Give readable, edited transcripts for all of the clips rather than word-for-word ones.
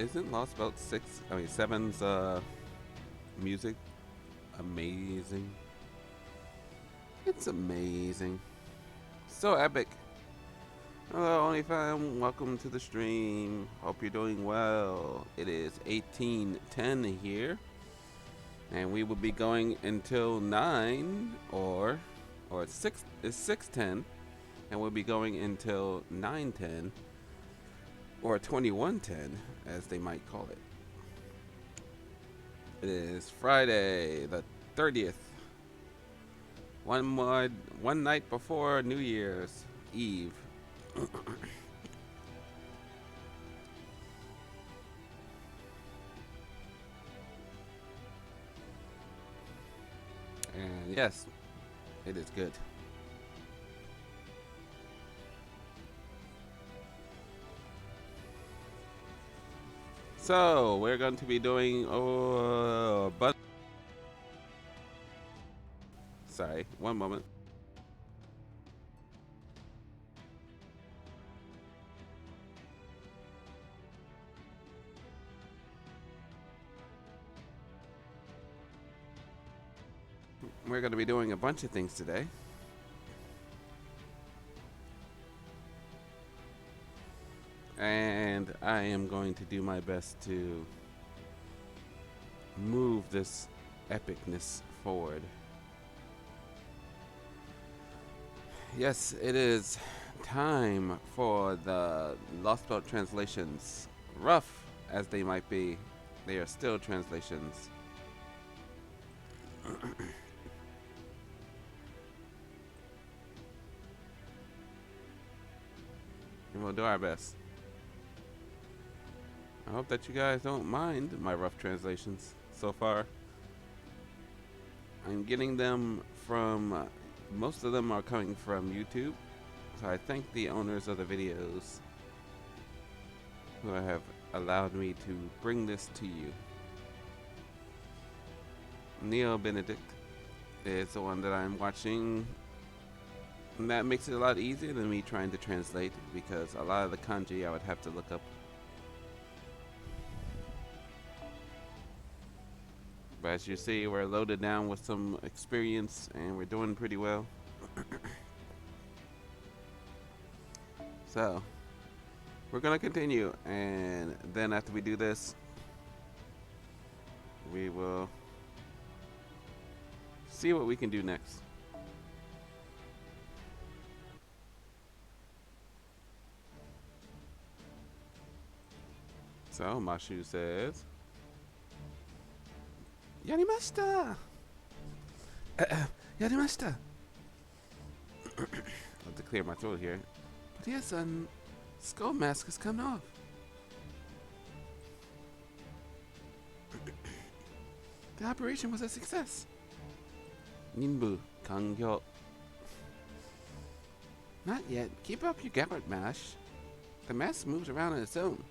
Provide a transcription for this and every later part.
isn't Lostbelt 7's music amazing? It's amazing. So epic. Hello, Only fam. Welcome to the stream. Hope you're doing well. It is 18:10 here, and we will be going until 9 or it's 6:10, and we'll be going until 9:10 or 21:10, as they might call it. It is Friday, the 30th. One night before New Year's Eve. And yes, it is good. So we're going to be doing but sorry, one moment. We're going to be doing a bunch of things today. And I am going to do my best to move this epicness forward. Yes, it is time for the Lostbelt translations. Rough as they might be, they are still translations. And we'll do our best. I hope that you guys don't mind my rough translations so far. I'm getting them from, most of them are coming from YouTube. So I thank the owners of the videos who have allowed me to bring this to you. Neo Benedict is the one that I'm watching. And that makes it a lot easier than me trying to translate, because a lot of the kanji I would have to look up. But as you see, we're loaded down with some experience and we're doing pretty well. So, we're going to continue, and then after we do this, we will see what we can do next. So, Mashu says, Yarimashita! Yarimashita! I'll have to clear my throat here. But yes, skull mask has come off. The operation was a success. Ninbu, Kangyo. Not yet. Keep up your effort, Mash. The mask moves around on its own.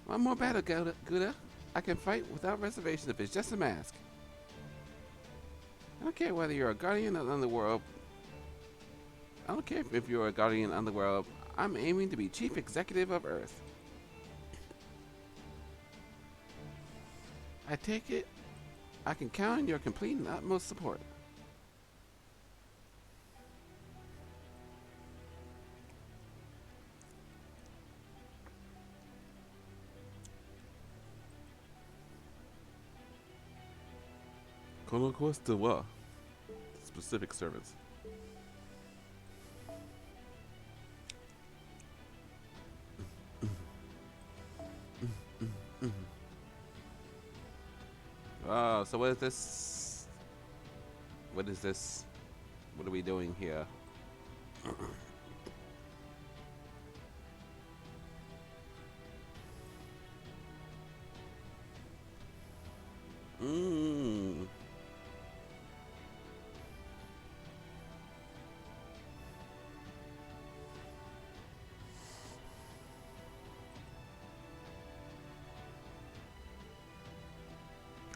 One more battle, Guda. I can fight without reservation if it's just a mask. I don't care whether you're a guardian of the underworld. I don't care if you're a guardian of the world. I'm aiming to be chief executive of Earth. I take it I can count on your complete and utmost support. Conquest wa specific service. Oh, so what is this? What is this? What are we doing here?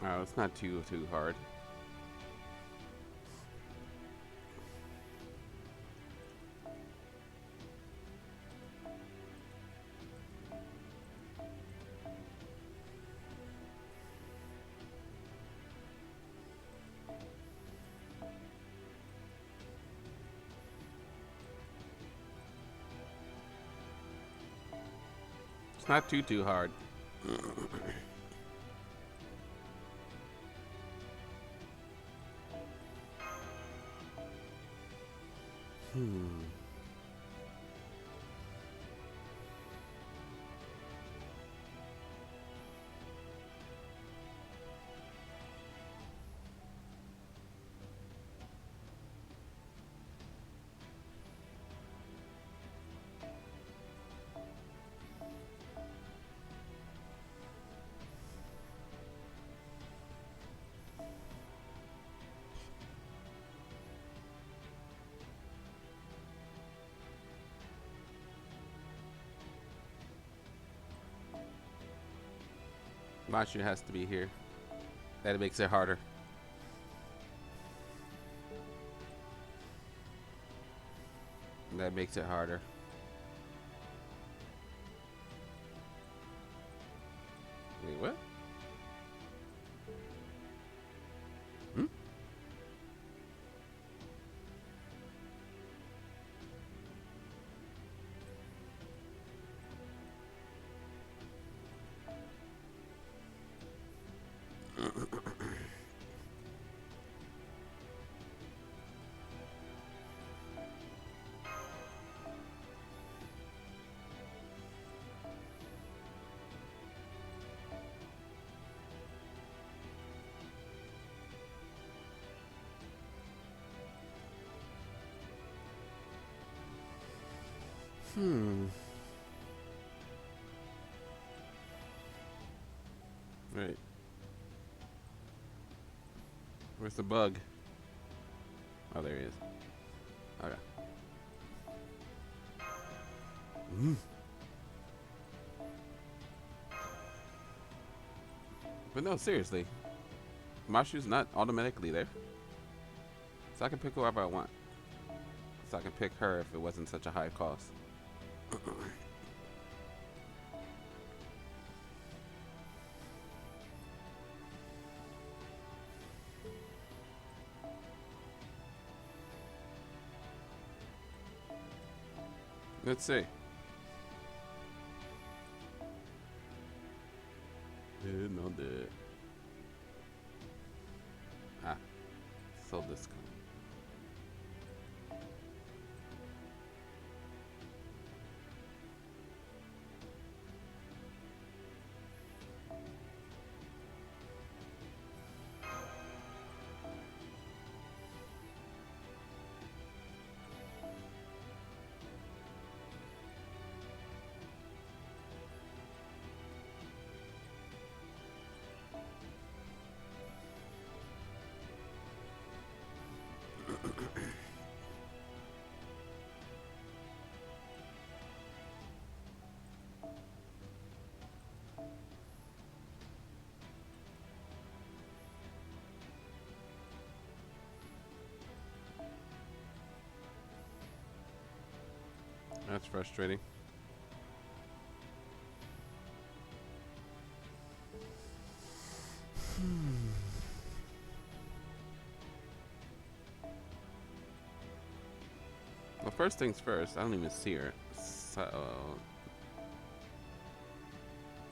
Oh, it's not too hard. It's not too hard. Mashu has to be here. That makes it harder. That makes it harder. Wait, what? Hmm? Right. Where's the bug? Oh, there he is. Okay. But no, seriously. Mashu's not automatically there. So I can pick whoever I want. So I can pick her if it wasn't such a high cost. Let's see. Not dead. Ah, sold this. That's frustrating. Well, first things first, I don't even see her. So,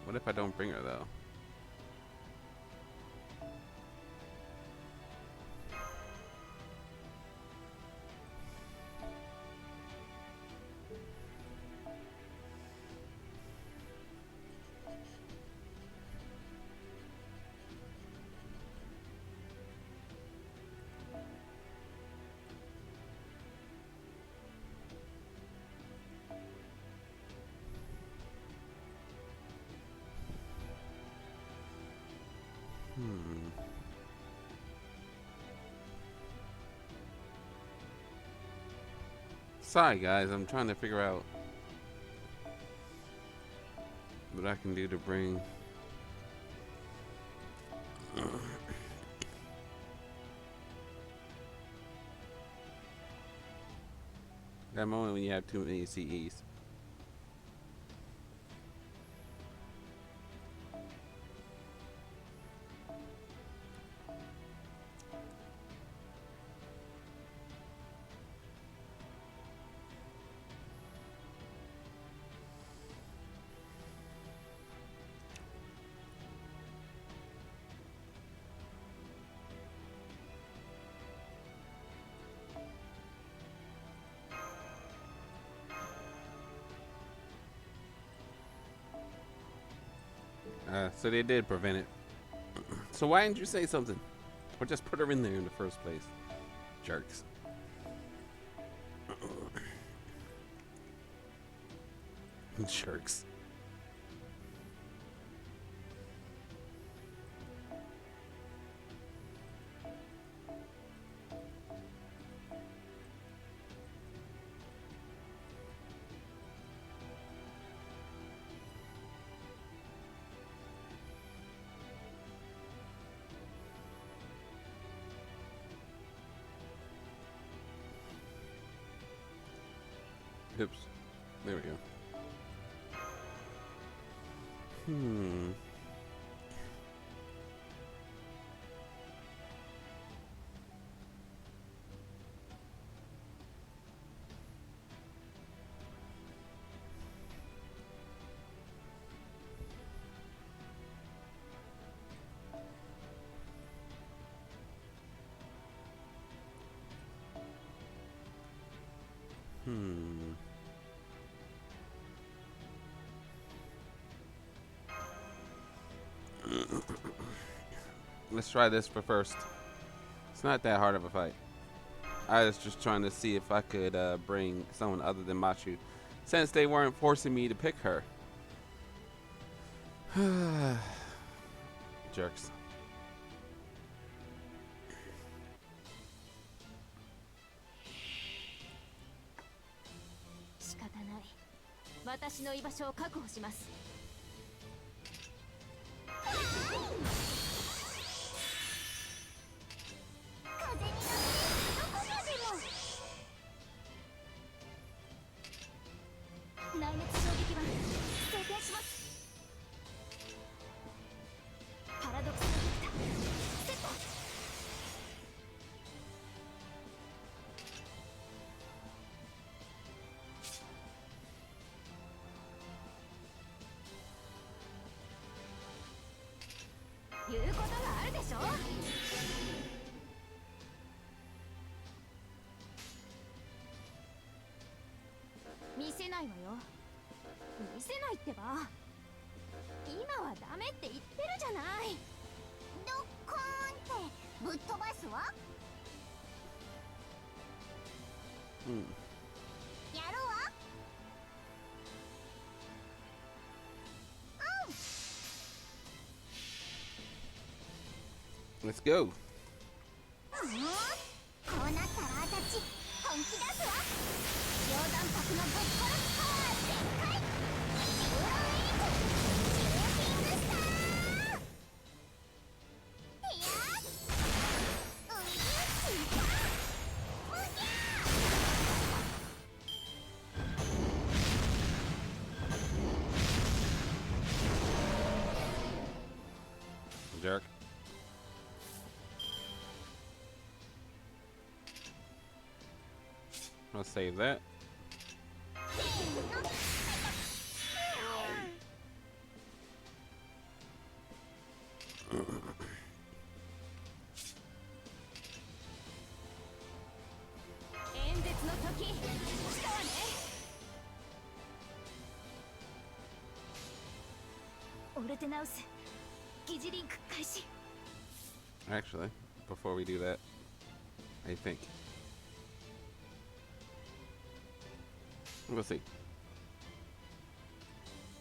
what if I don't bring her though? Sorry guys, I'm trying to figure out what I can do to bring that moment when you have too many CEs. So they did prevent it. So why didn't you say something? Or just put her in there in the first place? Jerks. Jerks. Oops. There we go. Let's try this for first. It's not that hard of a fight. I was just trying to see if I could bring someone other than Machu, since they weren't forcing me to pick her. Jerks. 仕方ない。私の居場所を確保します。言うことがあるでしょ。見せないわよ。見せないってば。今はダメって言ってるじゃない。ドッコーンってぶっ飛ばすわ。やろうわ。Let's go. こうなったらあたち本気出すわ。両断白のぶっ殺すパワー全開。シューティングスター。いやJerk. I'll save that. Actually, before we do that, I think we'll see.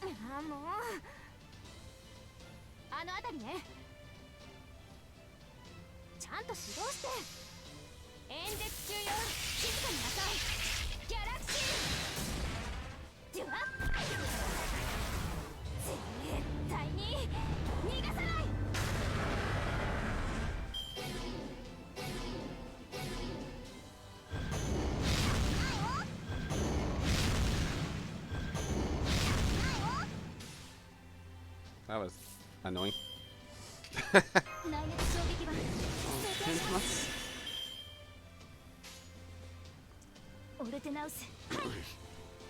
もうあのあたりね。ちゃんと指導して。演説中よ。静かになさい。ギャラクシー。では絶対に逃がさない。That was annoying. オルテナウス。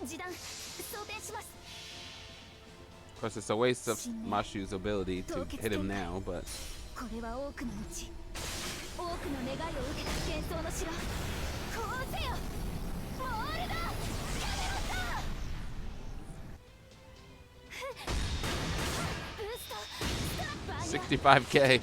示談装填します。Of course, it's a waste of Mashu's ability to hit him now, but これは多くの命、多くの願いを受けた幻想の城。こうせよ。モールだ。やめろさ。ブースト。65K.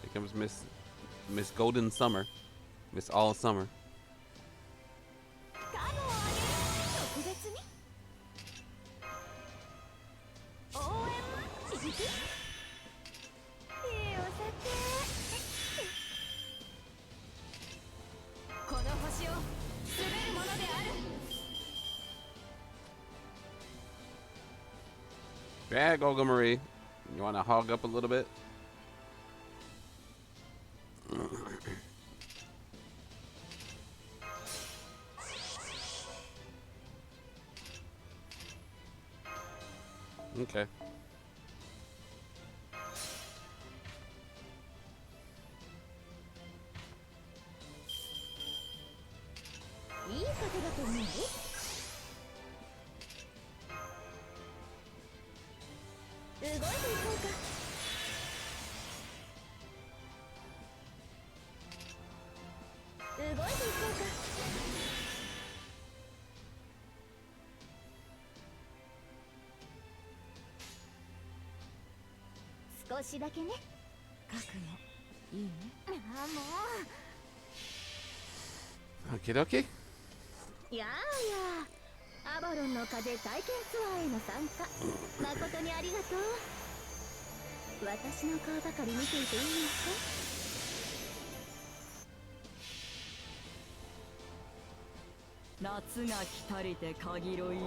Here comes Miss Golden Summer. Miss All Summer. Yeah, Golga Marie. You want to hog up a little bit? Okay. Okie dokie. やあやあ、アバロンの風体験ツアーへの参加誠にありがとう。私の顔ばかり見ていていいのか。夏が来たりて限り揺れて、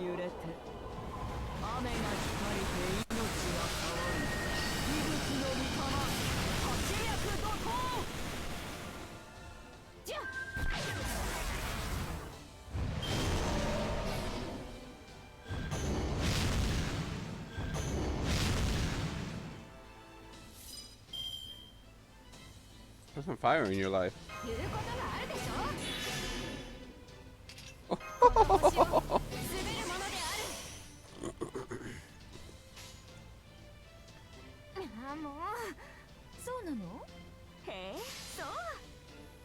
雨が来たりて命が変わる。息吹の御霊、八脈怒涛。じゃ。There's some fire in your life. 言うことがあるでしょ。 そうなの？へえ、そう。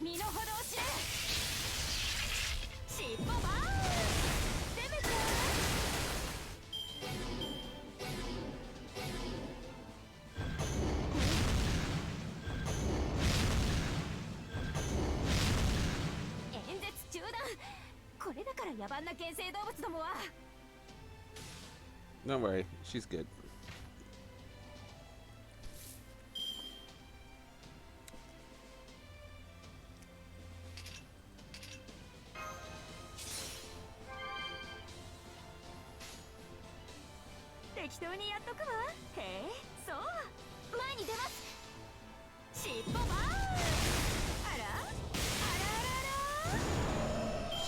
身の程を知れ。尻尾バーン。攻めて。演説中断。これだから野蛮な原生動物どもは。 Don't worry, she's good.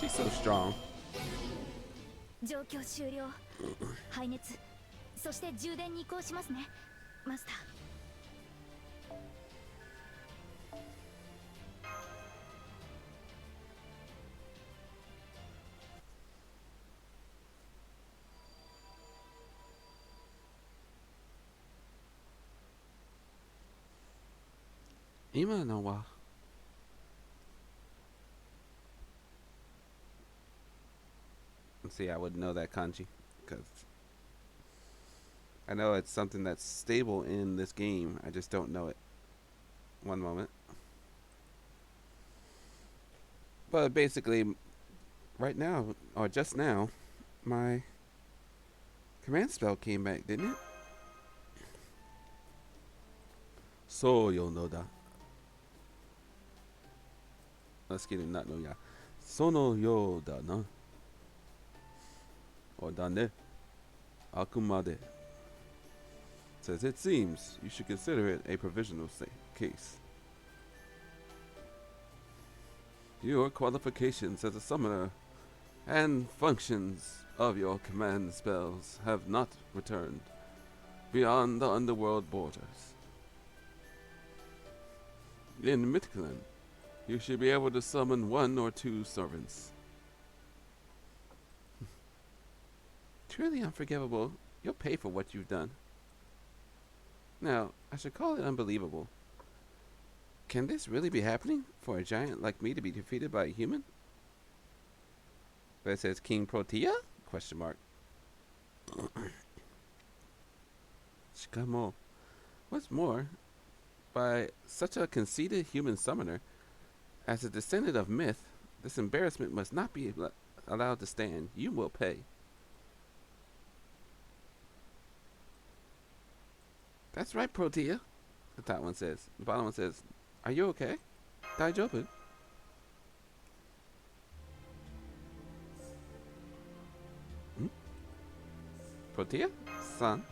She's so strong. 状況終了。排熱、そして充電に移行しますね、マスター。今のは See, I would know that kanji because I know it's something that's stable in this game. I just don't know it. One moment. But basically, right now, or just now, my command spell came back, didn't it? So yo no da. Let's get it, not no ya. Sono yo da na. Or dane. Akumade. Says it seems you should consider it a provisional case. Your qualifications as a summoner and functions of your command spells have not returned beyond the underworld borders. In Midland, you should be able to summon 1 or 2 servants. truly unforgivable. You'll pay for what you've done. Now, I should call it unbelievable. Can this really be happening for a giant like me to be defeated by a human? But it says King Protea? Question mark. Shikamo. What's more, by such a conceited human summoner, as a descendant of myth, this embarrassment must not be allowed to stand. You will pay. That's right, Protea. The top one says. The bottom one says, are you okay? Daijobu. Protea? Son?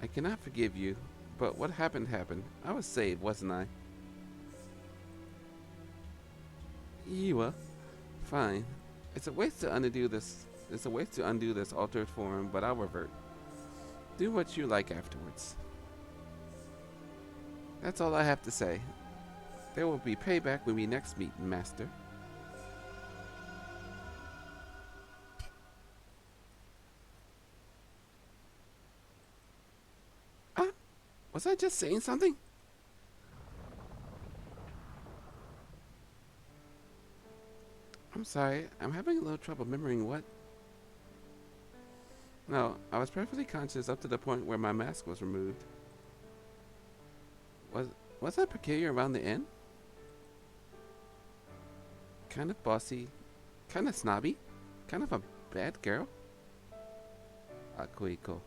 I cannot forgive you, but what happened happened. I was saved, wasn't I? Iwa. Fine. It's a waste to undo this. It's a waste to undo this altered form, but I'll revert. Do what you like afterwards. That's all I have to say. There will be payback when we next meet, Master. Was I just saying something? I'm sorry, I'm having a little trouble remembering what. No, I was perfectly conscious up to the point where my mask was removed. Was I peculiar around the end? Kind of bossy, kind of snobby, kind of a bad girl? Akuiko.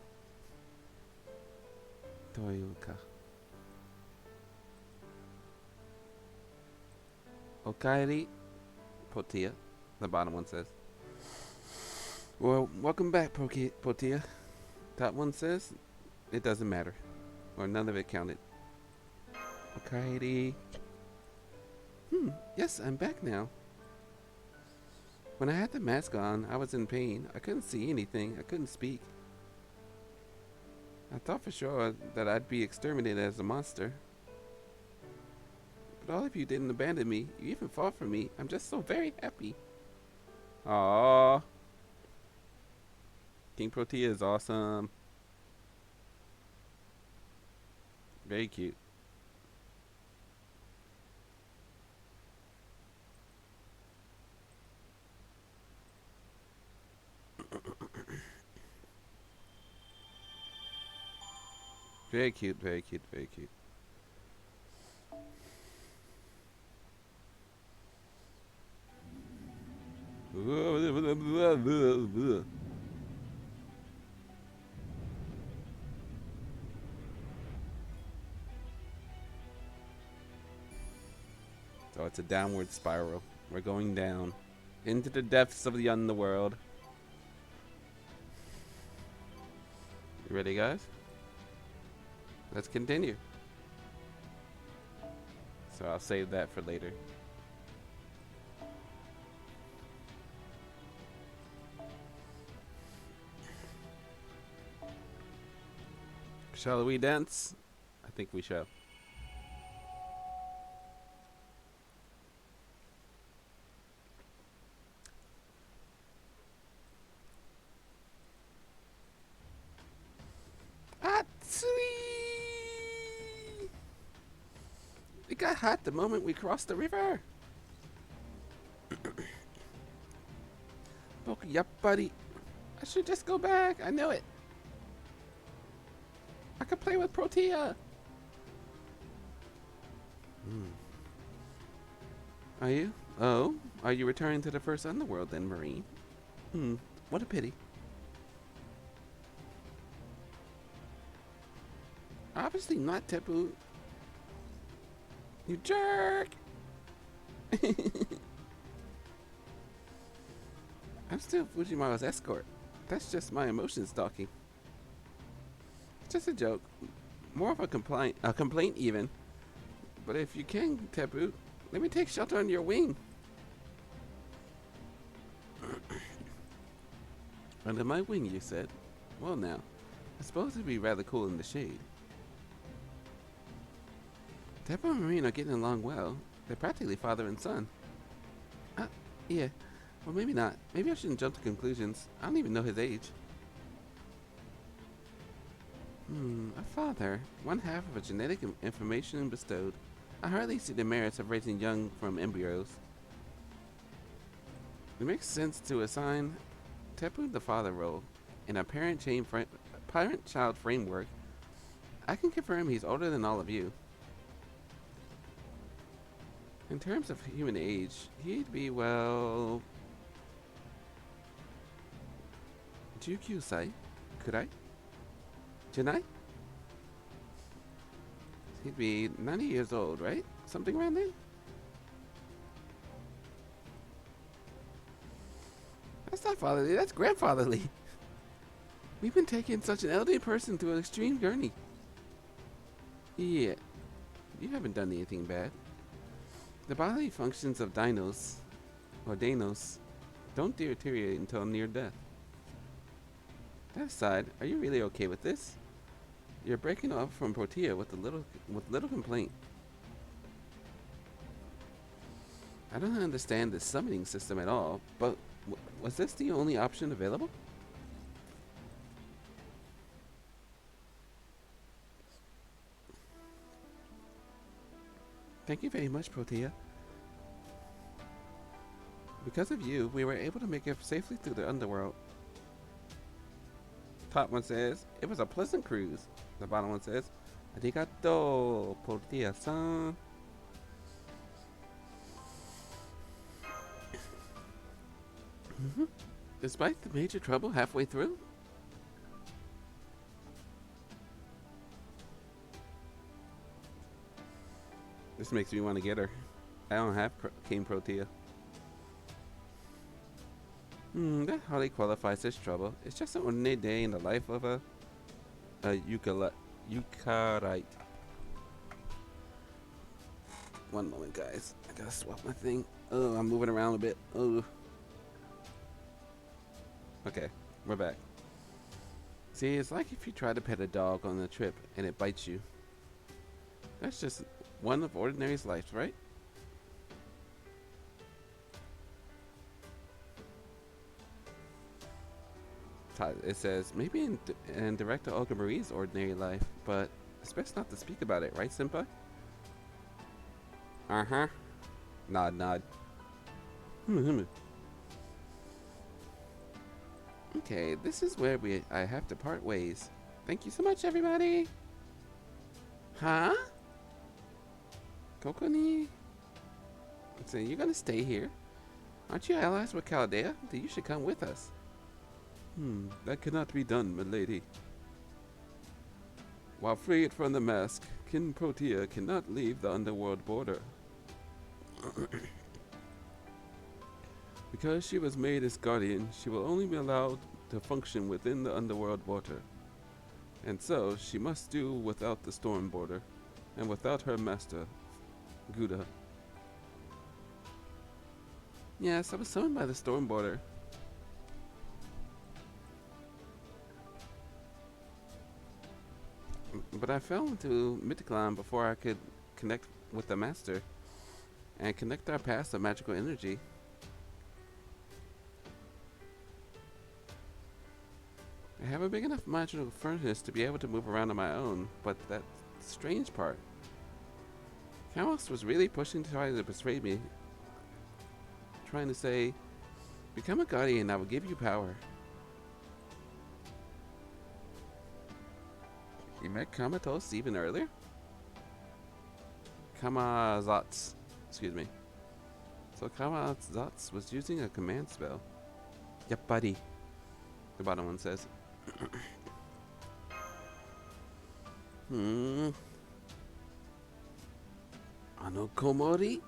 Toyuka. Okaeri Protea. The bottom one says. Well, welcome back, Protea. Top one says, it doesn't matter. Or none of it counted. Okaeri. Yes, I'm back now. When I had the mask on, I was in pain. I couldn't see anything. I couldn't speak. I thought for sure that I'd be exterminated as a monster. But all of you didn't abandon me. You even fought for me. I'm just so very happy. Aww. King Protea is awesome. Very cute. Very cute, very cute, very cute. So it's a downward spiral. We're going down into the depths of the underworld. You ready, guys? Let's continue. So I'll save that for later. Shall we dance? I think we shall. It got hot the moment we crossed the river. Yup, buddy. I should just go back. I know it. I could play with Protea. Are you? Oh, are you returning to the first underworld then, Marine? What a pity. Obviously not, Tepu. You jerk! I'm still Fujiwara's escort. That's just my emotions talking. It's just a joke. More of a complaint even. But if you can, Tepu, let me take shelter under your wing. Under my wing, you said? Well now, I suppose it'd be rather cool in the shade. Tepu and Marine are getting along well. They're practically father and son. Yeah. Well, maybe not. Maybe I shouldn't jump to conclusions. I don't even know his age. A father. One half of a genetic information bestowed. I hardly see the merits of raising young from embryos. It makes sense to assign Tepu the father role. In a parent-child framework, I can confirm he's older than all of you. In terms of human age, he'd be, well... Jukyusai? Kurai? Janai? He'd be 90 years old, right? Something around there? That's not fatherly, that's grandfatherly. We've been taking such an elderly person to an extreme journey. Yeah, you haven't done anything bad. The bodily functions of dinos, or Danos, don't deteriorate until near death. That aside, are you really okay with this? You're breaking off from Protea with little complaint. I don't understand the summoning system at all, but was this the only option available? Thank you very much, Protea. Because of you, we were able to make it safely through the underworld. Top one says, it was a pleasant cruise. The bottom one says, Arigato, Protea-san. Despite the major trouble halfway through? This makes me want to get her. I don't have King Protea. That hardly qualifies as trouble. It's just an ordinary day in the life of a Yukarite. One moment, guys. I gotta swap my thing. Oh, I'm moving around a bit. Oh. Okay, we're back. See, it's like if you try to pet a dog on a trip and it bites you. That's just one of ordinary's life, right? It says, maybe in Director Olga Marie's ordinary life, but it's best not to speak about it, right, Senpai? Uh-huh. Nod, nod. Okay, this is where I have to part ways. Thank you so much, everybody! Huh? Kokoni? So you're gonna stay here? Aren't you allies with Chaldea? Then you should come with us. That cannot be done, milady. While freed from the mask, Kin Protea cannot leave the underworld border. Because she was made as guardian, she will only be allowed to function within the underworld border. And so, she must do without the storm border, and without her master, Guda. Yes, I was summoned by the storm border. But I fell into Mythiclon before I could connect with the master and connect our paths of magical energy. I have a big enough magical furnace to be able to move around on my own, but that's the strange part. Kalos was really pushing to try to persuade me, trying to say, become a guardian and I will give you power. You met Kamatos even earlier? Kamazats. Excuse me. So Kamazats was using a command spell. Yep, buddy. The bottom one says. Anokomori?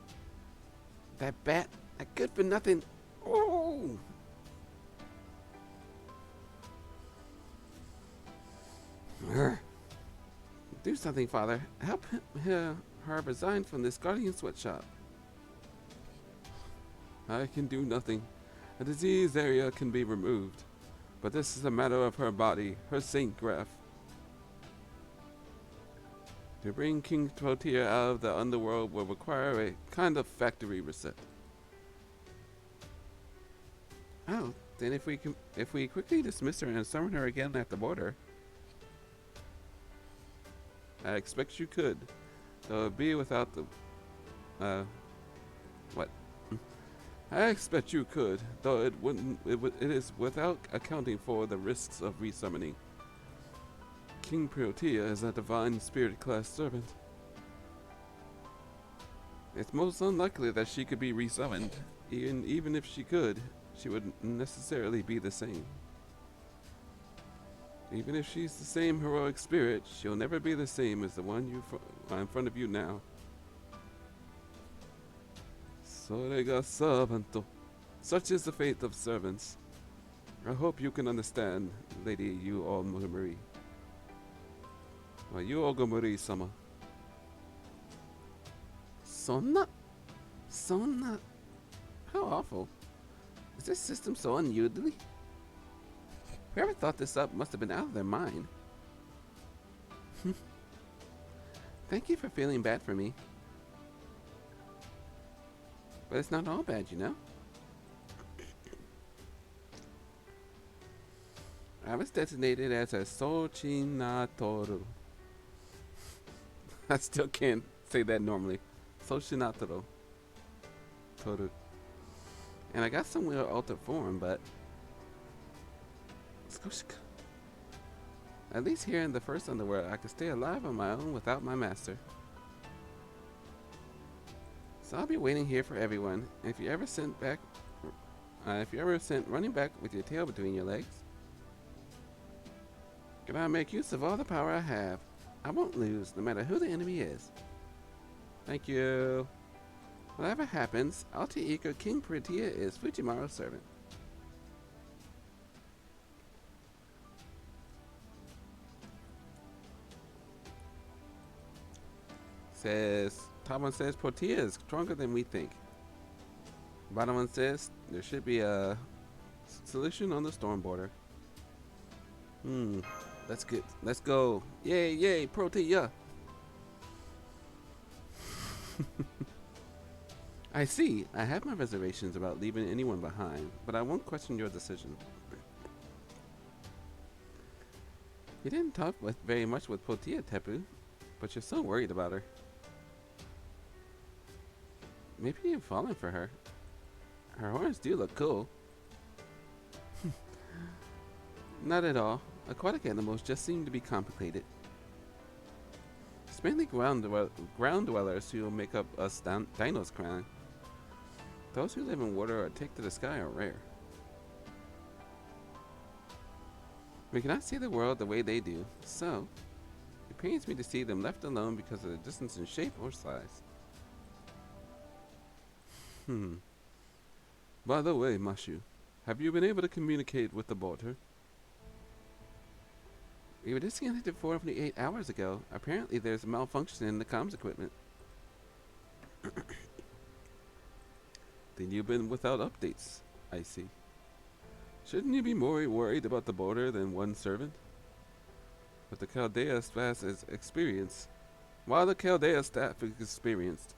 That bat? That good for nothing. Oh! Do something, father. Help her resign from this guardian sweatshop. I can do nothing. A disease area can be removed. But this is a matter of her body, her Saint Graph. To bring King Protea out of the underworld will require a kind of factory reset. Then if we quickly dismiss her and summon her again at the border, I expect you could. Though it'd be without the what? I expect you could, though it wouldn't. It is without accounting for the risks of resummoning. King Protea is a divine spirit class servant. It's most unlikely that she could be resummoned. Even if she could, she wouldn't necessarily be the same. Even if she's the same heroic spirit, she'll never be the same as the one in front of you now. Sorega servanto. Such is the fate of servants. I hope you can understand, Lady Yu Ogomori. Yu Ogomori-sama. Sonna? How awful. Is this system so unyieldly? Whoever thought this up must have been out of their mind. Thank you for feeling bad for me. But it's not all bad, you know? I was designated as a Sochinatoru. I still can't say that normally. Sochinatoru. Toru. And I got some weird altered form, but at least here in the first underworld, I could stay alive on my own without my master. So I'll be waiting here for everyone. And if you're ever sent running back with your tail between your legs, can I make use of all the power I have? I won't lose, no matter who the enemy is. Thank you. Whatever happens, Alter Ego King Protea is Fujimaro's servant. Top one says Protea is stronger than we think. Bottom one says there should be a solution on the storm border. That's good. Let's go. Yay, yay, Protea. I see. I have my reservations about leaving anyone behind, but I won't question your decision. You didn't talk very much with Protea, Tepu, but you're so worried about her. Maybe you've fallen for her. Her horns do look cool. Not at all. Aquatic animals just seem to be complicated. It's mainly ground dwellers who make up us dinos clan. Those who live in water or take to the sky are rare. We cannot see the world the way they do, so it pains me to see them left alone because of the distance in shape or size. By the way, Mashu, have you been able to communicate with the border? We were disconnected 48 hours ago. Apparently there's a malfunction in the comms equipment. Then you've been without updates, I see. Shouldn't you be more worried about the border than one servant? But the Chaldea staff is experienced. While the Chaldea staff is experienced,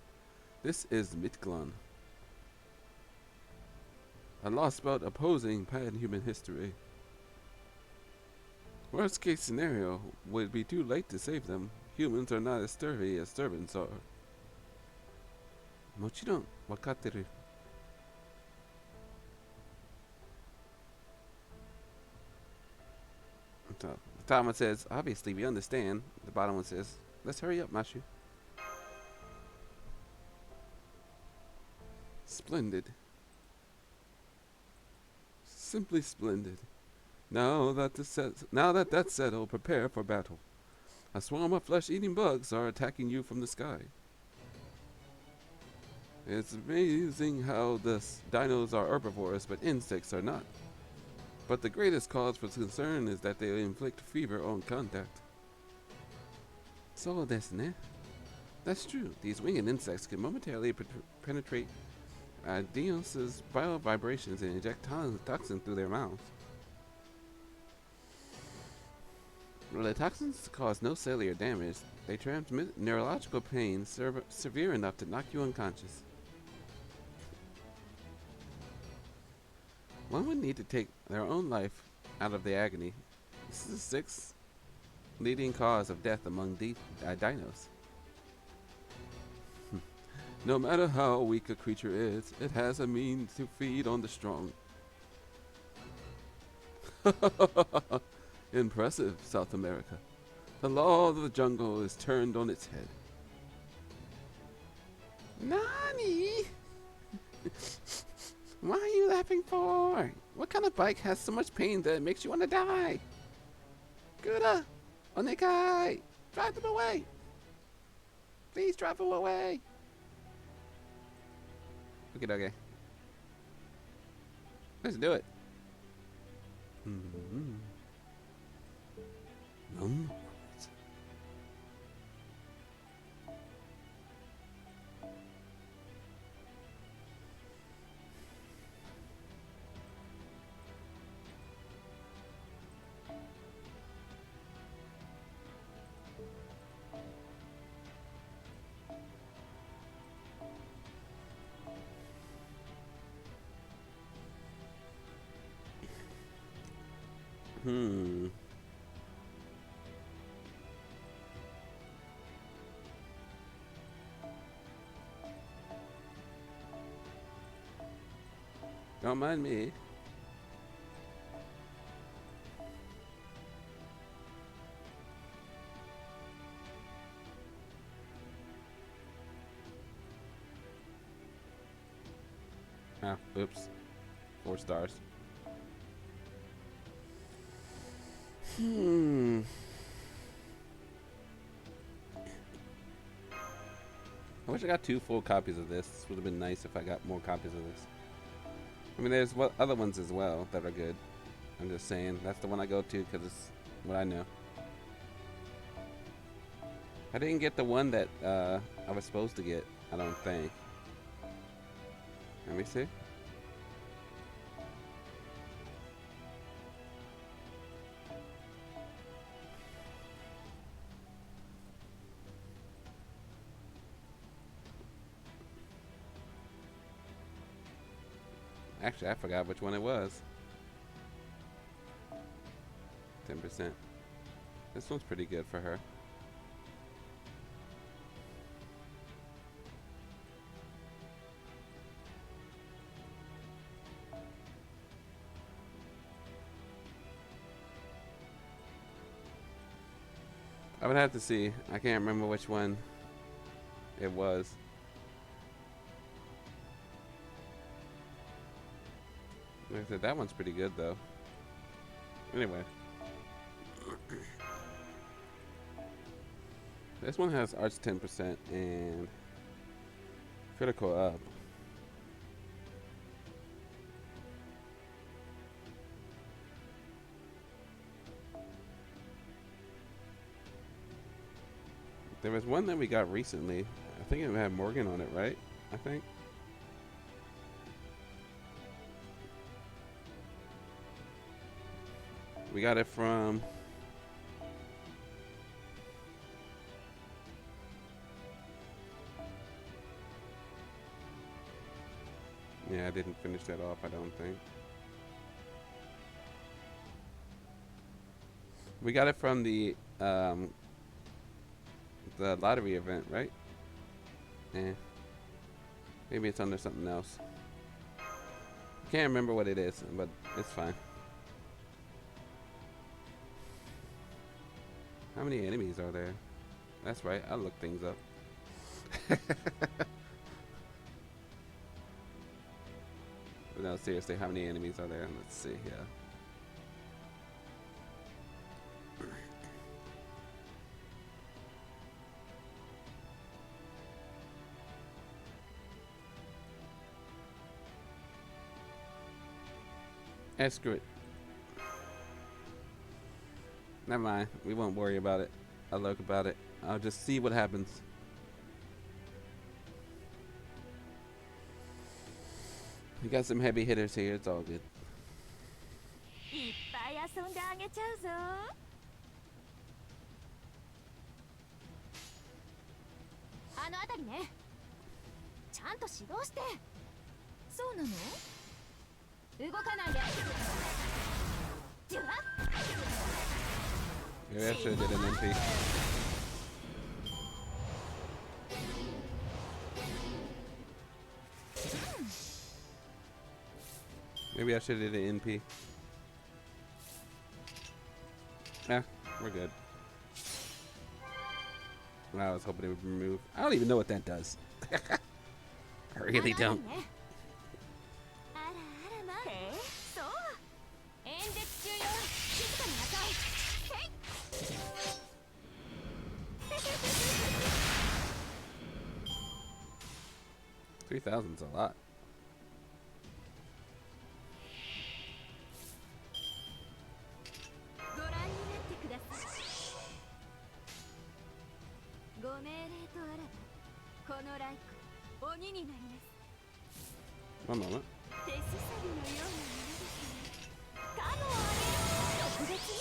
this is Mitglan. A Lostbelt opposing pan-human history. Worst case scenario would be too late to save them. Humans are not as sturdy as servants are. Mochiron, wakateru. The top one says, obviously we understand. The bottom one says, let's hurry up, Mashu. Splendid. Simply splendid. Now that that's settled, prepare for battle. A swarm of flesh-eating bugs are attacking you from the sky. It's amazing how the dinos are herbivores, but insects are not. But the greatest cause for concern is that they inflict fever on contact. So desu ne. That's true. These winged insects can momentarily penetrate dinos' bio vibrations and inject toxins through their mouths. While the toxins cause no cellular damage, they transmit neurological pain severe enough to knock you unconscious. One would need to take their own life out of the agony. This is the sixth leading cause of death among dinos. No matter how weak a creature is, it has a means to feed on the strong. Impressive, South America. The law of the jungle is turned on its head. Nani? Why are you laughing for? What kind of bike has so much pain that it makes you want to die? Guda! Onekai! Drive them away! Please drive them away! Okay. Let's do it. Don't mind me. Ah, oops. 4 stars. I wish I got 2 full copies of this. This would have been nice if I got more copies of this. I mean, there's other ones as well that are good. I'm just saying, that's the one I go to because it's what I know. I didn't get the one that I was supposed to get, I don't think. Let me see. Actually, I forgot which one it was. 10%. This one's pretty good for her. I would have to see. I can't remember which one it was. Like I said, that one's pretty good though. Anyway. This one has arts 10% and critical up. There was one that we got recently. I think it had Morgan on it, right? I think. We got it from yeah, I didn't finish that off, I don't think. We got it from the lottery event, right? Eh. Maybe it's under something else. Can't remember what it is, but it's fine. How many enemies are there? That's right, I'll look things up. But no, seriously, how many enemies are there? Let's see here. Screw it. Never mind. We won't worry about it. I'll look about it. I'll just see what happens. We got some heavy hitters here. It's all good. いっぱい遊んであげちゃうぞ。あの辺りね。ちゃんと指導して。そうなの？動かないで。じゅわっ。 Maybe I should have did an NP. Maybe I should have did an NP. Yeah, we're good. I was hoping it would remove. I don't even know what that does. I really don't. あらあらま。へえ、そう。演説中よ。静かになさい。へい。 3,000's a lot. ご覧になってください。ご命令とあらば、このライク、鬼になります。 One moment. 手すさびのようなものですね。かもあれ、特別に。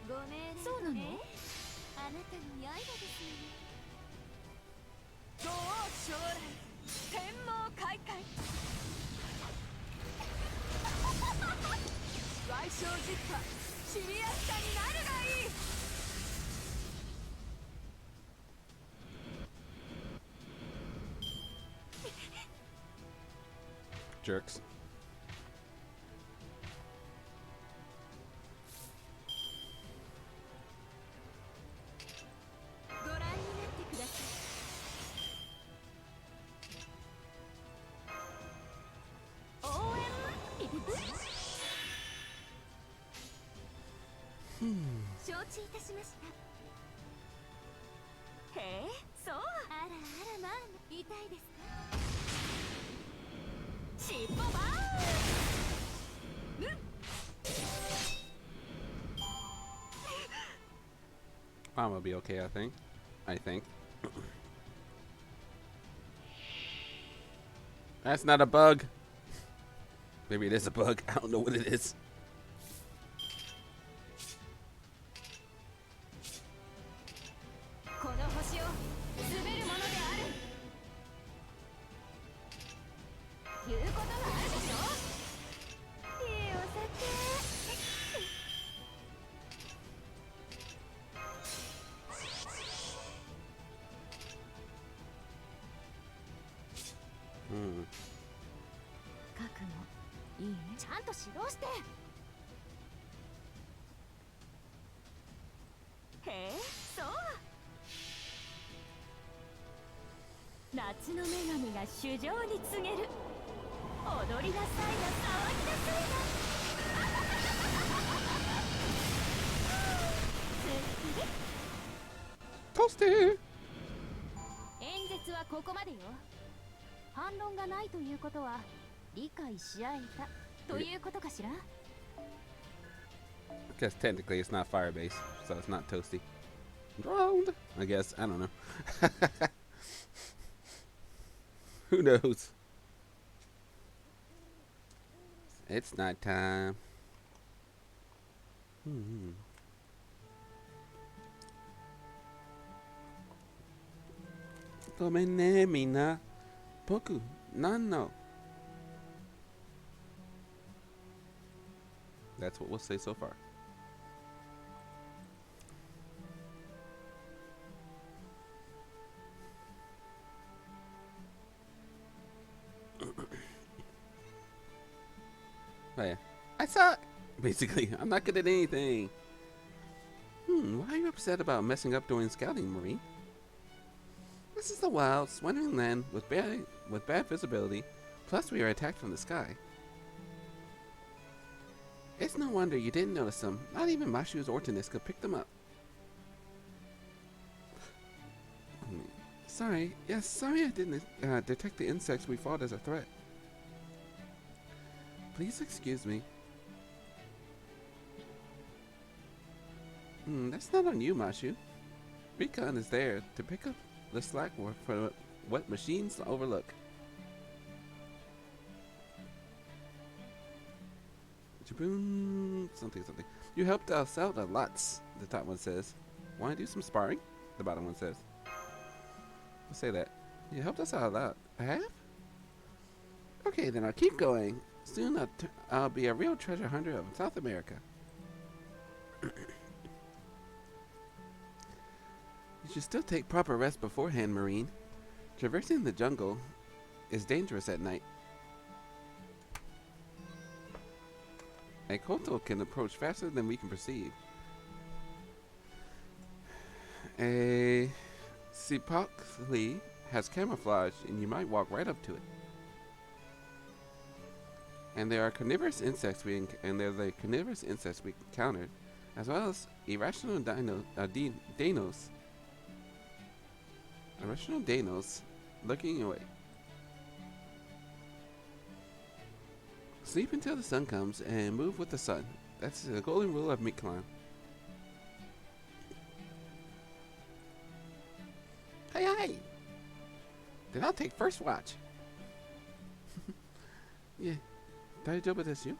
ご命令。そうなの？あなたの刃ですよね。 ご王将来天網開会矮小実家シリアス化になるがいい Jerks. ご覧になってください。 承知いたしました。へえ、そう。あらあらまあ、痛いですか。尻尾バーン。I'm gonna be okay, I think. That's not a bug. Maybe it is a bug. I don't know what it is. この星を滑るものである。言うことがあるでしょ。いいお酒。 Hmm. 覚悟いいね。ちゃんと指導して。へえ、そう。夏の女神が衆生に告げる。踊りなさいな、騒ぎなさいな。 Toasty. 演説はここまでよ。反論がないということは理解し合えたということかしら。 I guess technically it's not fire based, so it's not toasty. Drowned, I guess. I don't know. Who knows? It's night time. Tomene mina boku nano. That's what we'll say so far. Oh yeah. I suck! Basically, I'm not good at anything. Why are you upset about messing up during scouting, Marine? This is a wild, sweltering land with bad visibility, plus we are attacked from the sky. It's no wonder you didn't notice them. Not even Mashu's Ortonis could pick them up. Sorry. Yes, sorry I didn't detect the insects we fought as a threat. Please excuse me. That's not on you, Mashu. Recon is there to pick up the slack work for what machines overlook. Jaboon, something. You helped us out a lot, the top one says. Want to do some sparring? The bottom one says. Let's say that. You helped us out a lot. I have? Okay, then I'll keep going. Soon I'll be a real treasure hunter of South America. You should still take proper rest beforehand, Marine. Traversing the jungle is dangerous at night. A koto can approach faster than we can perceive. A sipakli has camouflage, and you might walk right up to it. And there are carnivorous insects we encountered, as well as irrational danos looking away. Sleep until the sun comes and move with the sun. That's the golden rule of meat climb. Hey! Then I'll take first watch. Yeah. 大丈夫ですよ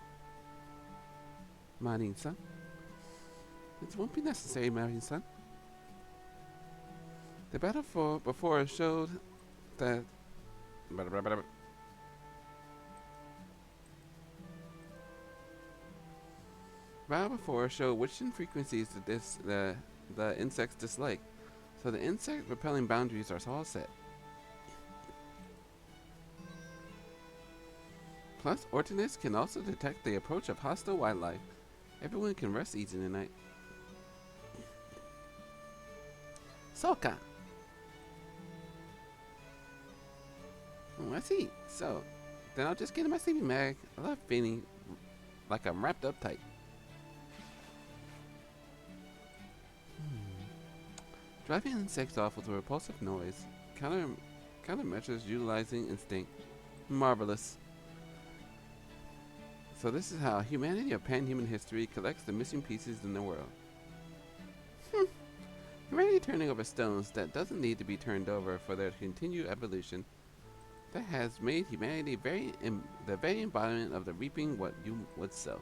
Marin-san. It won't be necessary, Marin-san. The battle before showed that... Battle before showed which frequencies the insects dislike, so the insect repelling boundaries are all set. Plus, Ortinus can also detect the approach of hostile wildlife. Everyone can rest easy tonight. Soka! Oh, I see. So, then I'll just get in my sleeping bag. I love feeling like I'm wrapped up tight. Driving insects off with a repulsive noise. Countermeasures utilizing instinct. Marvelous. So this is how humanity of pan-human history collects the missing pieces in the world. Humanity turning over stones that doesn't need to be turned over for their continued evolution. That has made humanity the very embodiment of the reaping what you would sow.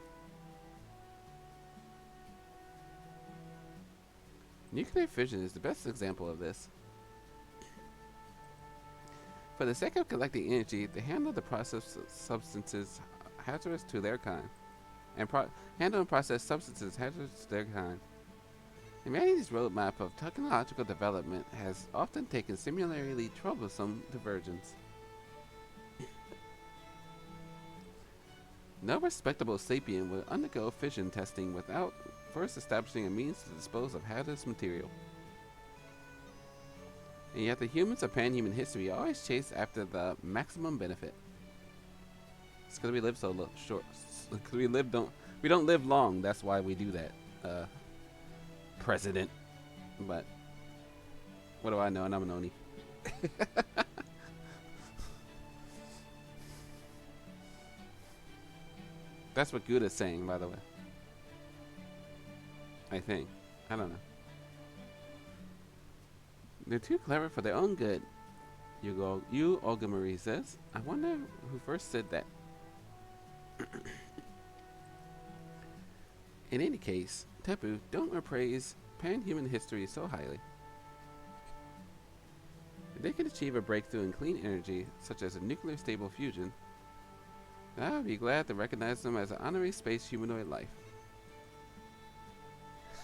Nuclear fission is the best example of this. For the sake of collecting energy, they handle the processed substances hazardous to their kind, and handle and process substances hazardous to their kind. Humanity's roadmap of technological development has often taken similarly troublesome diversions. No respectable sapient will undergo fission testing without first establishing a means to dispose of hazardous material. And yet the humans of pan-human history always chase after the maximum benefit. It's because we live so short. Because we don't live long. That's why we do that, President. But what do I know? And I'm an Oni. That's what Gudak's saying, by the way. I think. I don't know. They're too clever for their own good. You Olga Marie says. I wonder who first said that. In any case, Tepu, don't appraise pan-human history so highly. If they can achieve a breakthrough in clean energy, such as a nuclear stable fusion, I would be glad to recognize them as an honorary space humanoid life.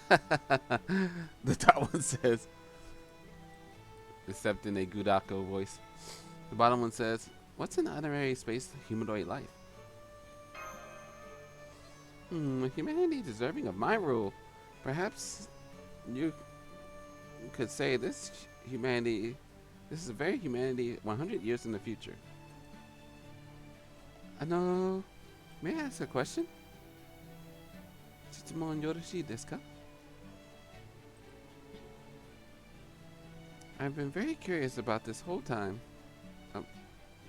The top one says, except in a Gudako voice. The bottom one says, what's an honorary space humanoid life? Humanity deserving of my rule. Perhaps you could say this is a very humanity 100 years in the future. May I ask a question? Shitsumon yoroshii desu ka? I've been very curious about this whole time.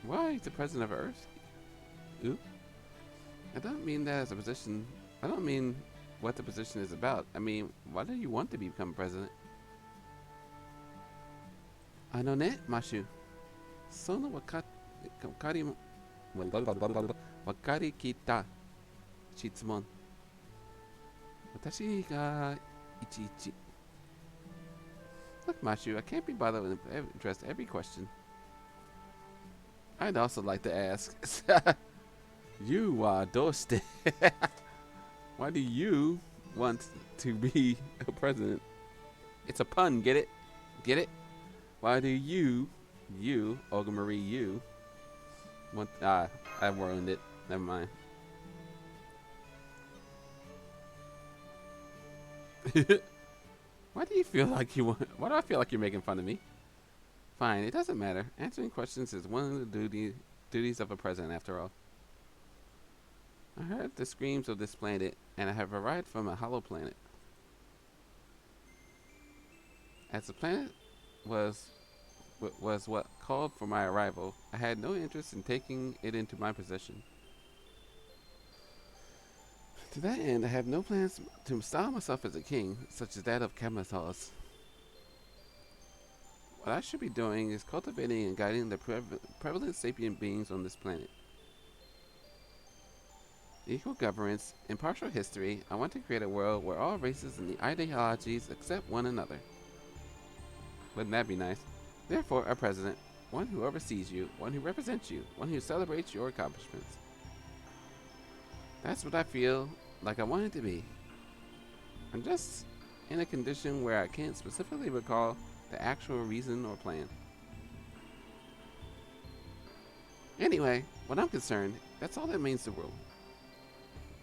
Why are you the president of Earth? Ooh. I don't mean that as a position. I don't mean what the position is about. I mean, why do you want to become president? Ano ne, Mashu. Sono wakari kita. Shitsumon. Watashi ga ichi. Look, Mashu, I can't be bothered to address every question. I'd also like to ask, you, Doste, why do you want to be a president? It's a pun, get it? Get it? Why do you, Olga Marie, you, want, I ruined it. Never mind. Why do you feel like you want, why do I feel like you're making fun of me? Fine, it doesn't matter. Answering questions is one of the duties of a president, after all. I heard the screams of this planet, and I have arrived from a hollow planet. As the planet was what called for my arrival, I had no interest in taking it into my possession. To that end, I have no plans to style myself as a king, such as that of Kamathos. What I should be doing is cultivating and guiding the prevalent sapient beings on this planet. Equal governance, impartial history, I want to create a world where all races and the ideologies accept one another. Wouldn't that be nice? Therefore, a president, one who oversees you, one who represents you, one who celebrates your accomplishments. That's what I feel like I want it to be. I'm just in a condition where I can't specifically recall the actual reason or plan. Anyway, what I'm concerned, that's all that means to rule.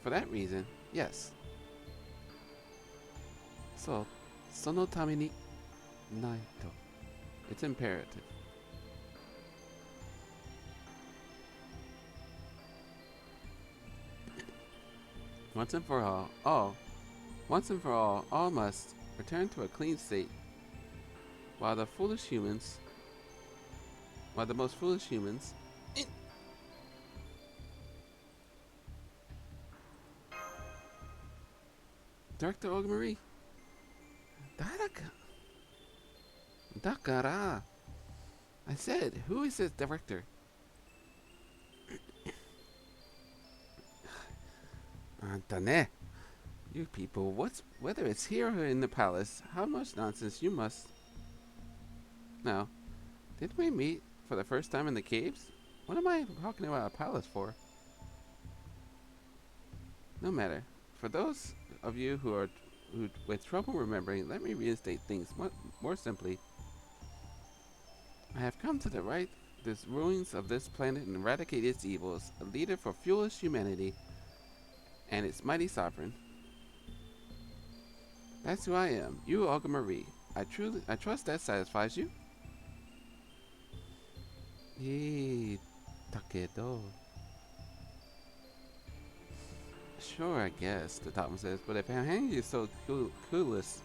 For that reason, yes. So, sono tame ni naito. It's imperative. Once and for all must return to a clean state, while the most foolish humans Director Olga Marie. Dakara. I said, who is this director? Antane. You people, whether it's here or in the palace, how much nonsense you must. Now, didn't we meet for the first time in the caves? What am I talking about a palace for? No matter. For those of you who with trouble remembering, let me reinstate things more simply. I have come to the ruins of this planet and eradicate its evils, a leader for foolish humanity and its mighty sovereign. That's who I am, you Olga Marie. I trust that satisfies you. Takedo. Sure, I guess, the top one says, but if humanity is so clueless,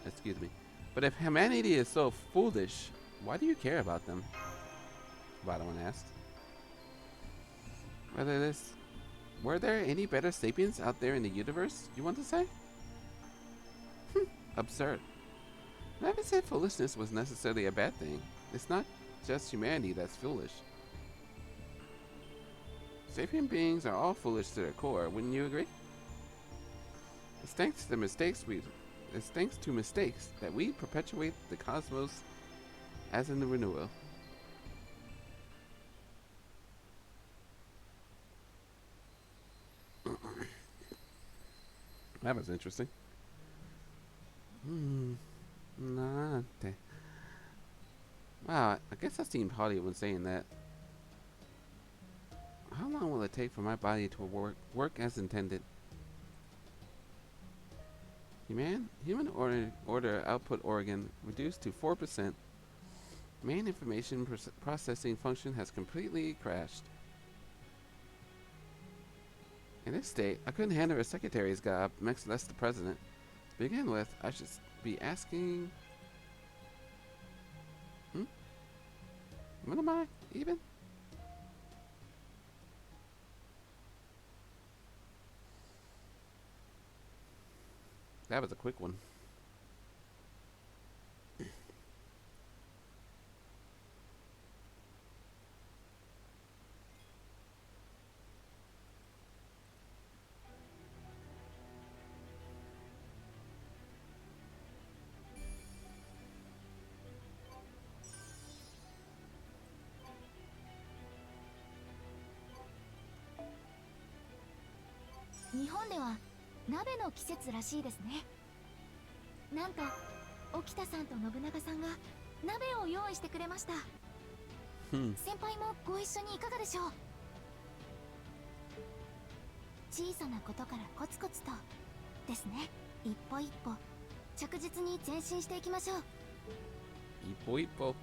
excuse me, but if humanity is so foolish, why do you care about them? Bottom asked. Were there any better sapiens out there in the universe, you want to say? Absurd. I never said foolishness was necessarily a bad thing. It's not just humanity that's foolish. Sapient beings are all foolish to their core, wouldn't you agree? It's thanks to mistakes that we perpetuate the cosmos as in the renewal. That was interesting. Nante. Wow, I guess I seemed haughty when saying that. How long will it take for my body to work as intended? Human order output organ reduced to 4%. Main information processing function has completely crashed. In this state, I couldn't handle a secretary's job, much less the president. To begin with, I should be asking... What am I, even? That was a quick one. 本では鍋の季節らしいですね。なんと沖田さんと信長さんが鍋を用意してくれました。Hmm. 先輩もご一緒にいかがでしょう。小さなことからコツコツとですね。一歩一歩着実に前進していきましょう。Ippo ippo.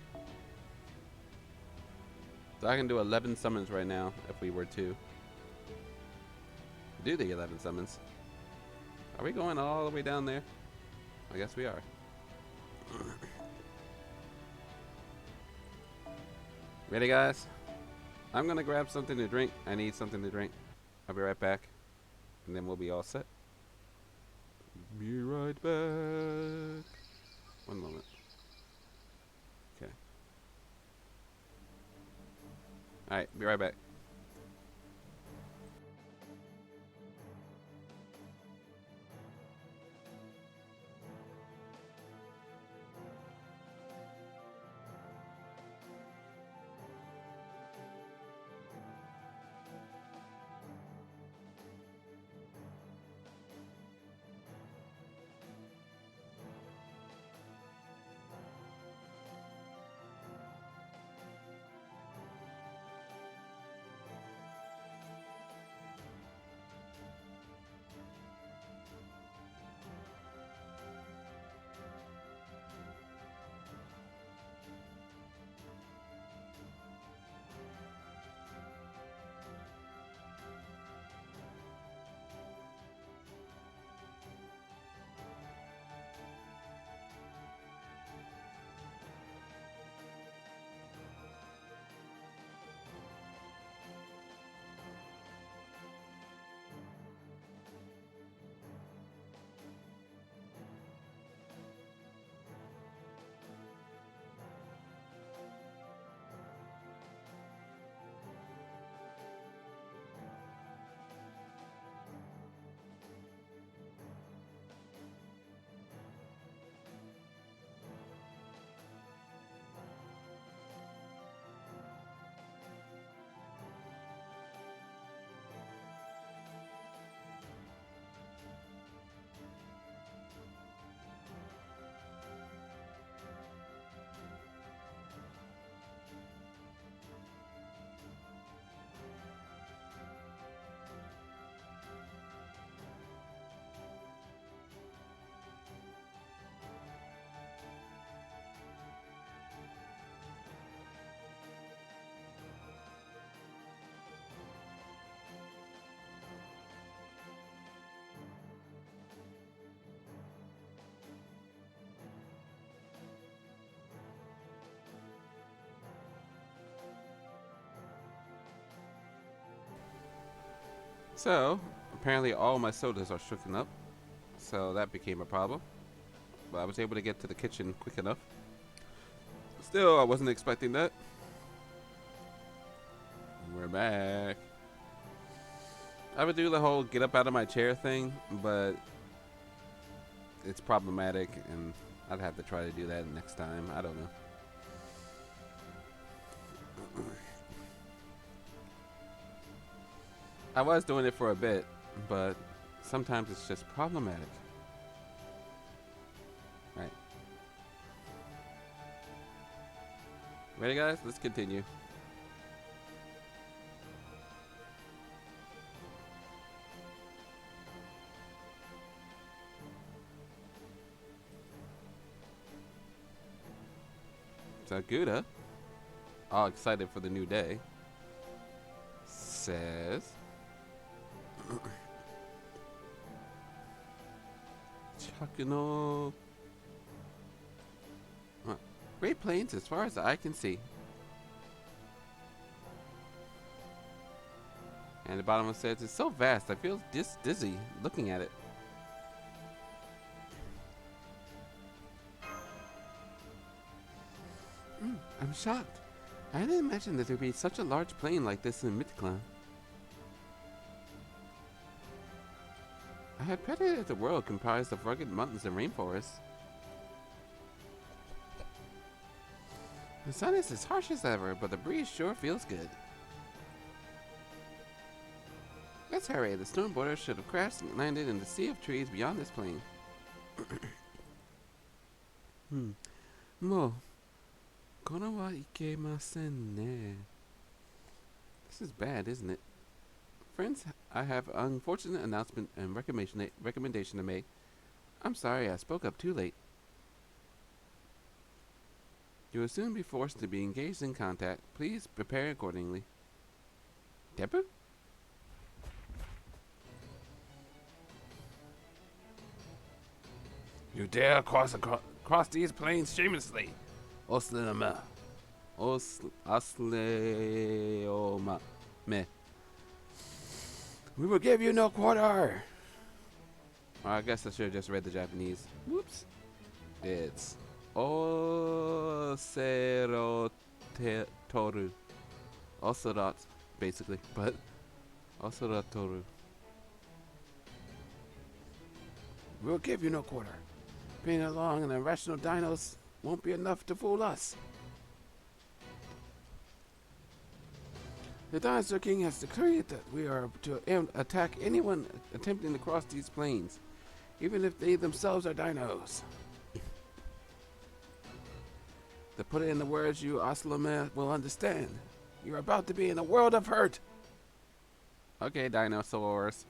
So I can do 11 summons right now if we were to do the 11 summons. Are we going all the way down there? I guess we are. Ready, guys? I'm gonna grab something to drink. I need something to drink. I'll be right back. And then we'll be all set. Be right back. One moment. Okay. Alright, be right back. So, apparently all my sodas are shooken up, so that became a problem. But I was able to get to the kitchen quick enough. Still, I wasn't expecting that. We're back. I would do the whole get up out of my chair thing, but it's problematic, and I'd have to try to do that next time. I don't know. I was doing it for a bit, but sometimes it's just problematic. Right. Ready, guys? Let's continue. So Gouda, all excited for the new day, says, Chakano. Great Plains as far as the eye can see. And the bottom one says, it's so vast, I feel dizzy looking at it. I'm shocked. I didn't imagine that there'd be such a large plain like this in Midclan. I had predicted the world comprised of rugged mountains and rainforests. The sun is as harsh as ever, but the breeze sure feels good. Let's hurry. The storm border should have crashed and landed in the sea of trees beyond this plain. Mo. Kono wa ikemasen ne. This is bad, isn't it? Friends, I have an unfortunate announcement and recommendation to make. I'm sorry I spoke up too late. You will soon be forced to be engaged in contact. Please prepare accordingly. Depu? You dare cross these plains shamelessly. Osleoma. Osleoma. Me. We will give you no quarter. Oh, I guess I should have just read the Japanese. Whoops. It's Oserotoru. Oserot, basically, but Oserotoru. We'll give you no quarter. Being along and irrational dinos won't be enough to fool us. The Dinosaur King has decreed that we are to attack anyone attempting to cross these plains, even if they themselves are dinos. To put it in the words you Oslome will understand, you're about to be in a world of hurt. Okay, dinosaurs.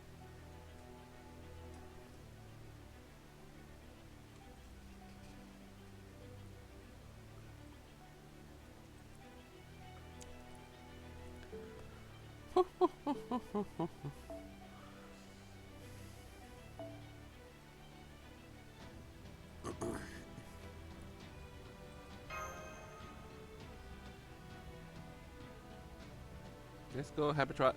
Let's go, Habitrot.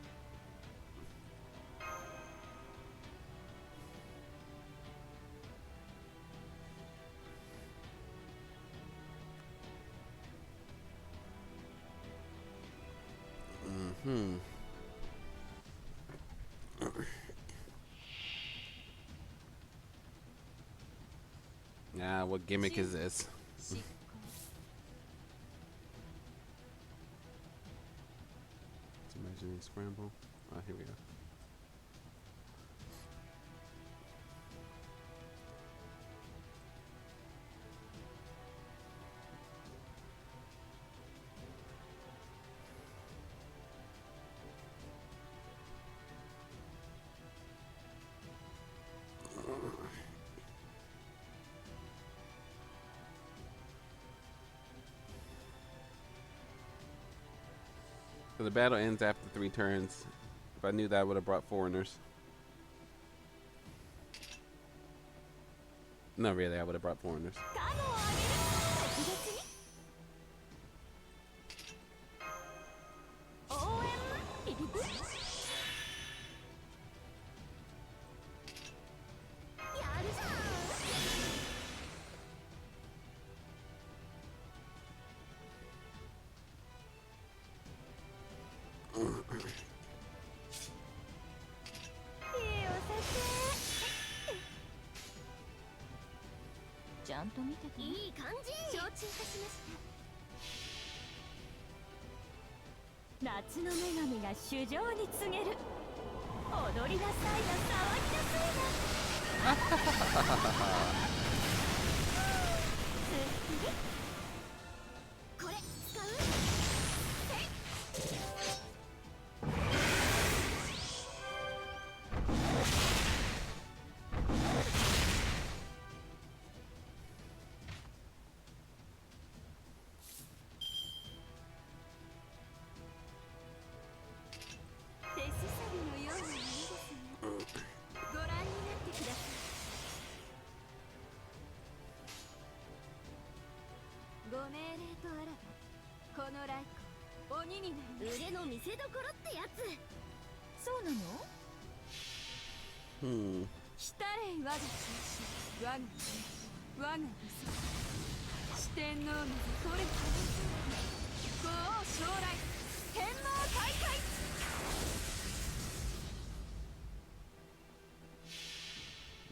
Nah, what gimmick is this? Imagining scramble. Oh, here we go. So the battle ends after 3 turns. If I knew that, I would have brought foreigners. No, really, I would have brought foreigners.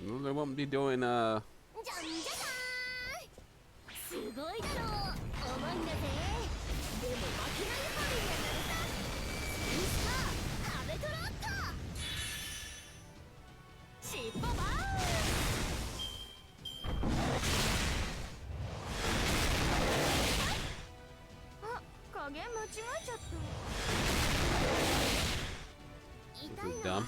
Well, they won't be doing 加減間違えちゃった。 This is dumb.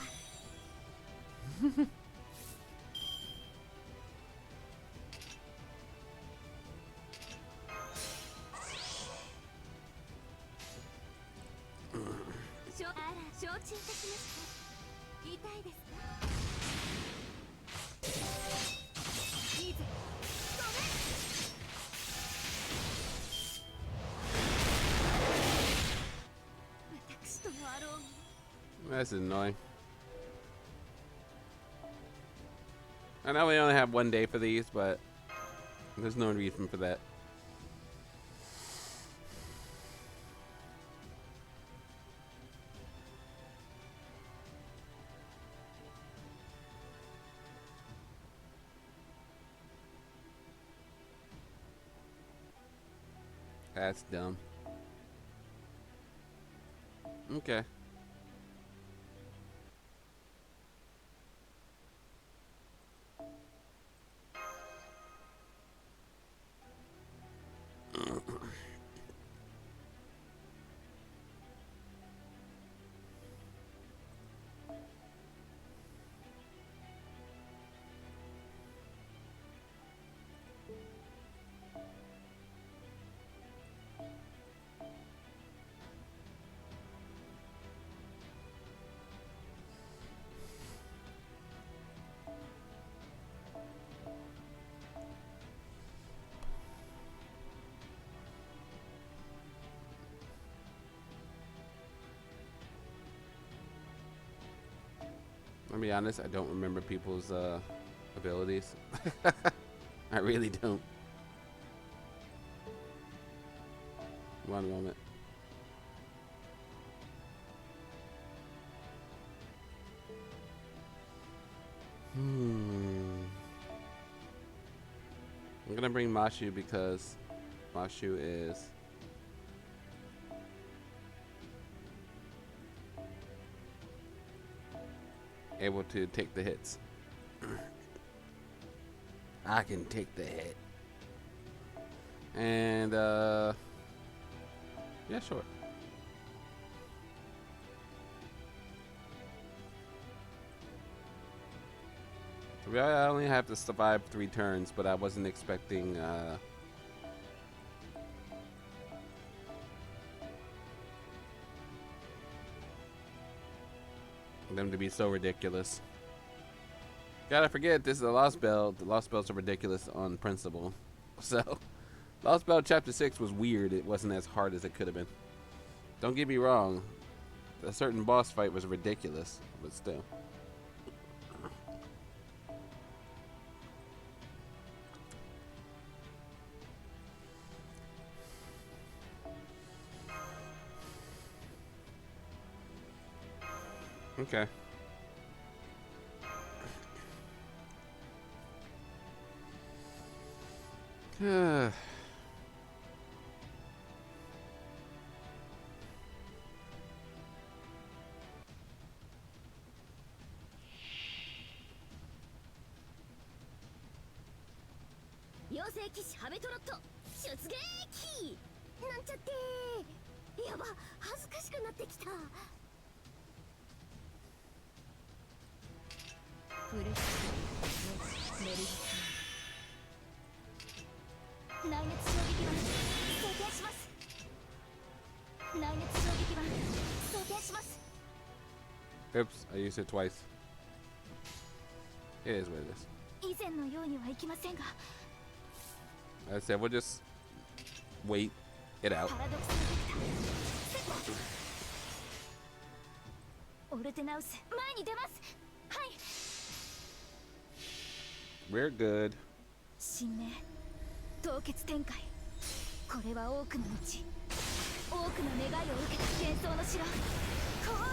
あら、承知いたしました。痛いですか？いいぜ。それ。私ともあろうに。 That's annoying. I know we only have 1 day for these, but there's no reason for that. That's dumb. Okay. I'll be honest, I don't remember people's abilities. I really don't. One moment. I'm gonna bring Mashu because Mashu is able to take the hits. I can take the hit. And yeah, sure. I only have to survive 3 turns, but I wasn't expecting them to be so ridiculous. Gotta forget, this is a Lostbelt. The Lostbelts are ridiculous on principle. So, Lostbelt Chapter 6 was weird. It wasn't as hard as it could have been. Don't get me wrong. A certain boss fight was ridiculous, but still. Okay. Oops, I used it twice. It is what it is. I said we'll just wait it out. We're good. 新名凍結展開これは多くの道多くの願いを受けた幻想の城こ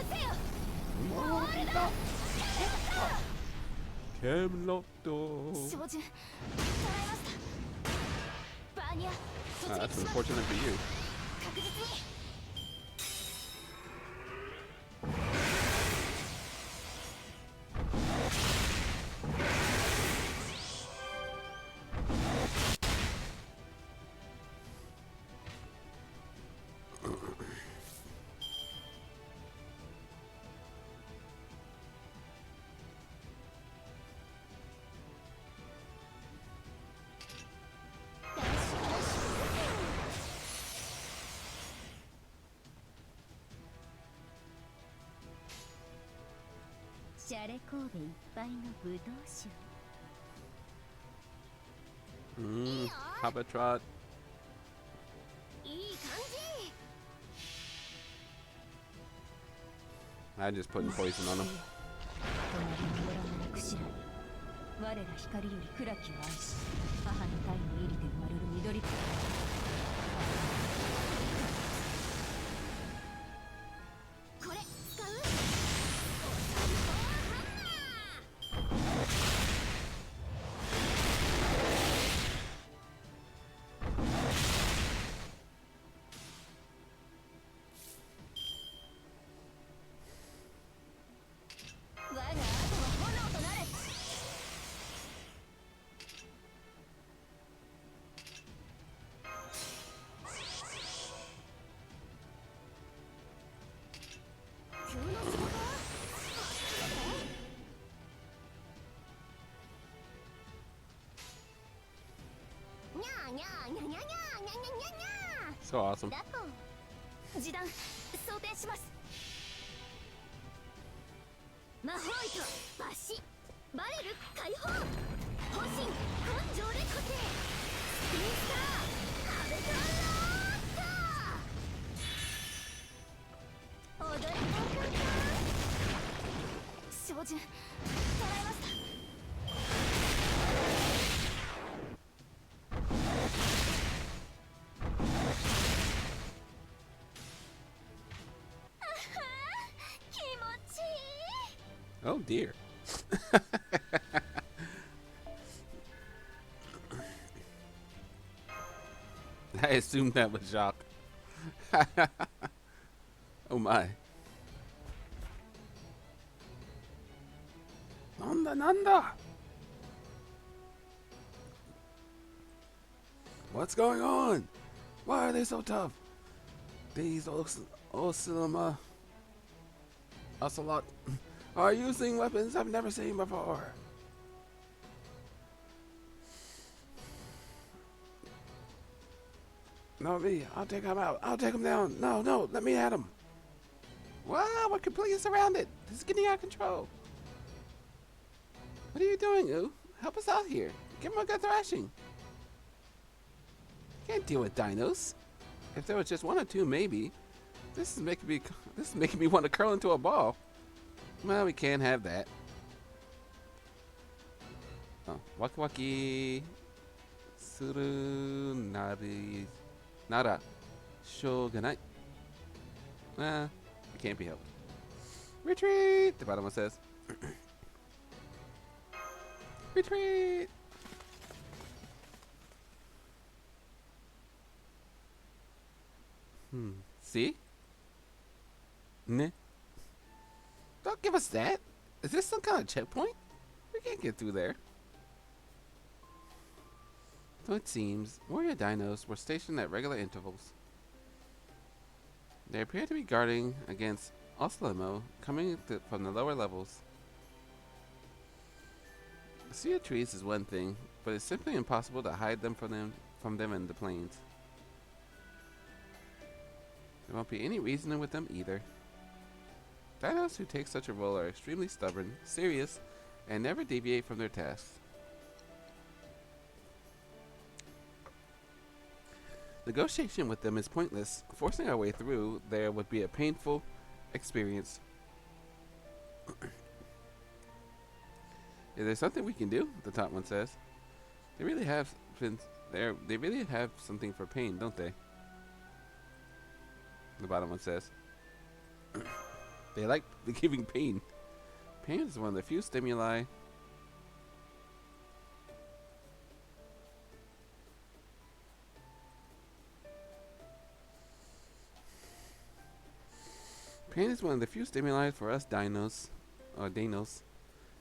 うせよモールドケムロット照準捉えましたバーニア That's unfortunate for you. 確実に Okay. シャレ神戸いっぱいのブドウ酒。Habatrot. いい感じ。 I just putting poison on him. 隣にご覧のくしらに我ら光より暗きを愛し母の体に入りて生まれる緑子。これ使う？我が後は炎となれ。 急の仕事？にゃーにゃーにゃにゃにゃにゃにゃにゃにゃ。 So awesome. だと示談装填します。魔法糸抜歯バレル解放方針根性で固定スピンスターアベターローット踊り子かん照準捉えました。 Oh dear. I assumed that was Jacques. Oh my. Nanda Nanda. What's going on? Why are they so tough? These Osilama Ocelot are using weapons I've never seen before. No, me. I'll take him out. I'll take him down. No, no, let me at him. Wow, we're completely surrounded. This is getting out of control. What are you doing, Ooh? Help us out here. Give him a good thrashing. Can't deal with dinos. If there was just one or two, maybe. This is making me want to curl into a ball. Well, we can't have that. Oh, waki waki suru nari nara shogunai. It can't be helped. Retreat! The bottom one says. Retreat! See? Ne? Don't give us that. Is this some kind of checkpoint? We can't get through there. So it seems, warrior dinos were stationed at regular intervals. They appear to be guarding against Oslamo coming from the lower levels. A sea of trees is one thing, but it's simply impossible to hide them from them in the plains. There won't be any reasoning with them either. Dinos who take such a role are extremely stubborn, serious, and never deviate from their tasks. Negotiation with them is pointless. Forcing our way through there would be a painful experience. Is there something we can do? The top one says. They really have something for pain, don't they? The bottom one says. They like giving pain. Pain is one of the few stimuli for us dinos, or Danos.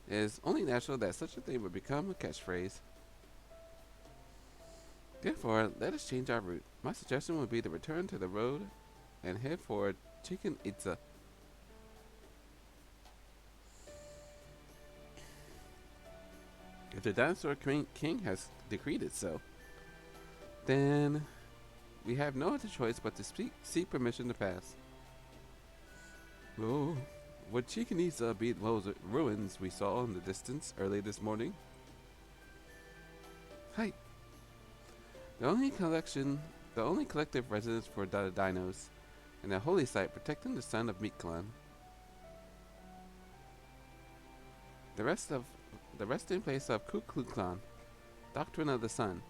It is only natural that such a thing would become a catchphrase. Therefore, let us change our route. My suggestion would be to return to the road and head for Chicken Itza. If the dinosaur king has decreed it so, then we have no other choice but to seek permission to pass. Oh, would Chichen be those ruins we saw in the distance early this morning? Hi. The only collective residence for the dinos, and a holy site protecting the son of Meat Clan. The resting place of Kuklu Clan, Doctrine of the Sun,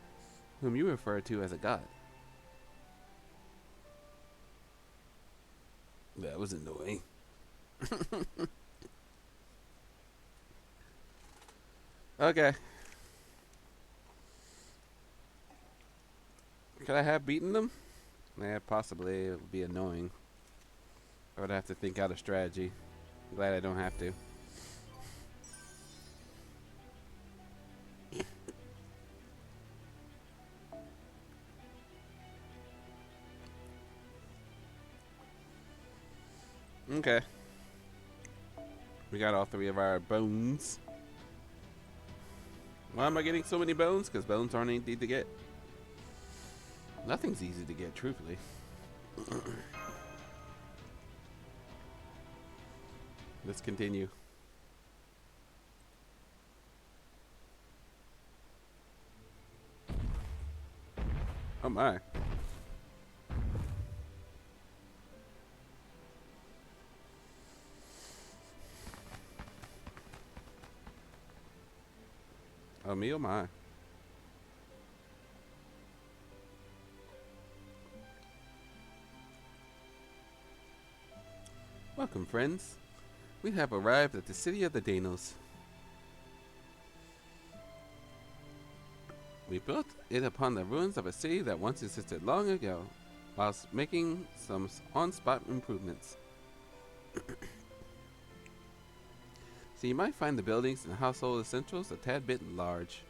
whom you refer to as a god. That was annoying. Okay. Could I have beaten them? Yeah, possibly. It would be annoying. I would have to think out a strategy. I'm glad I don't have to. Okay. We got all 3 of our bones. Why am I getting so many bones? Because bones aren't easy to get. Nothing's easy to get, truthfully. Let's continue. Oh my. Oh me, oh my. Welcome, friends. We have arrived at the city of the Danos. We built it upon the ruins of a city that once existed long ago, whilst making some on-spot improvements. So you might find the buildings and household essentials a tad bit large.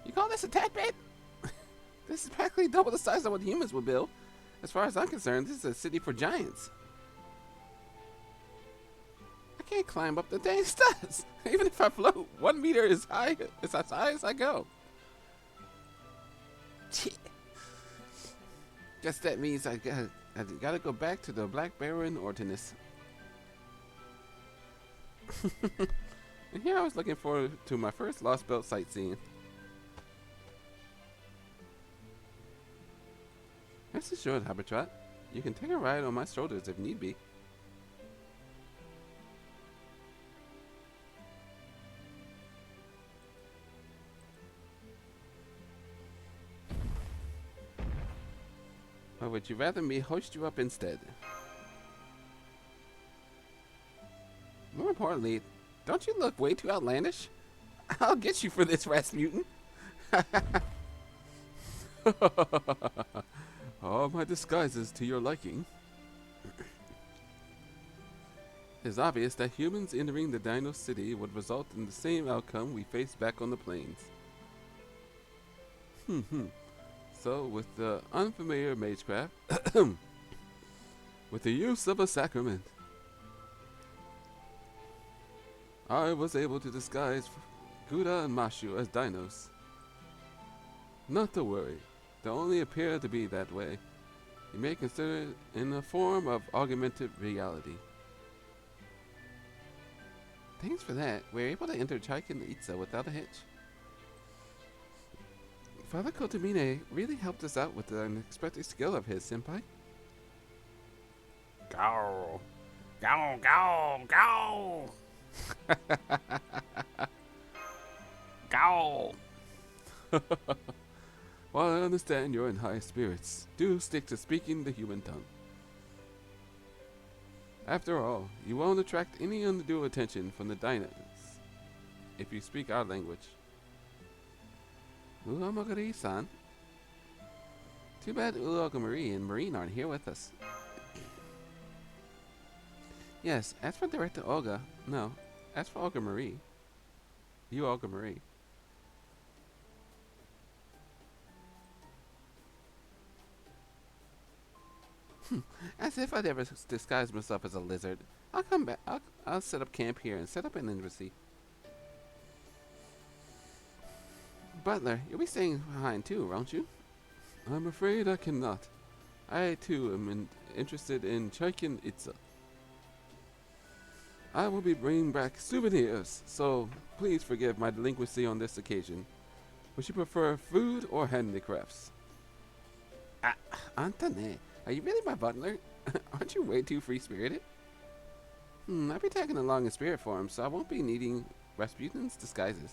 You call this a tad bit? This is practically double the size of what humans would build. As far as I'm concerned, this is a city for giants. I can't climb up the dang steps. Even if I float, 1 meter is high. It's as high as I go. Guess that means I gotta go back to the Black Baron Ortinus. And here I was looking forward to my first Lostbelt sightseeing. Rest assured, Habitat, you can take a ride on my shoulders if need be. Or would you rather me hoist you up instead? More importantly, don't you look way too outlandish? I'll get you for this, Rasputin. All my disguises to your liking. It is obvious that humans entering the Dino City would result in the same outcome we faced back on the plains. So, with the unfamiliar magecraft, with the use of a sacrament, I was able to disguise Gouda and Mashu as dinos. Not to worry, they only appear to be that way. You may consider it in a form of augmented reality. Thanks for that. We're able to enter Chaikin Itza without a hitch. Father Kotomine really helped us out with the unexpected skill of his, senpai. Go! Go, go, go! Go! While I understand you're in high spirits, do stick to speaking the human tongue. After all, you won't attract any undue attention from the dinos if you speak our language. Ulamagari-san. Too bad Ulagamari and Marine aren't here with us. Yes, as for Director Olga, no. As for Olga Marie. You Olga Marie. As if I'd ever disguise myself as a lizard. I'll come back. I'll set up camp here and set up an embassy. Butler, you'll be staying behind too, won't you? I'm afraid I cannot. I too am interested in Chaikin Itza. I will be bringing back souvenirs, so please forgive my delinquency on this occasion. Would you prefer food or handicrafts? Ah, Antane, are you really my butler? Aren't you way too free-spirited? I'll be tagging along in spirit form, so I won't be needing Rasputin's disguises.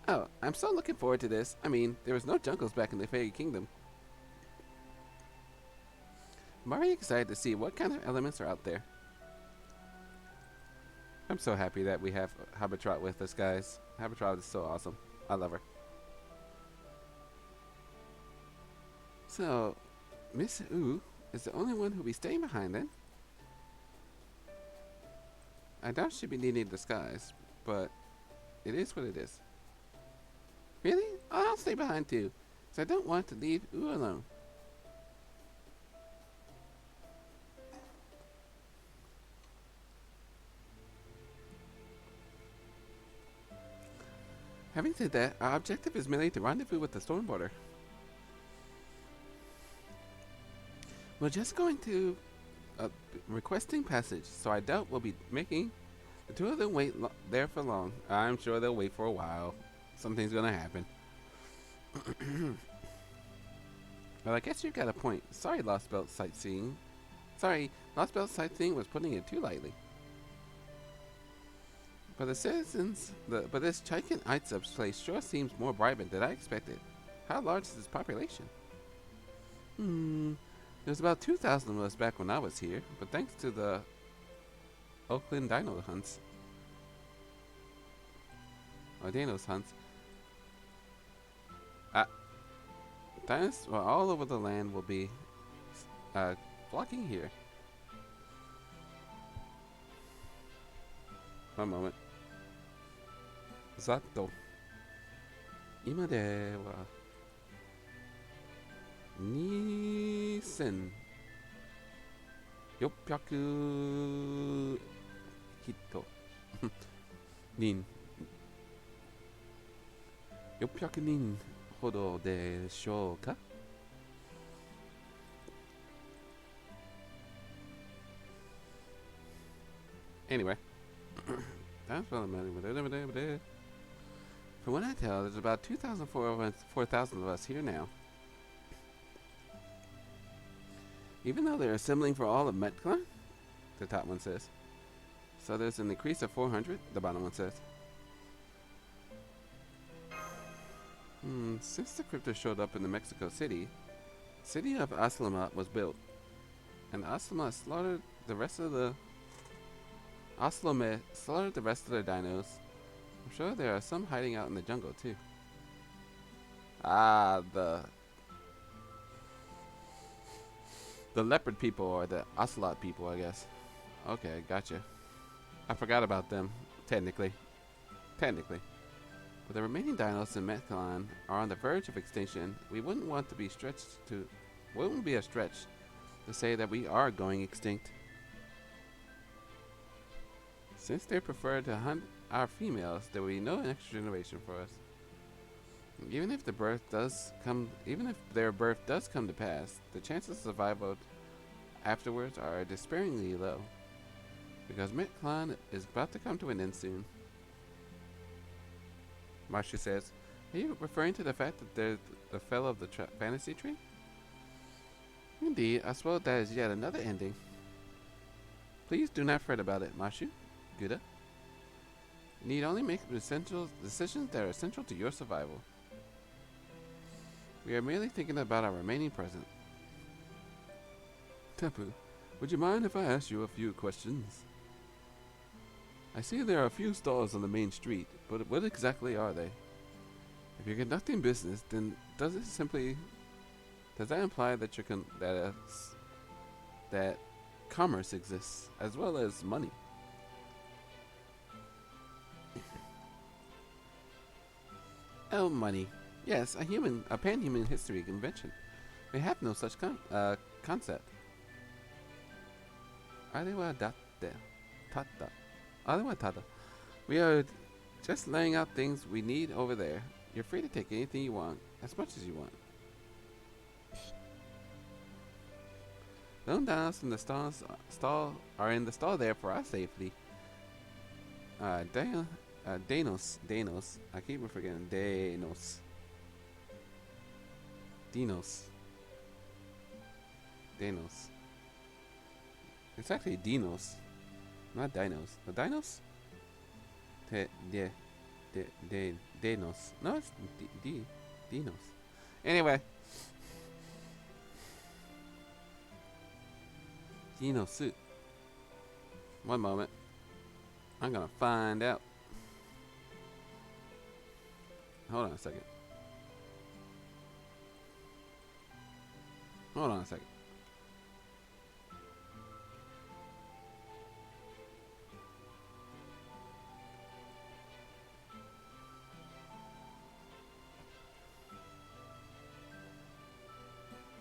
Oh, I'm so looking forward to this. I mean, there was no jungles back in the Fairy Kingdom. I'm already excited to see what kind of elements are out there. I'm so happy that we have Habitrot with us, guys. Habitrot is so awesome. I love her. So, Miss U is the only one who'll be staying behind then. I doubt she'll be needing a disguise, but it is what it is. Really? I'll stay behind too, because I don't want to leave U alone. Having said that, our objective is merely to rendezvous with the Stormborder. We're just going to requesting passage, so I doubt we'll be making the two of them wait there for long. I'm sure they'll wait for a while. Something's gonna happen. Well, I guess you got a point. Sorry, Lostbelt sightseeing. Sorry, Lostbelt sightseeing was putting it too lightly. But the citizens, but this Chiken Itzup's place sure seems more vibrant than I expected. How large is its population? There's about 2,000 of us back when I was here, but thanks to the Oakland Dino hunts, or Dinos hunts, dinos all over the land will be flocking here. One moment. Zato. 今では2,600人600人ほどでしょうか? Anyway. That's what I'm at. From what I tell, there's about 4,000 of us here now. Even though they're assembling for all of Metclan, the top one says. So there's an increase of 400, the bottom one says. Since the crypto showed up in the Mexico City, the city of Aslama was built. And Aslama slaughtered the rest of the their dinos. I'm sure there are some hiding out in the jungle too. The leopard people, or the ocelot people, I guess. Okay, gotcha. I forgot about them, technically. But the remaining dinos in Metcalon are on the verge of extinction. We wouldn't be a stretch to say that we are going extinct. Since they prefer to hunt our females, there will be no next generation for us. Even if their birth does come to pass, the chances of survival afterwards are despairingly low, because Metclan is about to come to an end soon. Marsha says, "Are you referring to the fact that there's the fellow of the fantasy tree?" Indeed, I suppose that is yet another ending. Please do not fret about it, Mashu. Guda. You need only make essential decisions that are essential to your survival. We are merely thinking about our remaining present. Tapu, would you mind if I ask you a few questions? I see there are a few stalls on the main street, but what exactly are they? If you're conducting business, then does that imply that that commerce exists as well as money? Oh, money. Yes, a pan-human history convention. We have no such concept. We are just laying out things we need over there. You're free to take anything you want, as much as you want. Lone dinos in the stall are in the stall there for our safety. Danos. I keep forgetting Danos. Danos. It's actually Dinos, not Dinos. The Dinos? Danos. No, it's Dinos. Anyway. Dinos. One moment. I'm gonna find out. Hold on a second. Hold on a second.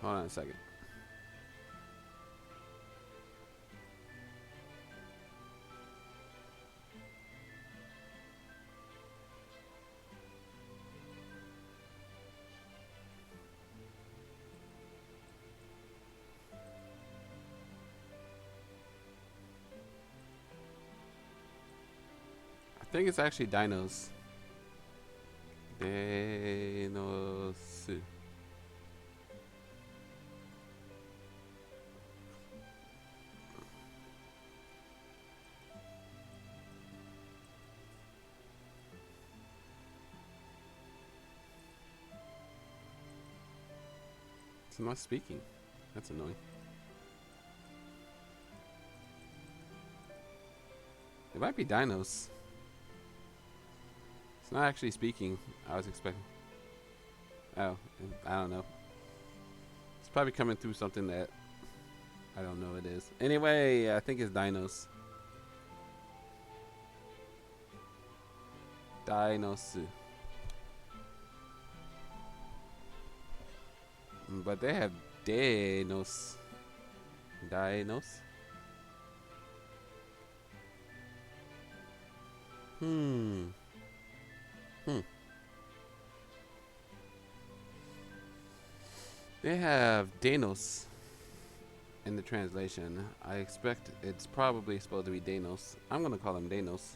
Hold on a second. I think it's actually Dinos. Dinos. It's not speaking. That's annoying. It might be Dinos. It's not actually speaking. I was expecting. Oh, I don't know. It's probably coming through something that I don't know it is. Anyway, I think it's Dinos. Dinos. But they have Dinos. Dinos. They have Danos in the translation. I expect it's probably supposed to be Danos. I'm gonna call them Danos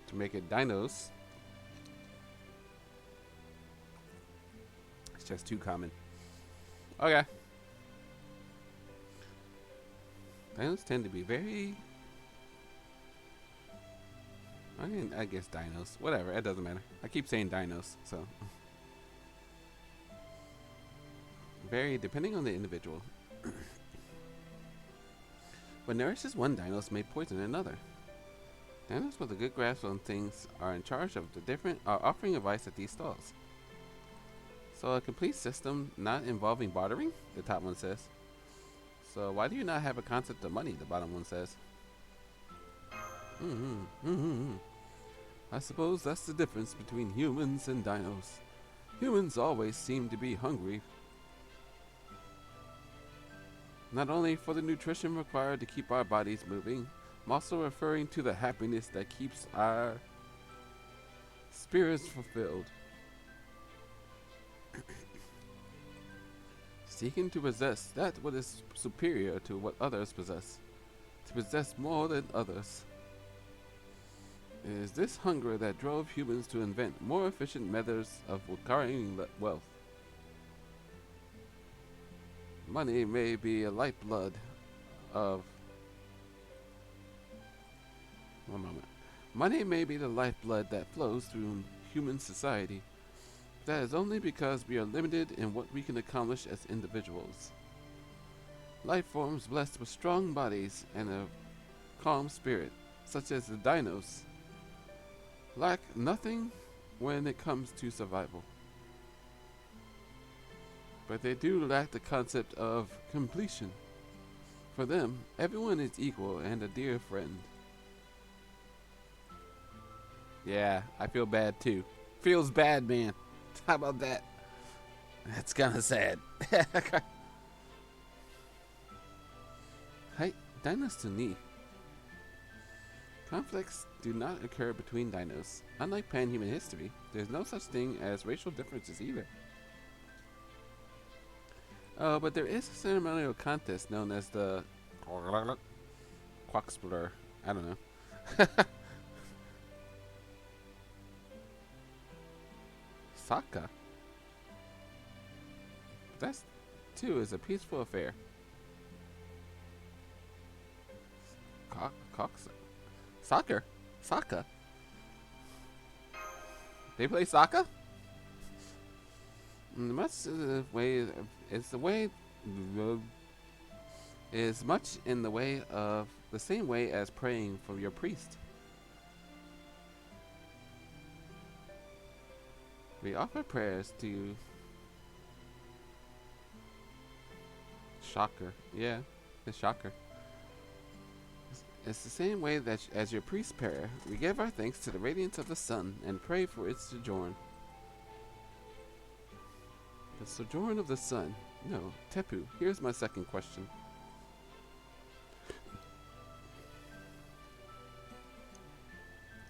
to make it Dinos. It's just too common. Okay. Dinos tend to be very... I guess Dinos. Whatever, it doesn't matter. I keep saying Dinos, so... Vary depending on the individual. What nourishes one Dinos may poison another. Dinos with a good grasp on things are in charge of the different offering advice at these stalls. So a complete system not involving bartering, the top one says. So why do you not have a concept of money, the bottom one says. I suppose that's the difference between humans and dinos. Humans always seem to be hungry. Not only for the nutrition required to keep our bodies moving, I'm also referring to the happiness that keeps our spirits fulfilled. Seeking to possess that what is superior to what others possess, to possess more than others. It is this hunger that drove humans to invent more efficient methods of acquiring wealth. Money may be a lifeblood of... One moment. Money may be the lifeblood that flows through human society. That is only because we are limited in what we can accomplish as individuals. Life forms blessed with strong bodies and a calm spirit, such as the dinos, lack nothing when it comes to survival. But they do lack the concept of completion. For them, everyone is equal and a dear friend. Yeah, I feel bad too. Feels bad, man. How about that? That's kind of sad. Hi, dinos to me. Conflicts do not occur between dinos. Unlike pan-human history, there's no such thing as racial differences either. Oh, but there is a ceremonial contest known as the Quaxblur. I don't know. Saka. That too is a peaceful affair. Soccer? Saka? They play soccer? Much the way it's the way is much in the way of the same way as praying for your priest. We offer prayers to Shocker. Yeah, it's Shocker. It's the same way that as your priest's prayer, we give our thanks to the radiance of the sun and pray for its sojourn. The sojourn of the sun. No, Tepu, here's my second question.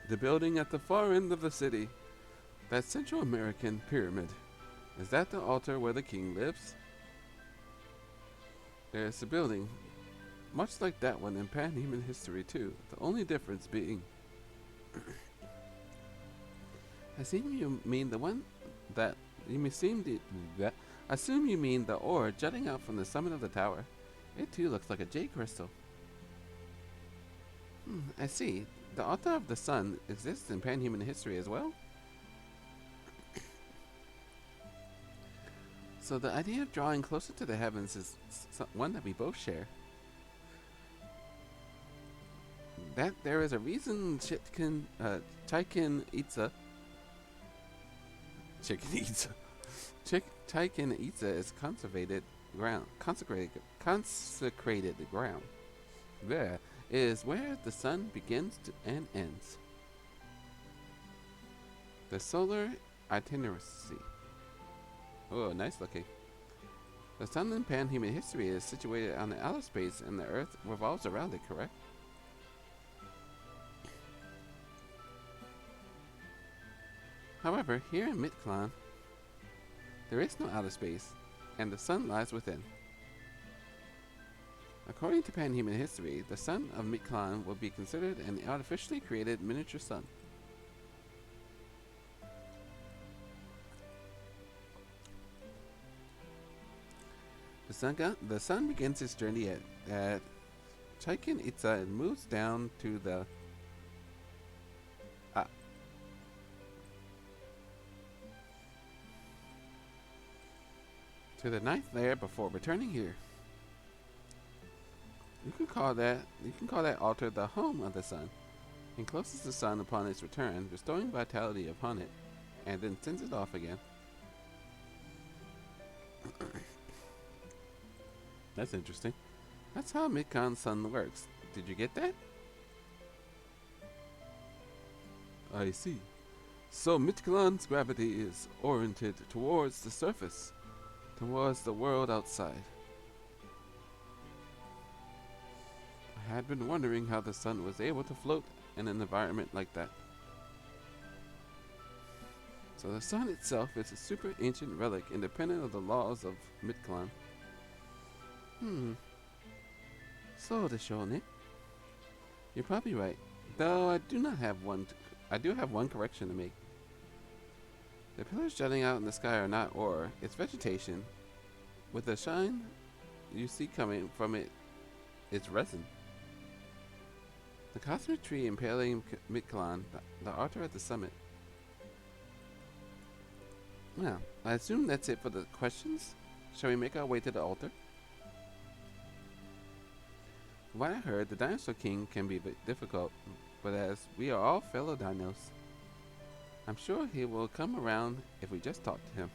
The building at the far end of the city, that Central American pyramid, is that the altar where the king lives? There's a building much like that one in pan-human history too, the only difference being I assume you mean the one that I assume you mean the ore jutting out from the summit of the tower. It too looks like a jade crystal. I see. The altar of the sun exists in pan-human history as well? So the idea of drawing closer to the heavens is one that we both share. That there is a reason Chichen Itza is consecrated ground. There is where the sun begins and ends. The solar itinerary. Oh, nice looking. The sun in pan-human history is situated on the outer space and the earth revolves around it, correct? However, here in Midclan, there is no outer space, and the sun lies within. According to pan-human history, the sun of Midclan will be considered an artificially created miniature sun. The sun begins its journey at Chichen Itza and moves down to the ninth layer before returning here. You can call that altar the home of the sun. It closes the sun upon its return, restoring vitality upon it, and then sends it off again. That's interesting. That's how Midcon's sun works. Did you get that? I see. So Midclan's gravity is oriented towards the surface, towards the world outside. I had been wondering how the sun was able to float in an environment like that. So the sun itself is a super ancient relic independent of the laws of Midclan. So the Shone. You're probably right. Though I do have one correction to make. The pillars jutting out in the sky are not ore, it's vegetation. With the shine you see coming from it, it's resin. The cosmic tree impaling Midclan, the altar at the summit. Well, I assume that's it for the questions. Shall we make our way to the altar? What I heard, the Dinosaur King can be a bit difficult, but as we are all fellow dinos, I'm sure he will come around if we just talk to him.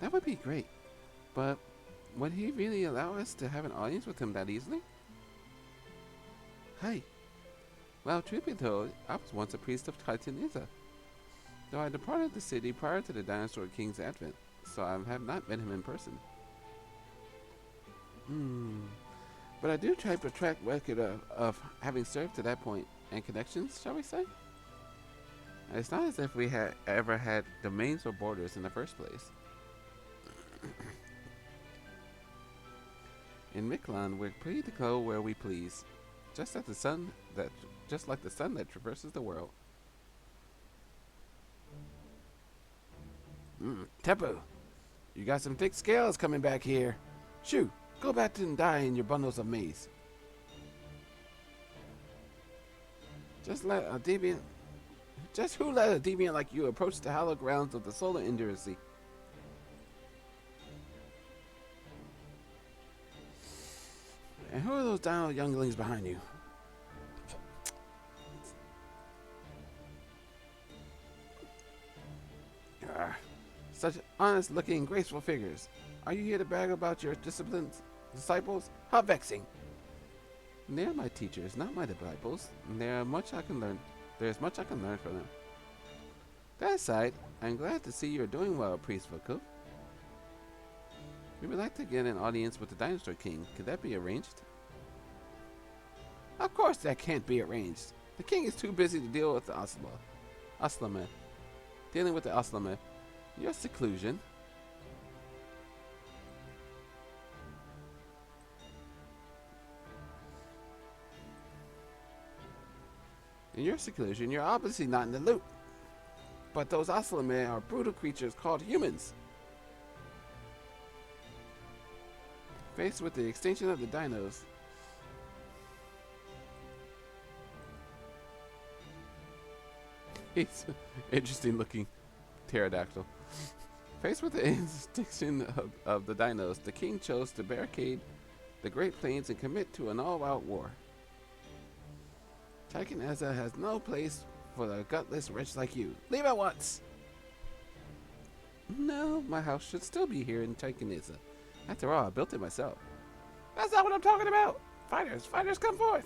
That would be great, but would he really allow us to have an audience with him that easily? Hi. Well, truth be told, I was once a priest of Titan Iza, though I departed the city prior to the Dinosaur King's advent, so I have not met him in person. But I do try to track record of having served to that point, and connections, shall we say? It's not as if we had ever had domains or borders in the first place. In Midclan, we're free to go where we please. just like the sun that traverses the world. Tepu, you got some thick scales coming back here. Shoo, go back and die in your bundles of maize. Just who let a deviant like you approach the hallowed grounds of the solar enduracy? And who are those dino younglings behind you? Such honest-looking, graceful figures. Are you here to brag about your disciples? How vexing! They are my teachers, not my disciples. And there is much I can learn from them. That aside, I'm glad to see you're doing well, Priest Vuku. We would like to get an audience with the Dinosaur King. Could that be arranged? Of course that can't be arranged. The king is too busy to deal with the Oslame. Dealing with the Oslame. Your seclusion. In your seclusion, you're obviously not in the loop. But those Oslame are brutal creatures called humans. Faced with the extinction of the dinos, he's interesting looking pterodactyl. Faced with the extinction of the dinos, the king chose to barricade the Great Plains and commit to an all-out war. Tyken Eza has no place for a gutless wretch like you. Leave at once! No, my house should still be here in Tyken Eza. After all, I built it myself. That's not what I'm talking about! Fighters, come forth!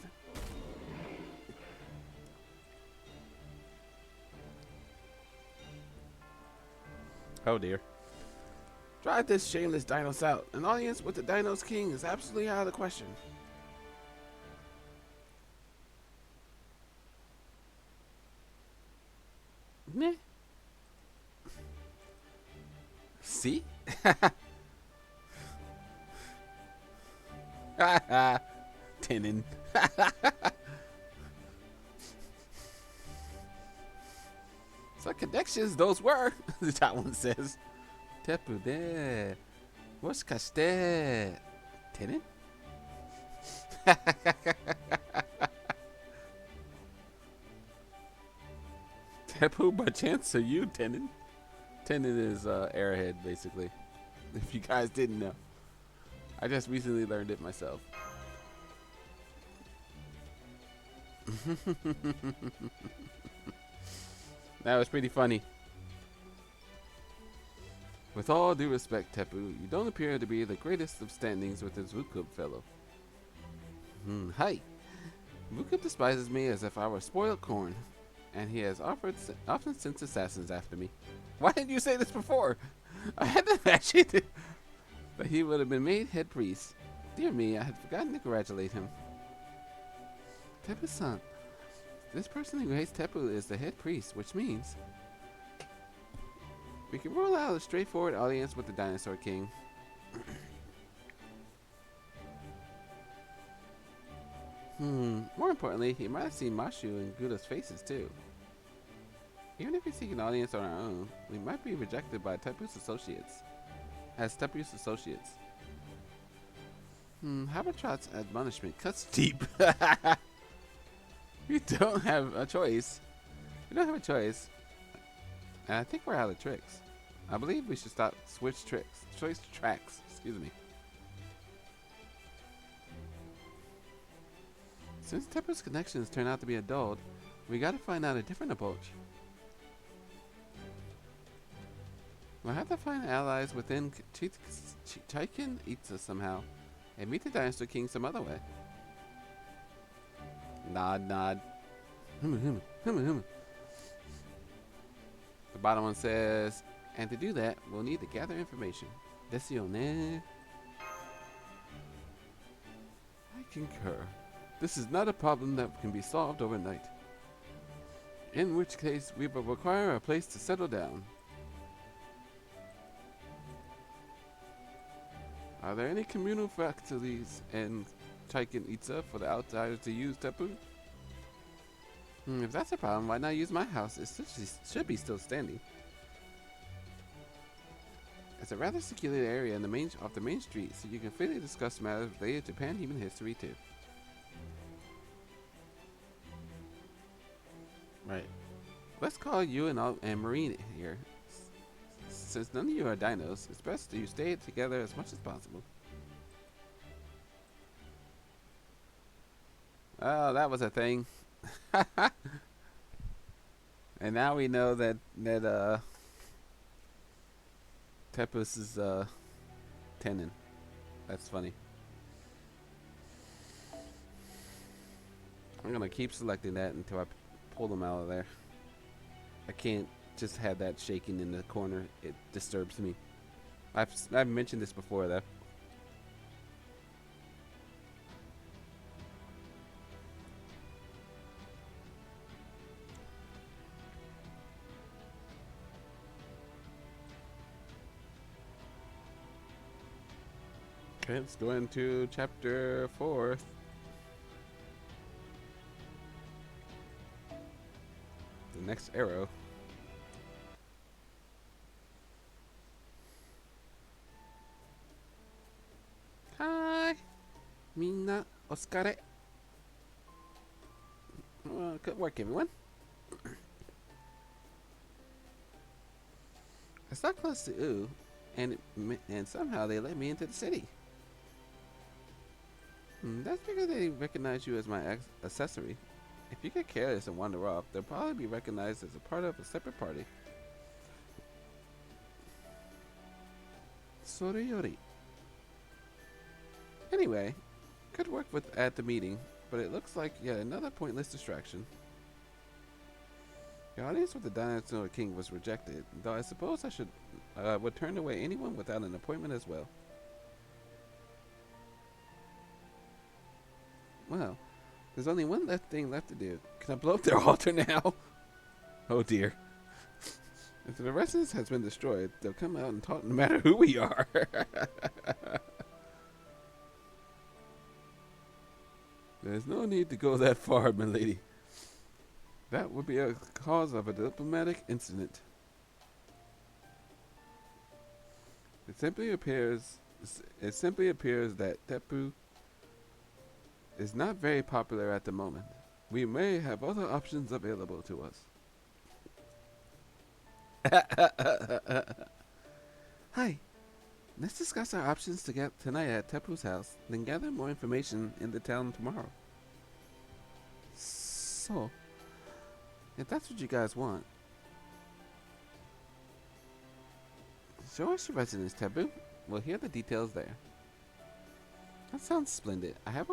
Oh dear. Drive this shameless Dinos out. An audience with the Dinos King is absolutely out of the question. Meh. See? Tenon. What connections those were? That one says. Tepu de. Moshikashite. Tenon? Tepu, by chance, are you Tenon? Tenon is Airhead, basically. If you guys didn't know. I just recently learned it myself. That was pretty funny. With all due respect, Tepu, you don't appear to be the greatest of standings with this Vukub fellow. Hi. Vukub despises me as if I were spoiled corn, and he has often sent assassins after me. Why didn't you say this before? I had to imagine that he would have been made head priest. Dear me, I had forgotten to congratulate him. Tepu-san. This person who hates Tepu is the head priest, which means we can rule out a straightforward audience with the Dinosaur King. More importantly, he might have seen Mashu and Guda's faces too. Even if we seek an audience on our own, we might be rejected by Tepu's associates. Habitat's admonishment cuts deep. We don't have a choice. And I think we're out of tricks. I believe we should switch tracks. Excuse me. Since Tepu's connections turn out to be dulled, we gotta find out a different approach. We'll have to find allies within Tyken Itza somehow, and meet the Dinosaur King some other way. Nod. The bottom one says, and to do that, we'll need to gather information. Desu ne. I concur. This is not a problem that can be solved overnight. In which case, we will require a place to settle down. Are there any communal facilities in Taiken Itza for the outsiders to use, Tepu? If that's a problem, why not use my house? It should be still standing. It's a rather secluded area in the off the main street, so you can freely discuss matters related to pan-human history too. Right. Let's call you and Marine here. Since none of you are dinos, it's best that you stay together as much as possible. Oh, that was a thing. And now we know that Tepus is Tenon. That's funny. I'm gonna keep selecting that until I pull them out of there. I can't just have that shaking in the corner. It disturbs me. I've mentioned this before though. Okay, let's go into chapter 4. The next arrow. Hi, minna, oskare. Well, good work, everyone. I stuck close to U, and somehow they let me into the city. That's because they recognize you as my accessory. If you get careless and wander off, they'll probably be recognized as a part of a separate party. Soreyori. Anyway, good work at the meeting, but it looks like yet another pointless distraction. The audience with the Dinosaur King was rejected, though I suppose I would turn away anyone without an appointment as well. Well, there's only one thing left to do. Can I blow up their altar now? Oh dear. If the residence has been destroyed, they'll come out and talk no matter who we are. There's no need to go that far, milady. That would be a cause of a diplomatic incident. It simply appears that Tepu is not very popular at the moment. We may have other options available to us. Hi. Let's discuss our options tonight at Tepu's house, then gather more information in the town tomorrow. So, if that's what you guys want. Show us your residence, Tepu. We'll hear the details there. That sounds splendid. I have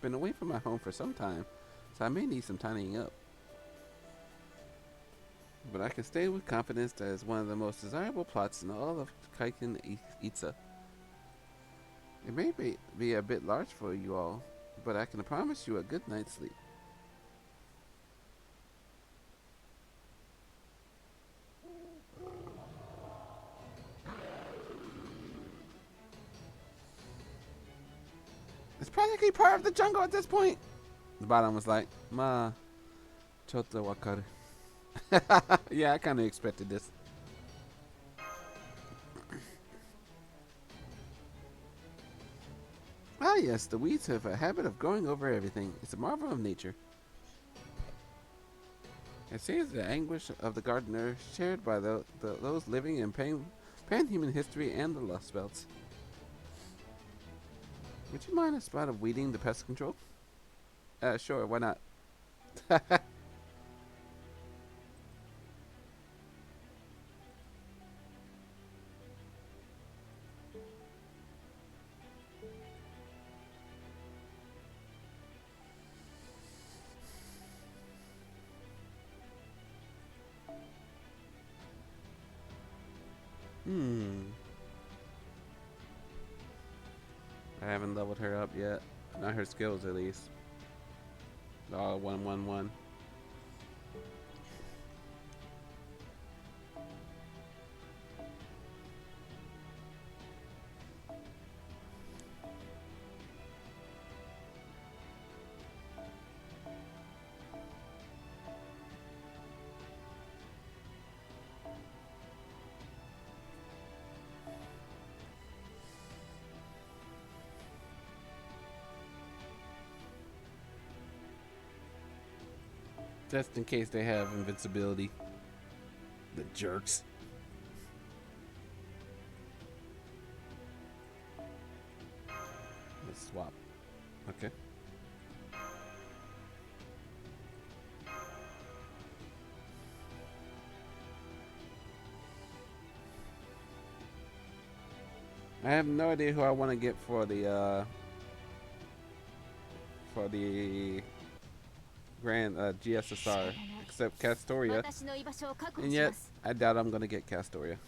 been away from my home for some time, so I may need some tidying up. But I can stay with confidence that it's one of the most desirable plots in all of Kaiken Itza. It may be a bit large for you all, but I can promise you a good night's sleep. It's practically part of the jungle at this point. The bottom was like, Ma, choto wakaru. Yeah, I kind of expected this. Ah yes, the weeds have a habit of growing over everything. It's a marvel of nature. It seems the anguish of the gardener shared by those living in pan-human history and the Lostbelts. Would you mind a spot of weeding the pest control? Sure, why not? I haven't leveled her up yet. Not her skills, at least. Oh, 111. Just in case they have invincibility. The jerks. Let's swap. Okay. I have no idea who I want to get for the Grand GSSR, except Castoria, and yet I doubt I'm gonna get Castoria.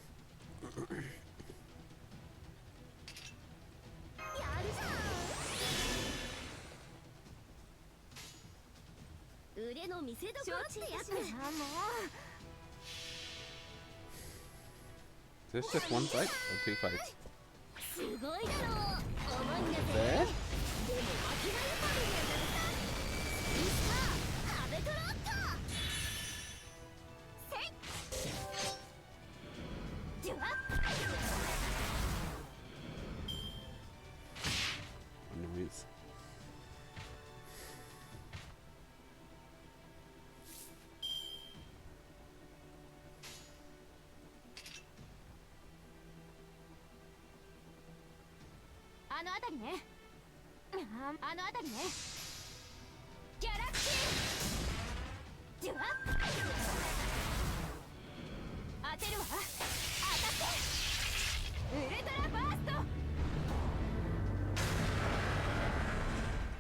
Is this just one fight or two fights? There? Enemies.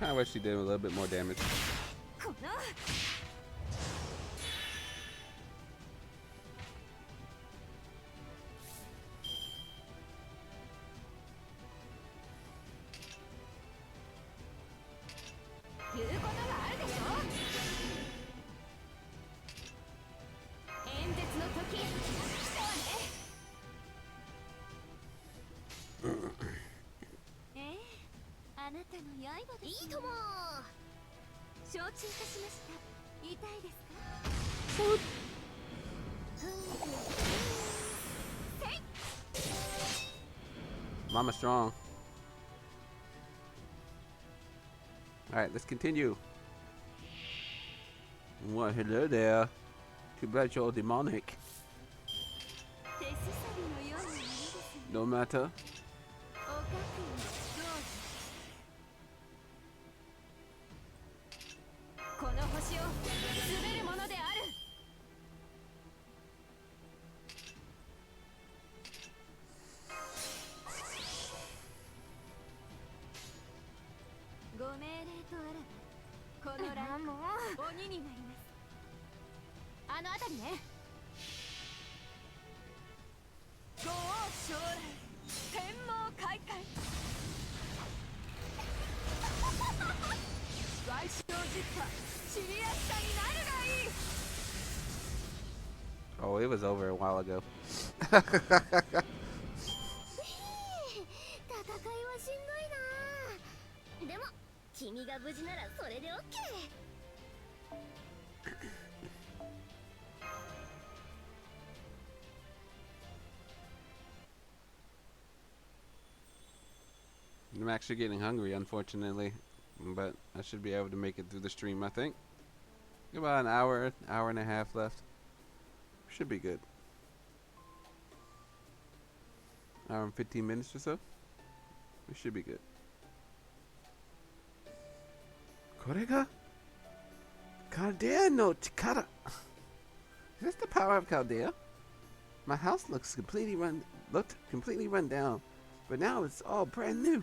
I wish she did a little bit more damage. Mama strong. Alright, let's continue. Well, hello there. Too bad you're demonic. No matter. Oh, it was over a while ago. I'm actually getting hungry, unfortunately, but I should be able to make it through the stream, I think. About an hour and a half left. Should be good. Hour and 15 minutes or so. We should be good. これが Caldea no Chikara. Is this the power of Caldea? My house looked completely run down, but now it's all brand new.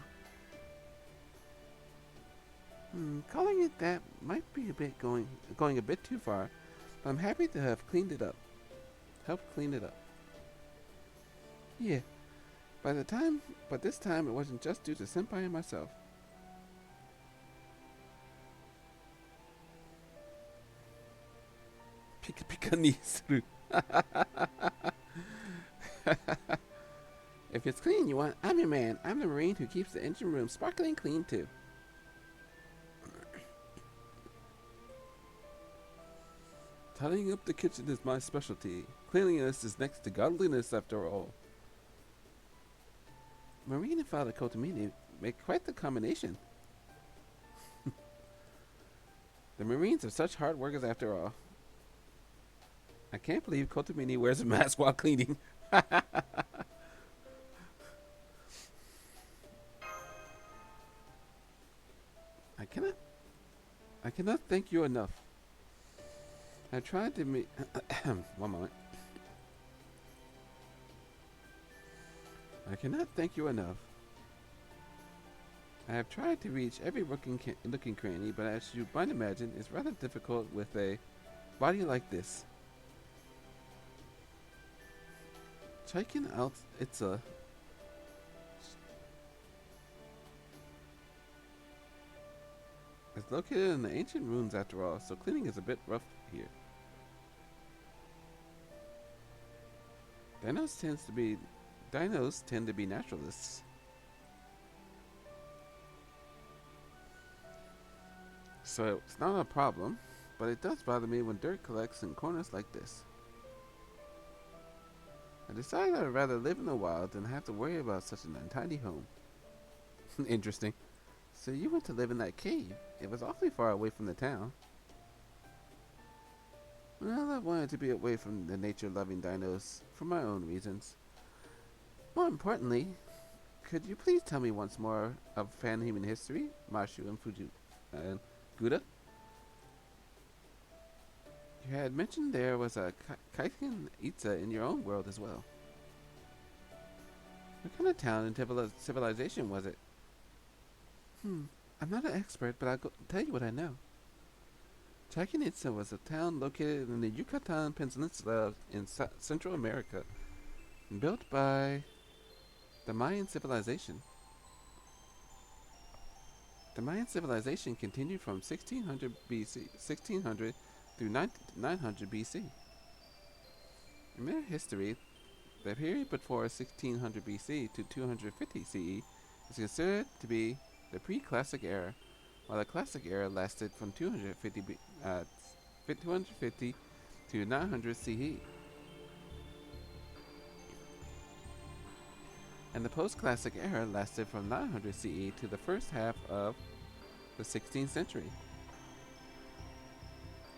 Calling it that might be a bit going a bit too far, but I'm happy to have cleaned it up. Helped clean it up. Yeah. But this time it wasn't just due to Senpai and myself. Pika pika ni suru. If it's clean you want, I'm your man. I'm the Marine who keeps the engine room sparkling clean too. Tidying up the kitchen is my specialty. Cleanliness is next to godliness after all. Marine and Father Kotomini make quite the combination. The Marines are such hard workers after all. I can't believe Kotomini wears a mask while cleaning. I cannot I cannot thank you enough. I tried to meet one moment. I cannot thank you enough. I have tried to reach every looking cranny, but as you might imagine, it's rather difficult with a body like this. Checking out it's located in the ancient ruins after all, so cleaning is a bit rough here. Dinos tend to be naturalists. So it's not a problem, but it does bother me when dirt collects in corners like this. I decided I'd rather live in the wild than have to worry about such an untidy home. Interesting. So you went to live in that cave. It was awfully far away from the town. Well, I wanted to be away from the nature-loving dinos for my own reasons. More importantly, could you please tell me once more of fan-human history, Mashu and Fuju and Guda? You had mentioned there was a Kaiken Itza in your own world as well. What kind of town and civilization was it? I'm not an expert, but I'll tell you what I know. Chichen Itza was a town located in the Yucatan Peninsula in Central America, built by the Mayan civilization. The Mayan civilization continued from 1600 through 900 BC. In their history, the period before 1600 BC to 250 CE is considered to be the pre-classic era, while the classic era lasted from 250 to 900 CE. And the post-classic era lasted from 900 CE to the first half of the 16th century.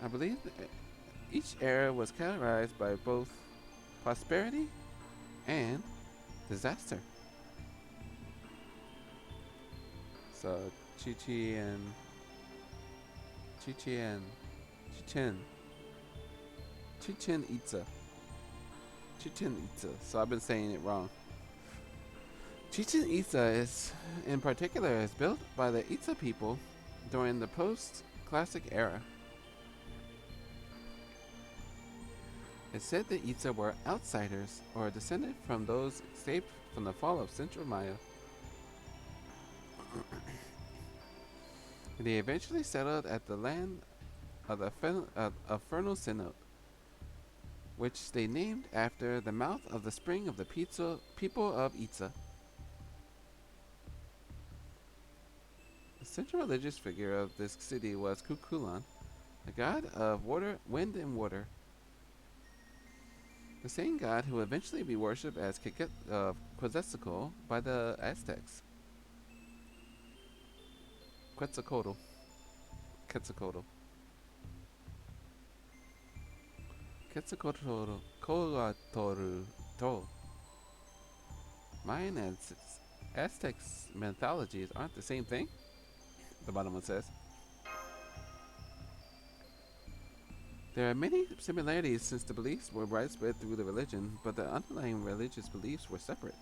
I believe each era was characterized by both prosperity and disaster. So Chichen Itza. So I've been saying it wrong. Chichen Itza is, in particular, is built by the Itza people during the post-classic era. It's said the Itza were outsiders or descended from those escaped from the fall of Central Maya. They eventually settled at the land of the Fernal Synod, which they named after the mouth of the spring of the people of Itza. The central religious figure of this city was Kukulkan, the god of water, wind and water. The same god who would eventually be worshipped as Quetzalcoatl by the Aztecs. Quetzalcoatl. Mayan and Aztec mythologies aren't the same thing? The bottom one says. There are many similarities since the beliefs were widespread through the religion, but the underlying religious beliefs were separate.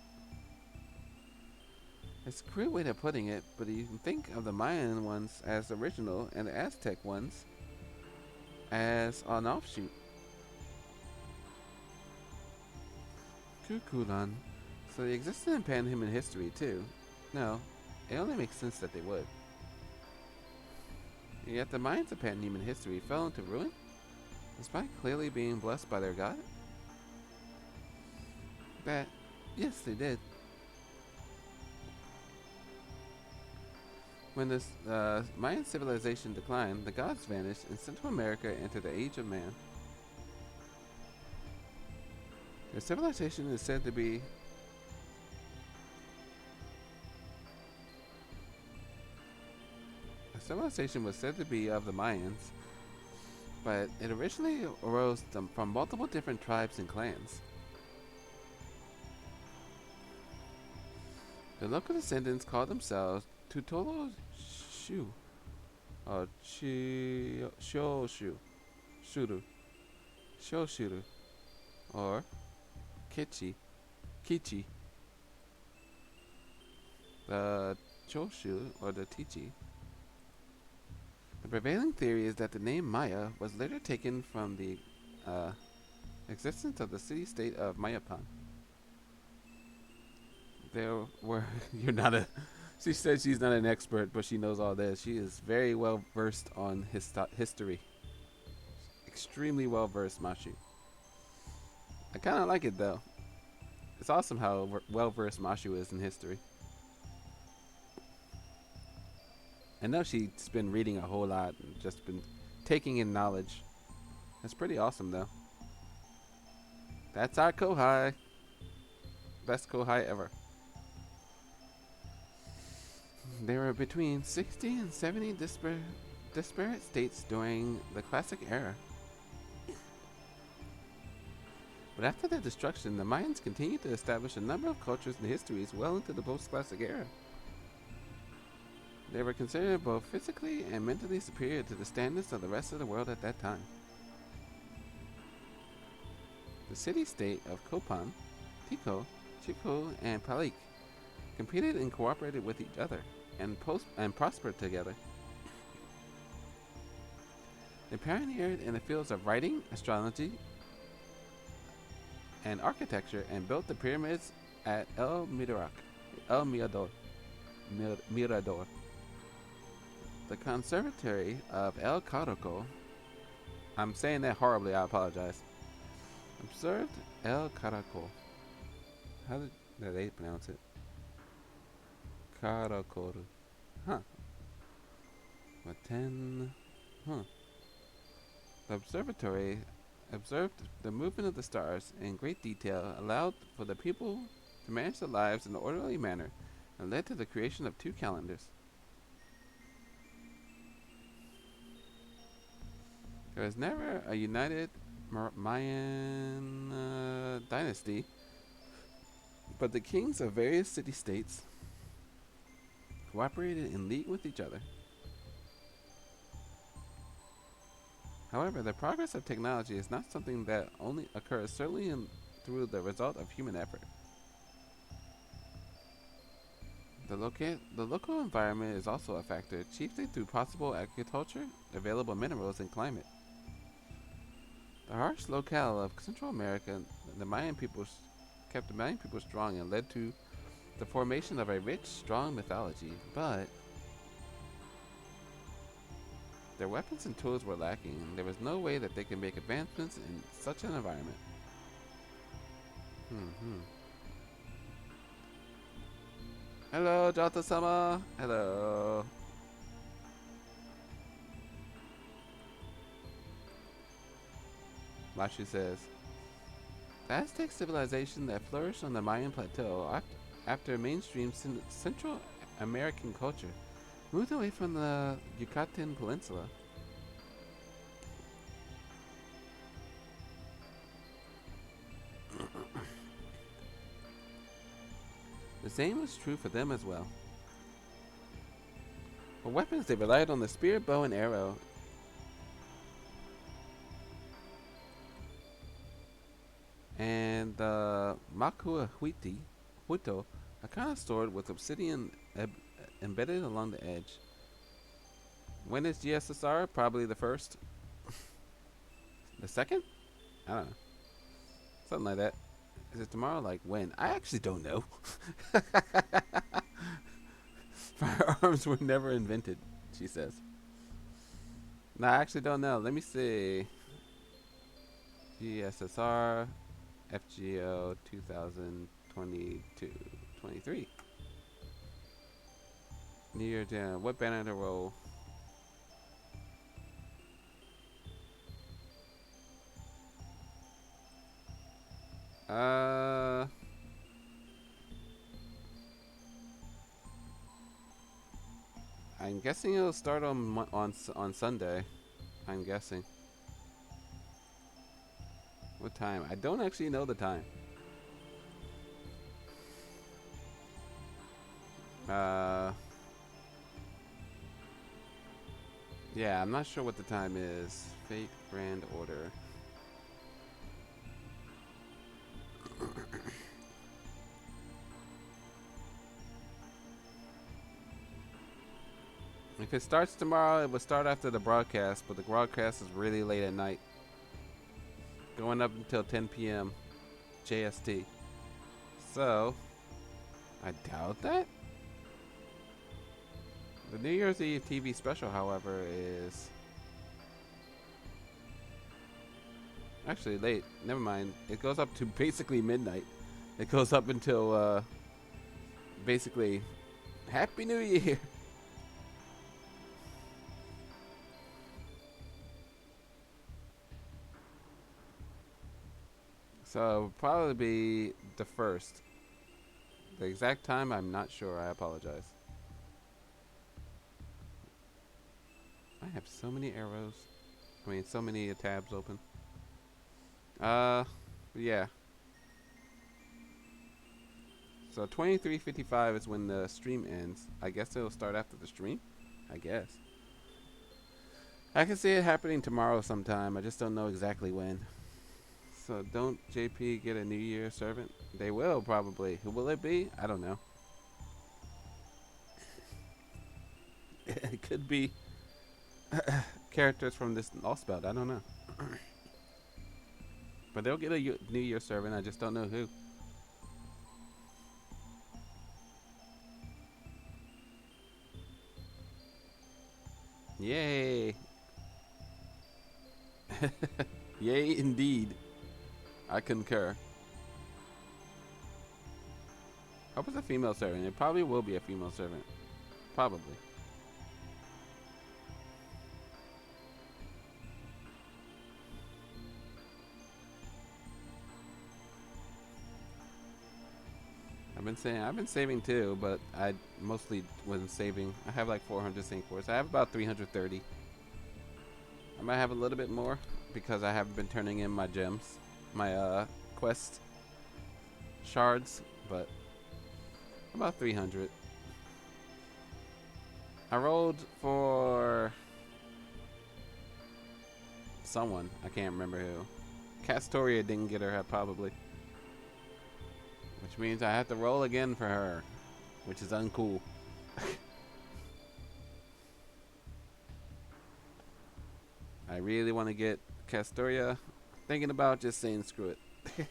It's a crude way of putting it, but you can think of the Mayan ones as original and the Aztec ones as an offshoot. Kukulkan. So they existed in pan-human history too. No, it only makes sense that they would. Yet the Mayans of pan-human history fell into ruin, despite clearly being blessed by their god? Yes, they did. When this Mayan civilization declined, the gods vanished, and Central America entered the Age of Man. Their civilization is said to be was said to be of the Mayans, but it originally arose from multiple different tribes and clans. The local descendants called themselves Tutolo Shu, or Shoshu, Shoshuru, or Kichi, the Choshu, or the Tichi. The prevailing theory is that the name Maya was later taken from the existence of the city-state of Mayapan. There were you're not a. She said she's not an expert, but she knows all this. She is very well versed on history. Extremely well versed, Mashi. I kind of like it though. It's awesome how well versed Mashu is in history. I know she's been reading a whole lot and just been taking in knowledge. That's pretty awesome though. That's our Kohai. Best Kohai ever. There were between 60 and 70 disparate states during the Classic Era. But after their destruction, the Mayans continued to establish a number of cultures and histories well into the post-Classic Era. They were considered both physically and mentally superior to the standards of the rest of the world at that time. The city-state of Copan, Tico, Chico, and Palik competed and cooperated with each other and prospered together. They pioneered in the fields of writing, astrology, and architecture and built the pyramids at El Mirador. The Conservatory of El Caraco, I'm saying that horribly, I apologize, observed El Caraco. How did they pronounce it? Caracoru. Huh. The observatory observed the movement of the stars in great detail, allowed for the people to manage their lives in an orderly manner, and led to the creation of 2 calendars. There was never a united Mayan dynasty, but the kings of various city-states cooperated in league with each other. However, the progress of technology is not something that only occurs solely through the result of human effort. The local environment is also a factor, chiefly through possible agriculture, available minerals, and climate. The harsh locale of Central America, the Mayan peoples kept the Mayan people strong and led to the formation of a rich, strong mythology, but their weapons and tools were lacking, and there was no way that they could make advancements in such an environment. Hello, Jota-sama. Hello. Machu says, the Aztec civilization that flourished on the Mayan plateau after mainstream Central American culture moved away from the Yucatan Peninsula. The same was true for them as well. For weapons, they relied on the spear, bow, and arrow. And the Huito, a kind of sword with obsidian embedded along the edge. When is GSSR? Probably the first. The second? I don't know. Something like that. Is it tomorrow? Like when? I actually don't know. Firearms were never invented, she says. No, I actually don't know. Let me see. GSSR FGO 2022 23. New Year Jam. What banner to roll? I'm guessing it'll start on Sunday. I'm guessing. time. I don't actually know the time. Yeah, I'm not sure what the time is. Fate Grand Order. If it starts tomorrow, it will start after the broadcast, but the broadcast is really late at night. Going up until 10 p.m. JST. So, I doubt that. The New Year's Eve TV special, however, is actually late. Never mind. It goes up to basically midnight. It goes up until basically Happy New Year. So it'll probably be the 1st. The exact time, I'm not sure. I apologize. I have so many arrows. I mean, so many tabs open. Yeah. So 23:55 is when the stream ends. I guess it'll start after the stream. I guess. I can see it happening tomorrow sometime. I just don't know exactly when. So don't JP get a New Year servant? They will probably. Who will it be? I don't know. It could be characters from this Lostbelt. I don't know. But they'll get a New Year servant. I just don't know who. Yay. Yay indeed. I concur. Hope it's a female servant. It probably will be a female servant. Probably. I've been saving too, but I mostly wasn't saving. I have like 400 sync cores. I have about 330. I might have a little bit more because I haven't been turning in my gems, my quest shards, but about 300. I rolled for someone. I can't remember who. Castoria didn't get her probably. Which means I have to roll again for her, which is uncool. I really want to get Castoria. Thinking about just saying screw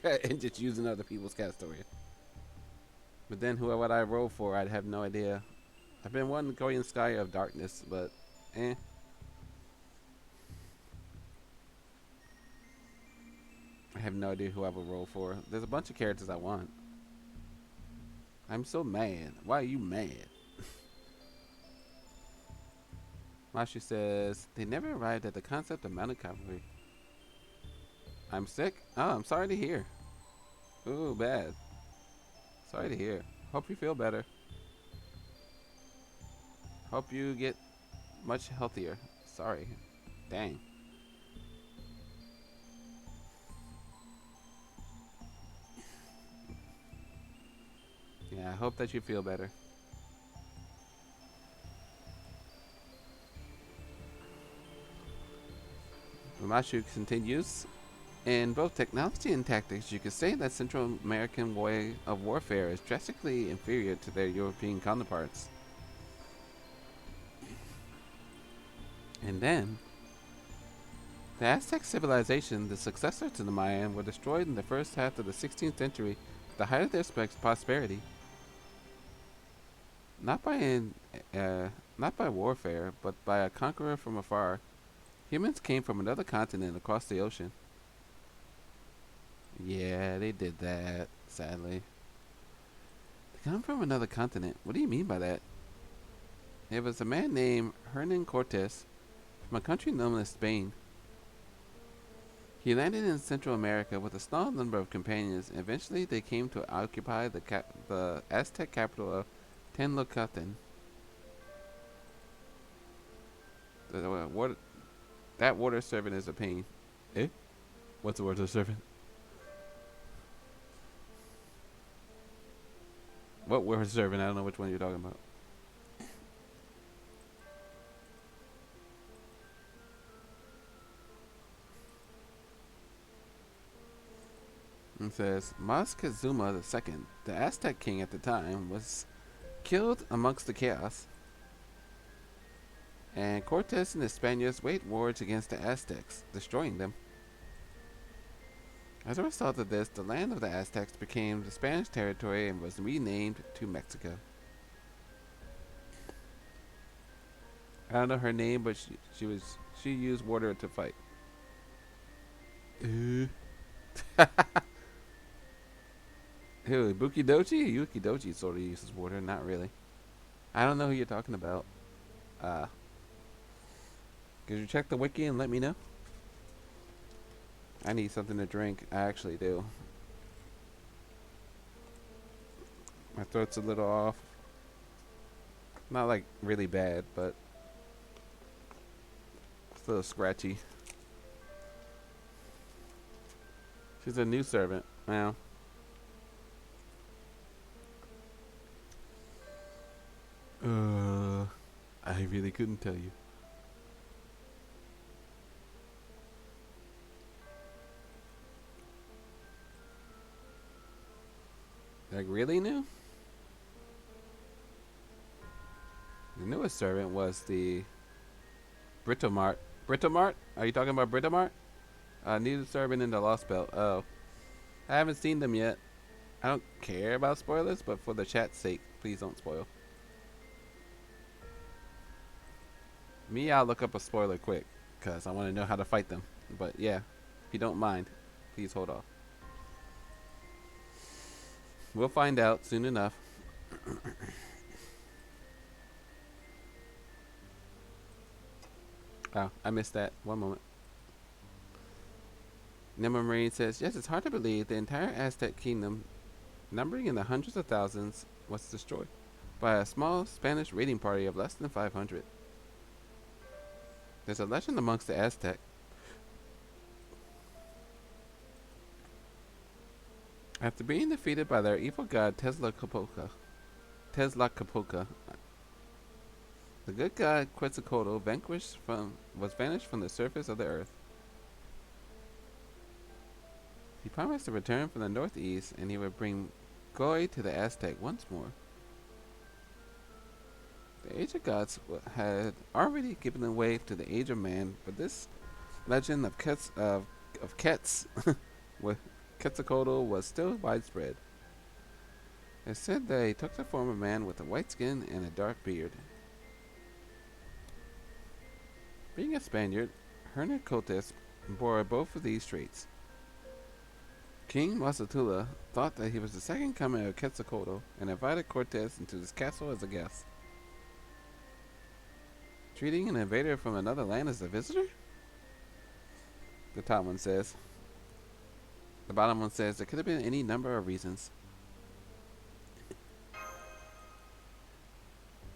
it and just using other people's Castoria. But then whoever would I roll for, I'd have no idea. I've been wanting Guardian Sky of Darkness, but eh. I have no idea who I would roll for. There's a bunch of characters I want. I'm so mad. Why are you mad? Mashi says, they never arrived at the concept of mounted cavalry. I'm sick? Oh, I'm sorry to hear. Ooh, bad. Sorry to hear. Hope you feel better. Hope you get much healthier. Sorry. Dang. Yeah, I hope that you feel better. Ramashu continues. In both technology and tactics, you could say that Central American way of warfare is drastically inferior to their European counterparts. And then, the Aztec civilization, the successor to the Mayan, were destroyed in the first half of the 16th century at the height of their prosperity. Not by warfare, but by a conqueror from afar. Humans came from another continent across the ocean. Yeah, they did that, sadly. They come from another continent? What do you mean by that? It was a man named Hernan Cortes from a country known as Spain. He landed in Central America with a small number of companions, and eventually they came to occupy the Aztec capital of Tenochtitlan. That water servant is a pain. Eh? What's a water servant? What we're serving, I don't know which one you're talking about. It says Moctezuma II, the Aztec king at the time, was killed amongst the chaos, and Cortes and the Spaniards waged wars against the Aztecs, destroying them. As a result of this, the land of the Aztecs became the Spanish territory and was renamed to Mexico. I don't know her name, but she used water to fight. Who, Bukidochi? Yukidochi sort of uses water, not really. I don't know who you're talking about. Could you check the wiki and let me know? I need something to drink. I actually do. My throat's a little off. Not like really bad, but it's a little scratchy. She's a new servant. Well. I really couldn't tell you. Like really new? The newest servant was the Britomart. Britomart? Are you talking about Britomart? New servant in the Lostbelt. Oh. I haven't seen them yet. I don't care about spoilers, but for the chat's sake, please don't spoil. Me, I'll look up a spoiler quick, because I want to know how to fight them. But yeah, if you don't mind, please hold off. We'll find out soon enough. Oh, I missed that. One moment. Nema Marine says, yes, it's hard to believe the entire Aztec kingdom, numbering in the hundreds of thousands, was destroyed by a small Spanish raiding party of less than 500. There's a legend amongst the Aztec. After being defeated by their evil god Tezcatlipoca, the good god Quetzalcoatl was vanished from the surface of the earth. He promised to return from the northeast, and he would bring glory to the Aztec once more. The Age of Gods had already given way to the Age of Man, but this legend of with Quetzalcoatl was still widespread. It said that he took the form of a man with a white skin and a dark beard. Being a Spaniard, Hernan Cortes bore both of these traits. King Masatula thought that he was the second coming of Quetzalcoatl and invited Cortes into his castle as a guest. Treating an invader from another land as a visitor? The top one says. The bottom one says there could have been any number of reasons.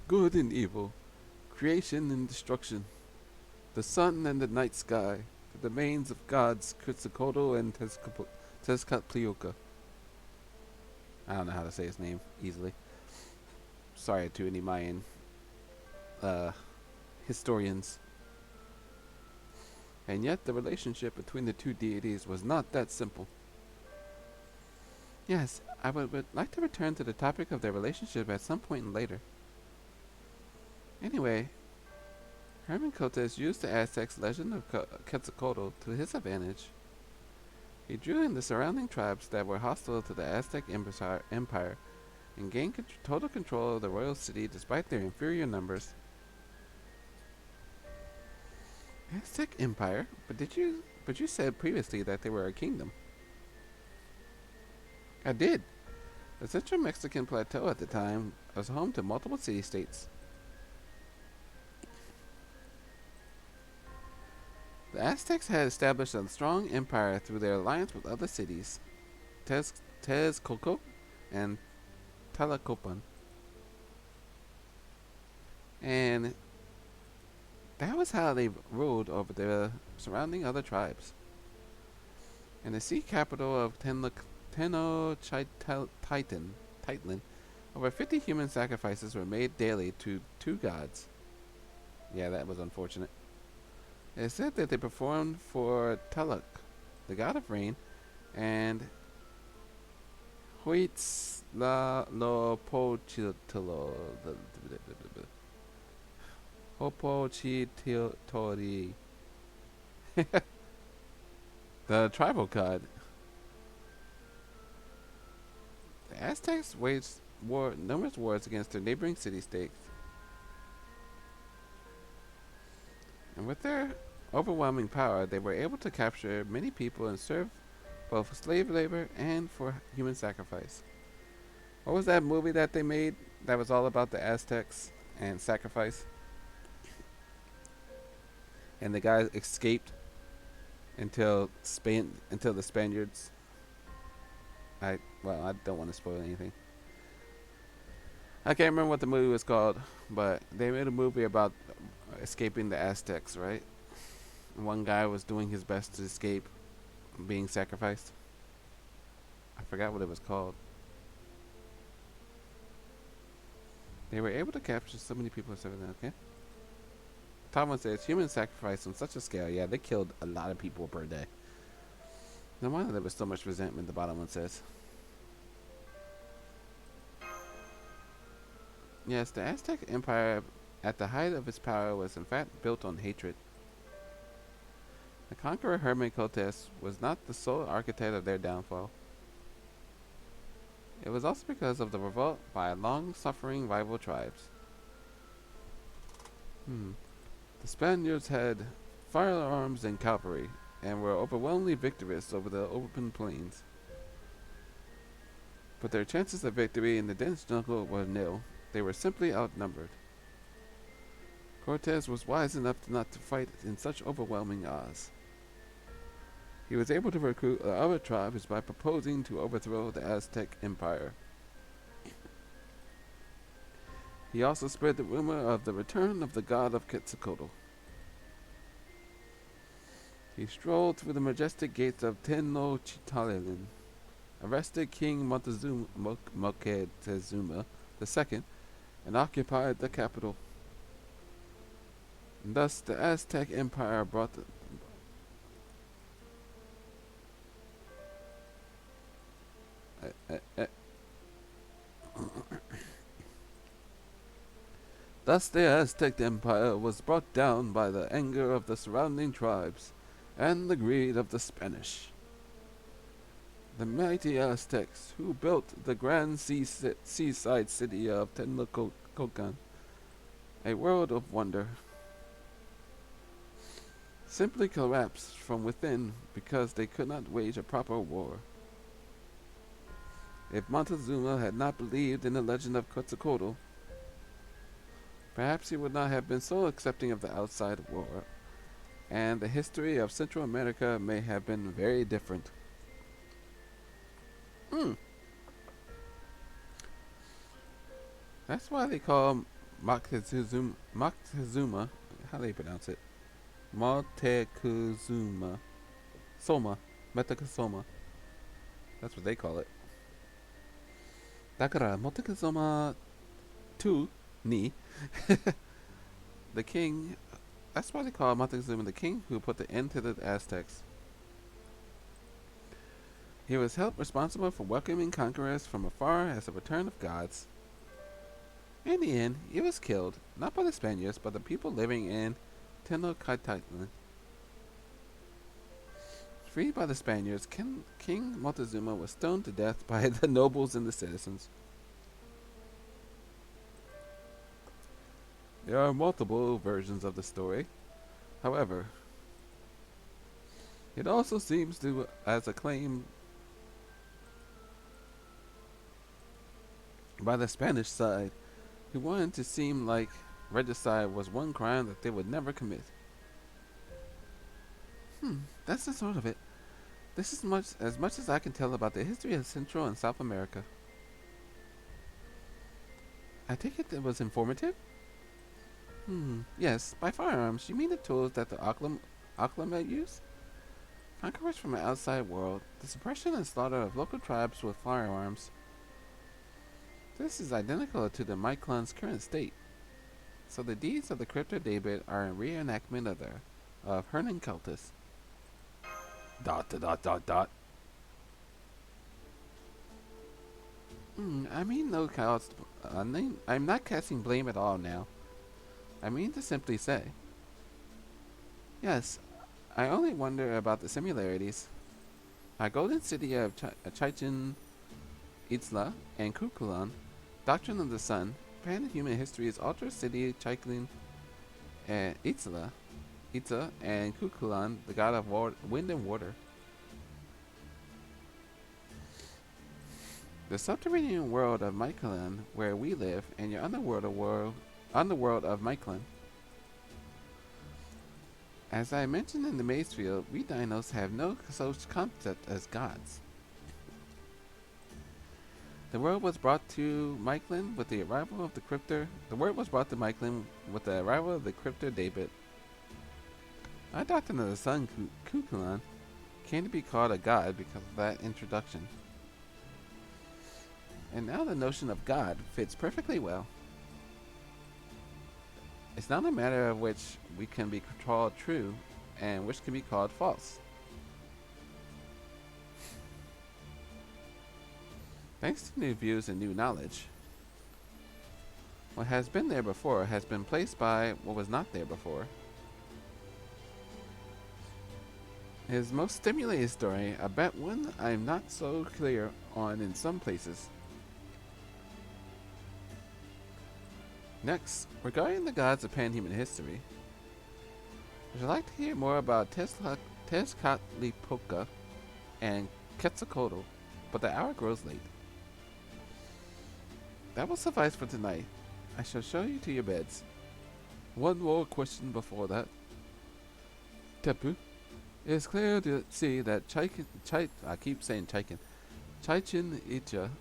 Good and evil, creation and destruction, the sun and the night sky, the domains of gods Quetzalcoatl and Tezcatlipoca. I don't know how to say his name easily. Sorry to any Mayan historians. And yet the relationship between the two deities was not that simple. Yes, I would like to return to the topic of their relationship at some point later. Anyway, Hernan Cortes used the Aztecs' legend of Quetzalcoatl to his advantage. He drew in the surrounding tribes that were hostile to the Aztec Empire and gained total control of the royal city despite their inferior numbers. Aztec Empire? But you said previously that they were a kingdom. I did. The central Mexican plateau at the time was home to multiple city-states. The Aztecs had established a strong empire through their alliance with other cities, Texcoco and Tlacopan. And that was how they ruled over the surrounding other tribes. And the sea capital of Tenochtitlan Over 50 human sacrifices were made daily to two gods. Yeah, that was unfortunate. It is said that they performed for Tuluk, the god of rain, and Huitzlopochtli, Hopochitori, the tribal god. The Aztecs waged numerous wars against their neighboring city-states, and with their overwhelming power, they were able to capture many people and serve both for slave labor and for human sacrifice. What was that movie that they made that was all about the Aztecs and sacrifice? And the guy escaped until the Spaniards. I don't want to spoil anything. I can't remember what the movie was called, but they made a movie about escaping the Aztecs, right? One guy was doing his best to escape being sacrificed. I forgot what it was called. They were able to capture so many people. Okay. Tom says human sacrifice on such a scale. Yeah, they killed a lot of people per day. No wonder there was so much resentment. The bottom one says. Yes, the Aztec Empire, at the height of its power, was in fact built on hatred. The conqueror Herman Cortes was not the sole architect of their downfall. It was also because of the revolt by long-suffering rival tribes. The Spaniards had firearms and cavalry, and were overwhelmingly victorious over the open plains. But their chances of victory in the dense jungle were nil. They were simply outnumbered. Cortes was wise enough not to fight in such overwhelming odds. He was able to recruit the other tribes by proposing to overthrow the Aztec Empire. He also spread the rumor of the return of the god of Quetzalcoatl. He strolled through the majestic gates of Tenochtitlan, arrested King Moctezuma II, and occupied the capital. And thus, the Aztec Empire brought Thus the Aztec Empire was brought down by the anger of the surrounding tribes and the greed of the Spanish. The mighty Aztecs, who built the grand seaside city of Tenochtitlan, a world of wonder, simply collapsed from within because they could not wage a proper war. If Montezuma had not believed in the legend of Quetzalcoatl, perhaps he would not have been so accepting of the outside war, and the history of Central America may have been very different. That's why they call Moctezuma, how do they pronounce it? Moctezuma Moctezuma. That's what they call it. だから Moctezuma II ni the king. That's why they call Montezuma the king who put the end to the Aztecs. He was held responsible for welcoming conquerors from afar as a return of gods. In the end, he was killed, not by the Spaniards, but the people living in Tenochtitlan. Freed by the Spaniards, King Montezuma was stoned to death by the nobles and the citizens. There are multiple versions of the story. However, it also seems to as a claim by the Spanish side, who wanted to seem like regicide was one crime that they would never commit. That's the sort of it. This is as much as I can tell about the history of Central and South America. I take it was informative? Yes, by firearms, you mean the tools that the Occlum used? Conquerors from the outside world, the suppression and slaughter of local tribes with firearms. This is identical to the Myclon's current state. So the deeds of the Crypto David are a reenactment of Hernan Cultus. Dot dot dot dot dot. I mean no cause. I'm not casting blame at all now. I mean to simply say. Yes, I only wonder about the similarities. My golden city of Chichen Itzla and Kukulon, Doctrine of the Sun, pan-human history is Ultra City Chichen Itzla, and Kukulon, the god of wind and water. The subterranean world of Myclan, where we live, and your underworld of Myclan. As I mentioned in the Maze Field, we dinos have no such concept as gods. The word was brought to Myclan with the arrival of the Cryptor. The word was brought to Myclan with the arrival of the Cryptor David. Our Doctrine of the Sun, Kukulon, came to be called a god because of that introduction. And now the notion of God fits perfectly well. It's not a matter of which we can be called true and which can be called false. Thanks to new views and new knowledge, what has been there before has been placed by what was not there before. His most stimulating story, I bet one I'm not so clear on in some places. Next, regarding the gods of pan-human history, would you like to hear more about Tezcatlipoca and Quetzalcoatl, but the hour grows late. That will suffice for tonight. I shall show you to your beds. One more question before that. Tepu, it is clear to see that Chichen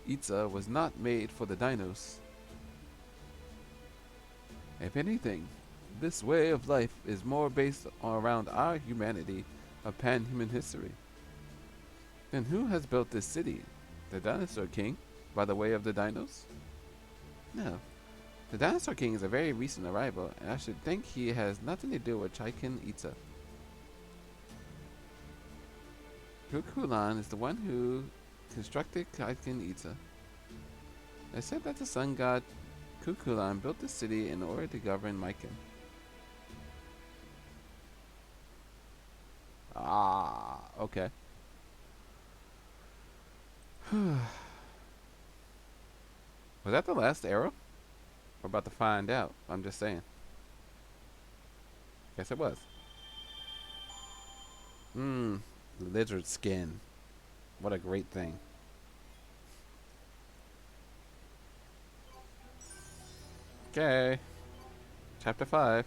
Itza was not made for the dinos. If anything, this way of life is more based around our humanity of pan-human history. Then who has built this city? The Dinosaur King, by the way of the dinos? No. The Dinosaur King is a very recent arrival, and I should think he has nothing to do with Chichen Itza. Kukulon is the one who constructed Chichen Itza. They said that the sun god Kukulon built the city in order to govern Myclan. Ah, okay. Was that the last arrow? We're about to find out. I'm just saying. Guess it was. Lizard skin. What a great thing. Okay. Chapter 5.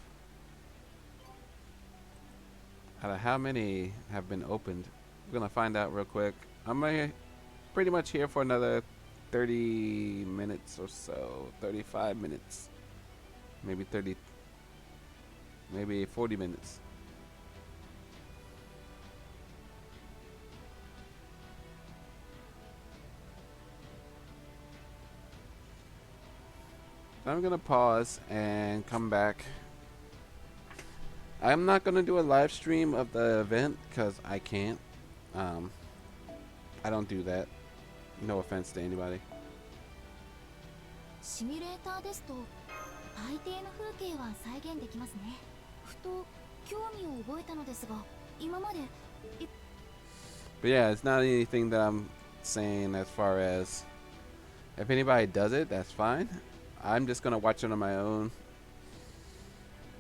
Out of how many have been opened? We're gonna find out real quick. I'm pretty much here for another 30 minutes or so. 35 minutes. Maybe 30. Maybe 40 minutes. I'm gonna pause and come back. I'm not gonna do a live stream of the event because I can't. I don't do that. No offense to anybody. シミュレーターですと大抵の風景は再現できますね。ふと興味を覚えたのですが、今まで But yeah, it's not anything that I'm saying as far as if anybody does it, that's fine. I'm just gonna watch it on my own.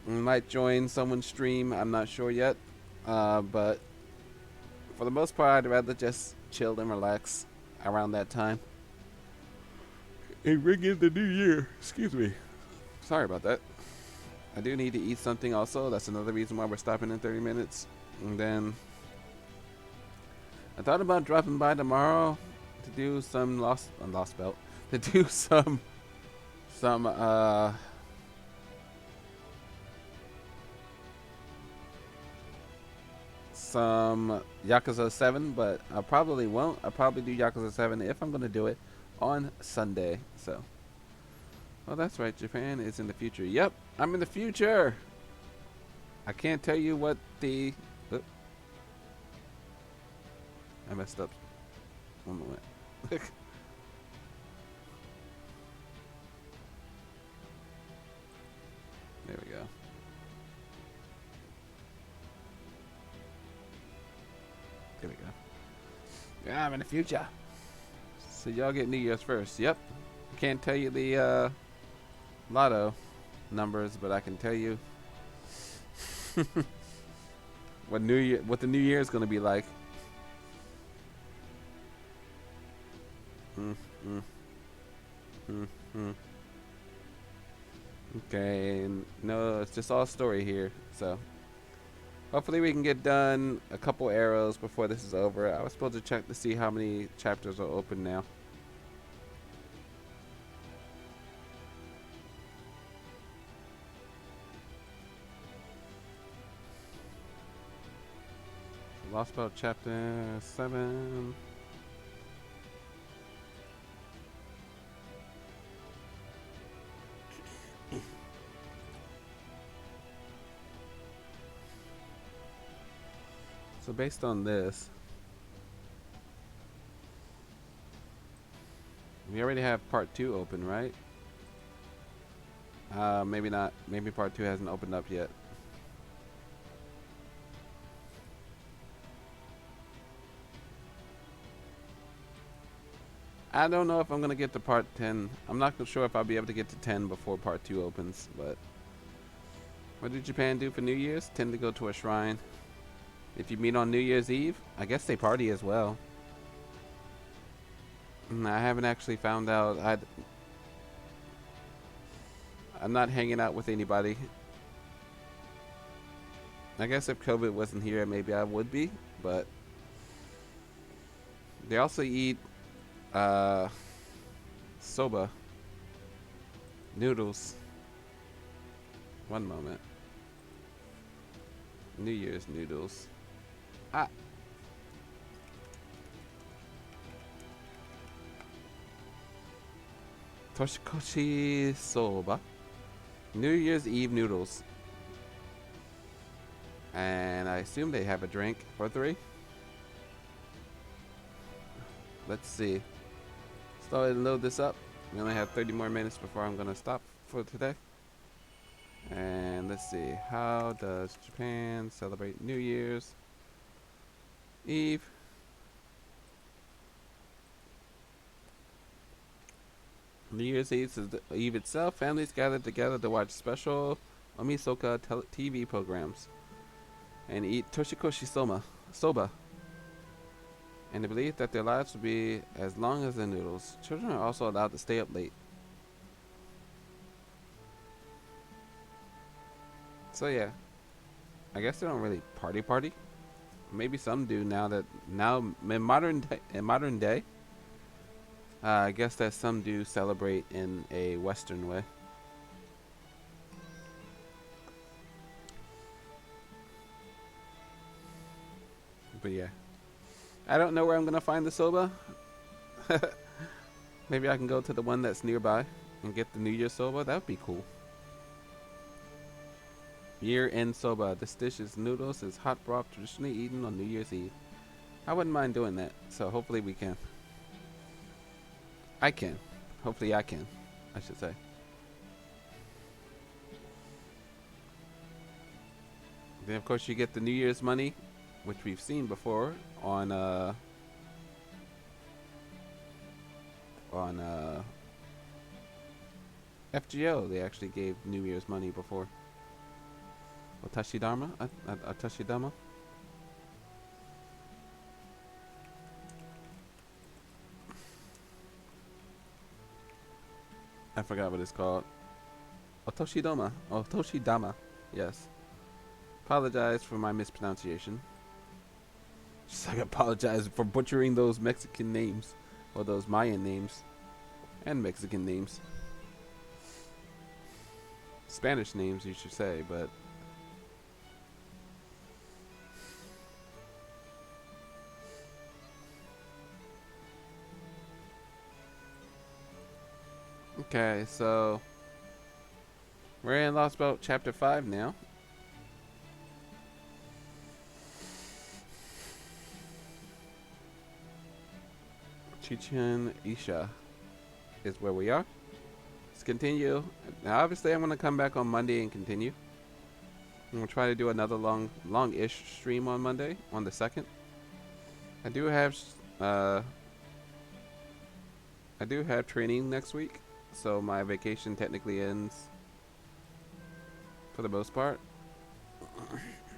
Might join someone's stream, I'm not sure yet. But for the most part, I'd rather just chill and relax around that time. And ring in the new year. Excuse me. Sorry about that. I do need to eat something also. That's another reason why we're stopping in 30 minutes. And then I thought about dropping by tomorrow to do some Lostbelt. To do some Yakuza 7, but I probably won't. I'll probably do Yakuza 7 if I'm going to do it on Sunday. So Oh, that's right. Japan is in the future. Yep, I'm in the future. I can't tell you what the... Oop. I messed up. One moment. There we go. There we go. Yeah, I'm in the future. So y'all get New Year's first. Yep. Can't tell you the lotto numbers, but I can tell you what the New Year is going to be like. Okay, no, it's just all story here. So hopefully we can get done a couple arrows before this is over. I was supposed to check to see how many chapters are open now. Lostbelt chapter 7. So based on this, we already have part 2 open, right? Maybe not. Maybe part 2 hasn't opened up yet. I don't know if I'm gonna get to part 10. I'm not sure if I'll be able to get to 10 before part 2 opens, but what did Japan do for New Year's? Tend to go to a shrine. If you meet on New Year's Eve, I guess they party as well. I haven't actually found out. I'm not hanging out with anybody. I guess if COVID wasn't here, maybe I would be, but they also eat soba noodles. One moment. New Year's noodles. Toshikoshi soba. New Year's Eve noodles. And I assume they have a drink for 3. Let's see. Let's go ahead and load this up. We only have 30 more minutes before I'm gonna stop for today. And let's see. How does Japan celebrate New Year's Eve? New Year's Eve is the Eve itself. Families gather together to watch special Omisoka TV programs and eat toshikoshi soba. And they believe that their lives will be as long as their noodles. Children are also allowed to stay up late. So yeah, I guess they don't really party. Maybe some do now in modern day. I guess that some do celebrate in a Western way. But yeah, I don't know where I'm gonna find the soba. Maybe I can go to the one that's nearby and get the New Year's soba. That would be cool. Year-end soba. This dish is noodles. Is hot broth traditionally eaten on New Year's Eve. I wouldn't mind doing that. So hopefully we can. I can. Hopefully I can, I should say. Then of course you get the New Year's money, which we've seen before on FGO. They actually gave New Year's money before. Otashidama? Otashidama? I forgot what it's called. Otoshidama. Otoshidama. Yes. Apologize for my mispronunciation. Just like I apologize for butchering those Mexican names. Or those Mayan names. And Mexican names. Spanish names, you should say, but... Okay, so We're in Lostbelt Chapter 5 now. Chichen Isha is where we are. Let's continue. Now, obviously, I'm going to come back on Monday and continue. I'm going to try to do another long-ish stream on Monday, on the 2nd. I do have training next week, so my vacation technically ends for the most part.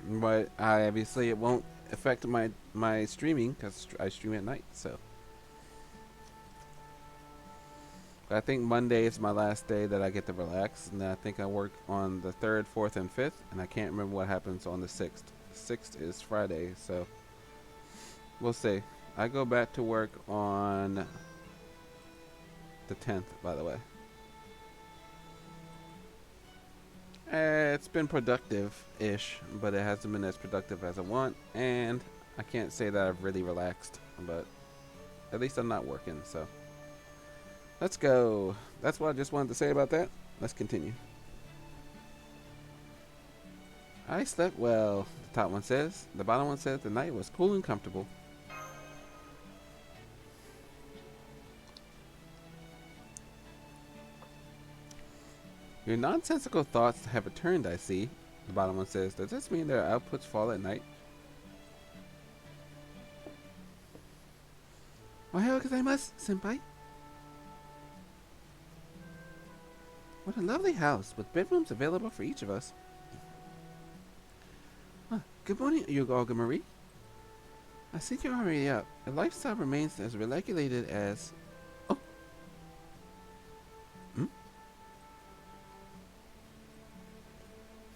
But obviously it won't affect my streaming because I stream at night. So I think Monday is my last day that I get to relax, and then I think I work on the 3rd, 4th, and 5th, and I can't remember what happens on the 6th. The 6th is Friday, so we'll see. I go back to work on the 10th, by the way. It's been productive-ish, but it hasn't been as productive as I want, and I can't say that I've really relaxed, but at least I'm not working, so. Let's go. That's what I just wanted to say about that. Let's continue. I slept well, the top one says. The bottom one says the night was cool and comfortable. Your nonsensical thoughts have returned, I see. The bottom one says, does this mean their outputs fall at night? Ohayou gozaimasu, senpai. What a lovely house, with bedrooms available for each of us. Good morning, Yuga Marie. I see you're already up. Your lifestyle remains as regulated as... Oh. Hmm?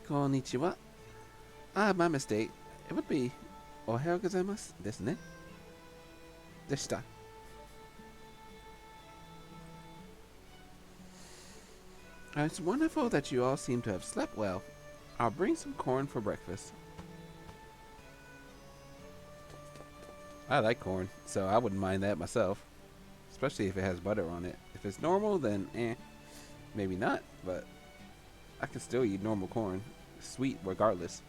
Konnichiwa. Ah, my mistake. It would be... Ohayou gozaimasu desu ne? Deshita. It's wonderful that you all seem to have slept well. I'll bring some corn for breakfast. I like corn, so I wouldn't mind that myself. Especially if it has butter on it. If it's normal, then maybe not, but I can still eat normal corn. Sweet regardless.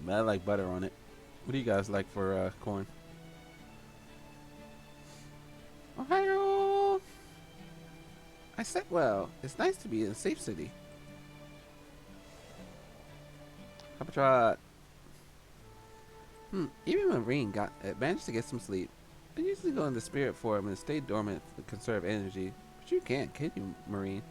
But I like butter on it. What do you guys like for corn? Ohayou! I slept well. It's nice to be in a safe city. Hapatrot. Even Marine managed to get some sleep. I usually go in the spirit form and stay dormant to conserve energy. But you can't, can you, Marine?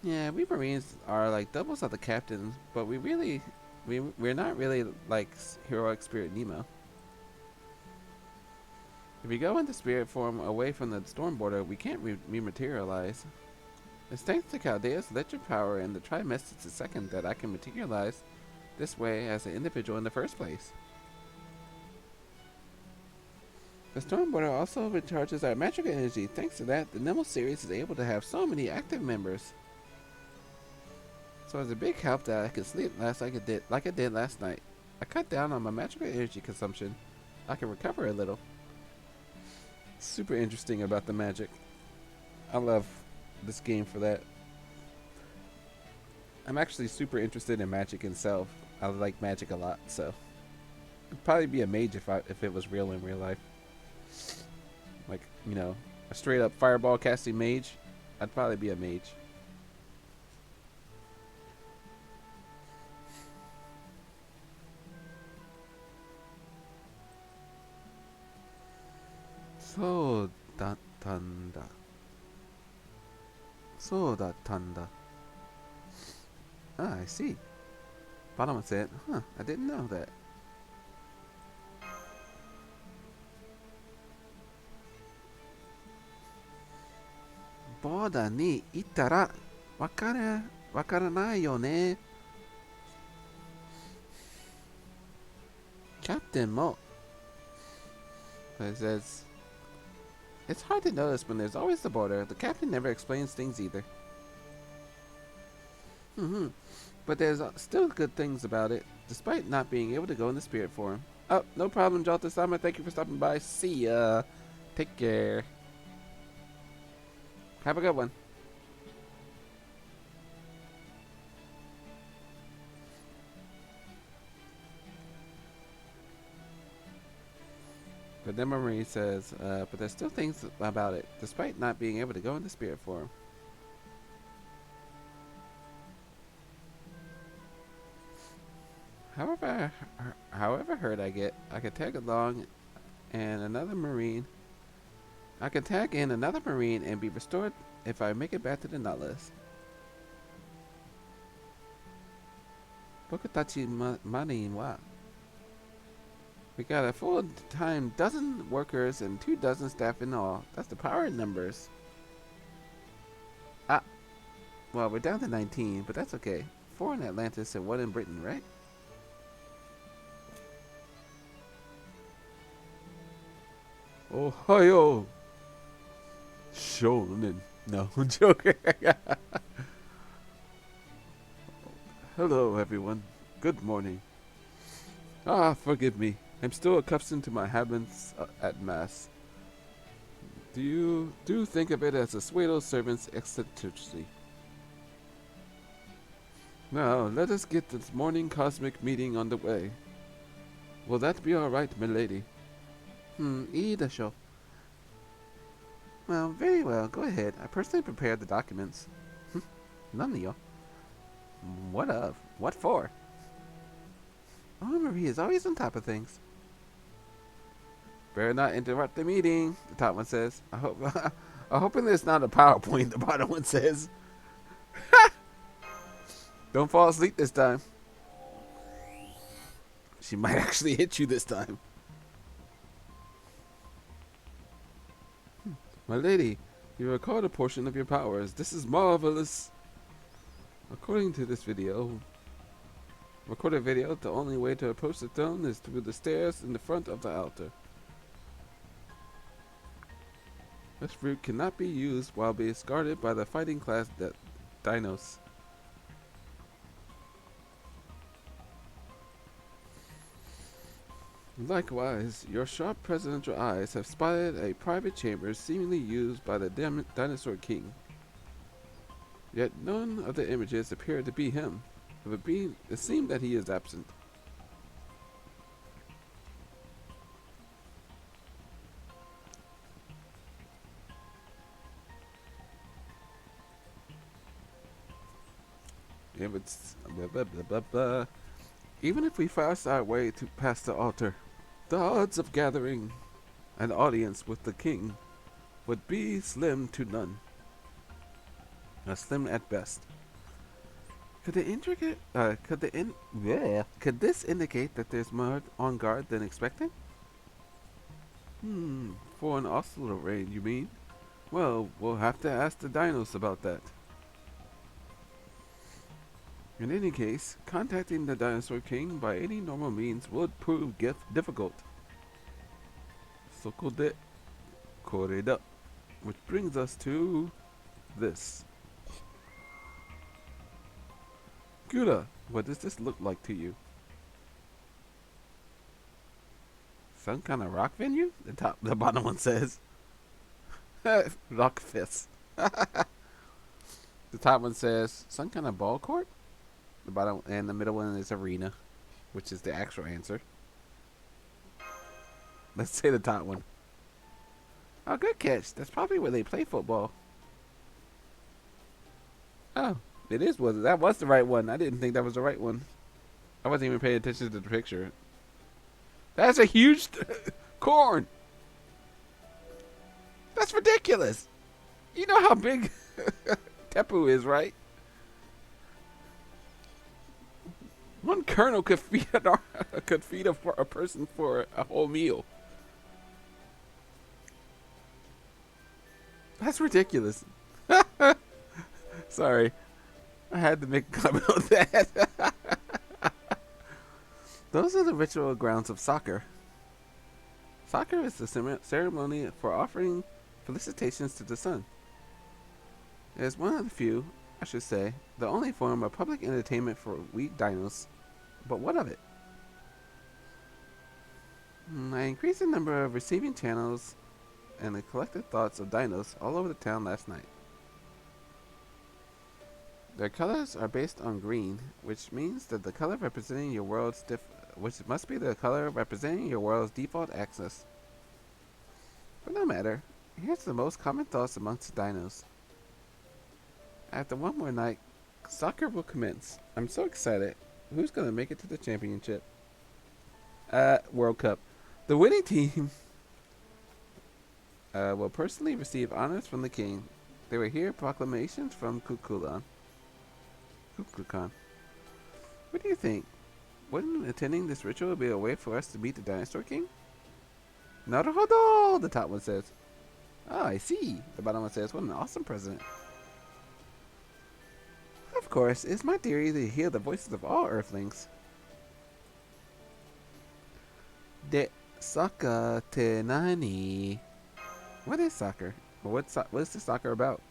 Yeah, we Marines are like doubles of the captains, but we're not really like heroic spirit Nemo. If we go into spirit form away from the storm border, we can't rematerialize. It's thanks to Chaldea's electric power and the trimestic second that I can materialize this way as an individual in the first place. The storm border also recharges our magical energy. Thanks to that, the Nemo series is able to have so many active members. So it's a big help that I can sleep like I did last night. I cut down on my magical energy consumption. I can recover a little. Super interesting about the magic. I love this game for that. I'm actually super interested in magic itself. I like magic a lot, so I'd probably be a mage if it was real in real life. Like, you know, a straight up fireball casting mage. I'd probably be a mage. So dattanda. So dattanda. Ah, I see. Bottom said, huh, I didn't know that. Boda ni ittara wakaranai yo ne. Captain Mo. It says, it's hard to notice when there's always the border. The captain never explains things either. But there's still good things about it, despite not being able to go in the spirit form. Oh, no problem, Jalta-sama. Thank you for stopping by. See ya. Take care. Have a good one. But then Marie says, but there's still things about it, despite not being able to go into spirit form. However hurt I get, I can tag along and another Marine. I can tag in another Marine and be restored if I make it back to the Nautilus. Bokutachi Marin wa. We got a full-time dozen workers and 2 dozen staff in all. That's the power in numbers. Ah, well, we're down to 19, but that's okay. 4 in Atlantis and 1 in Britain, right? Ohio! Shonen. No, I'm joking. Hello, everyone. Good morning. Ah, forgive me. I'm still accustomed to my habits at Mass. Do think of it as a Suedo servant's eccentricity. Now, let us get this morning cosmic meeting on the way. Will that be alright, milady? Ii desho. Well, very well. Go ahead. I personally prepared the documents. None of you. What of? What for? Oh, Marie is always on top of things. Better not interrupt the meeting, the top one says. I'm hoping there's not a PowerPoint, the bottom one says. Don't fall asleep this time. She might actually hit you this time. My lady, you recalled a portion of your powers. This is marvelous. According to this recorded video, the only way to approach the throne is through the stairs in the front of the altar. This route cannot be used while being guarded by the fighting class dinos. Likewise, your sharp presidential eyes have spotted a private chamber seemingly used by the dinosaur king. Yet none of the images appear to be him. It seemed that he is absent. Even if we fast our way past the altar, the odds of gathering an audience with the king would be slim to none. Slim at best. Could this indicate that there's more on guard than expected? For an oscillator raid, you mean? Well, we'll have to ask the dinos about that. In any case, contacting the Dinosaur King by any normal means would prove difficult. Sokode koreda. Which brings us to this. Gura, what does this look like to you? Some kind of rock venue? The bottom one says. Rock fist. The top one says some kind of ball court. The bottom and the middle one is arena, which is the actual answer. Let's say the top one. Oh, good catch. That's probably where they play football. Oh, it is. That was the right one. I didn't think that was the right one. I wasn't even paying attention to the picture. That's a huge corn. That's ridiculous. You know how big Tepu is, right? One kernel could feed a person for a whole meal. That's ridiculous. Sorry, I had to make a comment on that. Those are the ritual grounds of soccer. Soccer is the ceremony for offering felicitations to the sun. It is one of the few, I should say, the only form of public entertainment for weak dinos. But what of it? I increased the number of receiving channels and the collective thoughts of dinos all over the town last night. Their colors are based on green, which means that the color representing your world's which must be the color representing your world's default axis. But no matter. Here's the most common thoughts amongst the dinos. After one more night, soccer will commence. I'm so excited. Who's gonna make it to the championship? World Cup. The winning team will personally receive honors from the king. They will hear proclamations from Kukulkan. What do you think? Wouldn't attending this ritual be a way for us to meet the dinosaur king? Naruhodo, the top one says. Oh, I see. The bottom one says, what an awesome present. Of course, it's my theory to hear the voices of all Earthlings. De soccer te nani? What is soccer? What is the soccer about?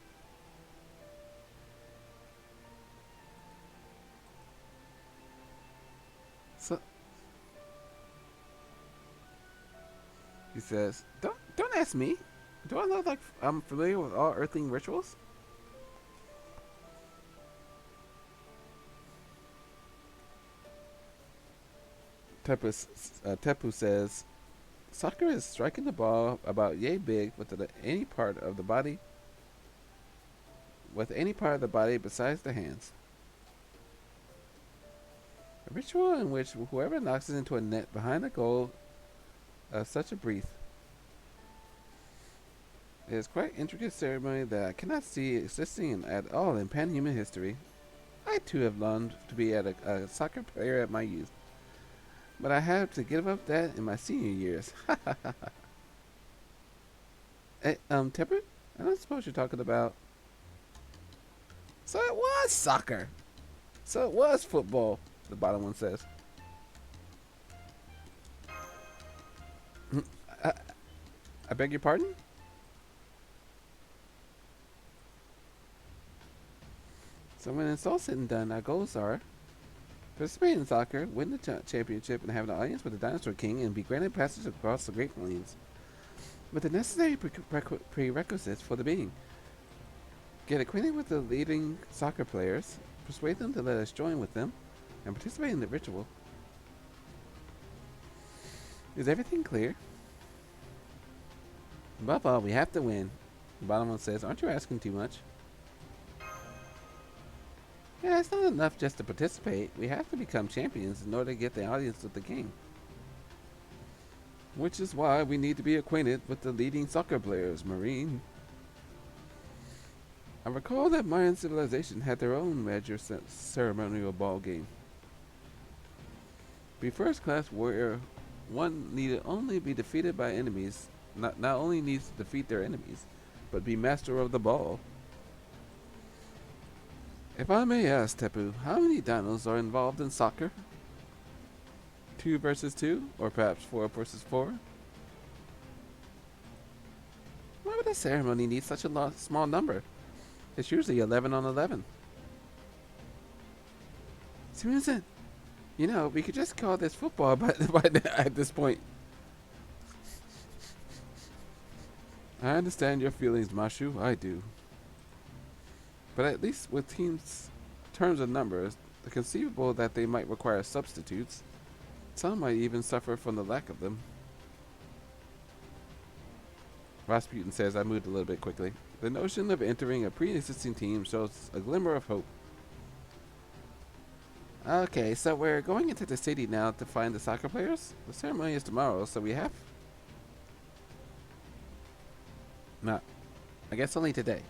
So he says, "Don't ask me. Do I look like I'm familiar with all Earthling rituals?" Tepu says, "Soccer is striking the ball about yay big with any part of the body, besides the hands. A ritual in which whoever knocks it into a net behind the goal of such a breath. It is quite intricate ceremony that I cannot see existing at all in pan-human history. I too have longed to be a soccer player at my youth, but I had to give up that in my senior years." Hey, Tepper, I don't suppose you're talking about. So it was soccer. So it was football. The bottom one says. I beg your pardon? So when it's all said and done, our goals are participate in soccer, win the championship, and have an audience with the Dinosaur King, and be granted passage across the Great Plains with the necessary prerequisites for the being. Get acquainted with the leading soccer players, persuade them to let us join with them, and participate in the ritual. Is everything clear? Above all, we have to win. The bottom one says, aren't you asking too much? Yeah, it's not enough just to participate. We have to become champions in order to get the audience with the king. Which is why we need to be acquainted with the leading soccer players, Marine. I recall that Mayan civilization had their own major ceremonial ball game. Be first-class warrior, one needed only be defeated by enemies. Not only needs to defeat their enemies, but be master of the ball. If I may ask, Tepu, how many dinos are involved in soccer? 2 versus 2, or perhaps 4 versus 4? Why would a ceremony need such a small number? It's usually 11 on 11. Susan, you know, we could just call this football at this point. I understand your feelings, Mashu. I do. But at least with terms of numbers, it's conceivable that they might require substitutes. Some might even suffer from the lack of them. Rasputin says, I moved a little bit quickly. The notion of entering a pre-existing team shows a glimmer of hope. Okay, so we're going into the city now to find the soccer players? The ceremony is tomorrow, so we have... I guess only today.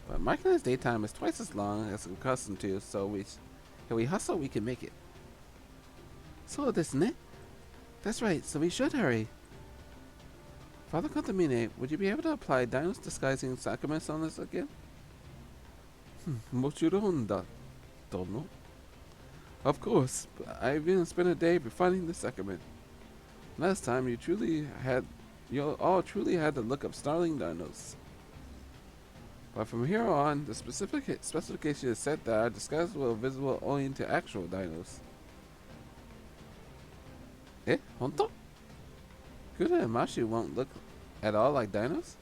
But Michael's daytime is twice as long as we're accustomed to, so if we hustle, we can make it. So, isn't it? That's right, so we should hurry. Father Contamine, would you be able to apply Dino's disguising sacraments on us again? Mochiron da, Dono. Of course, but I even spent a day refining the sacrament. Last time you all truly had the look of snarling dinos. But from here on, the specification is set that our disguise will be visible only to actual dinos. Eh? Honto? Kuda and Mashi won't look at all like dinos?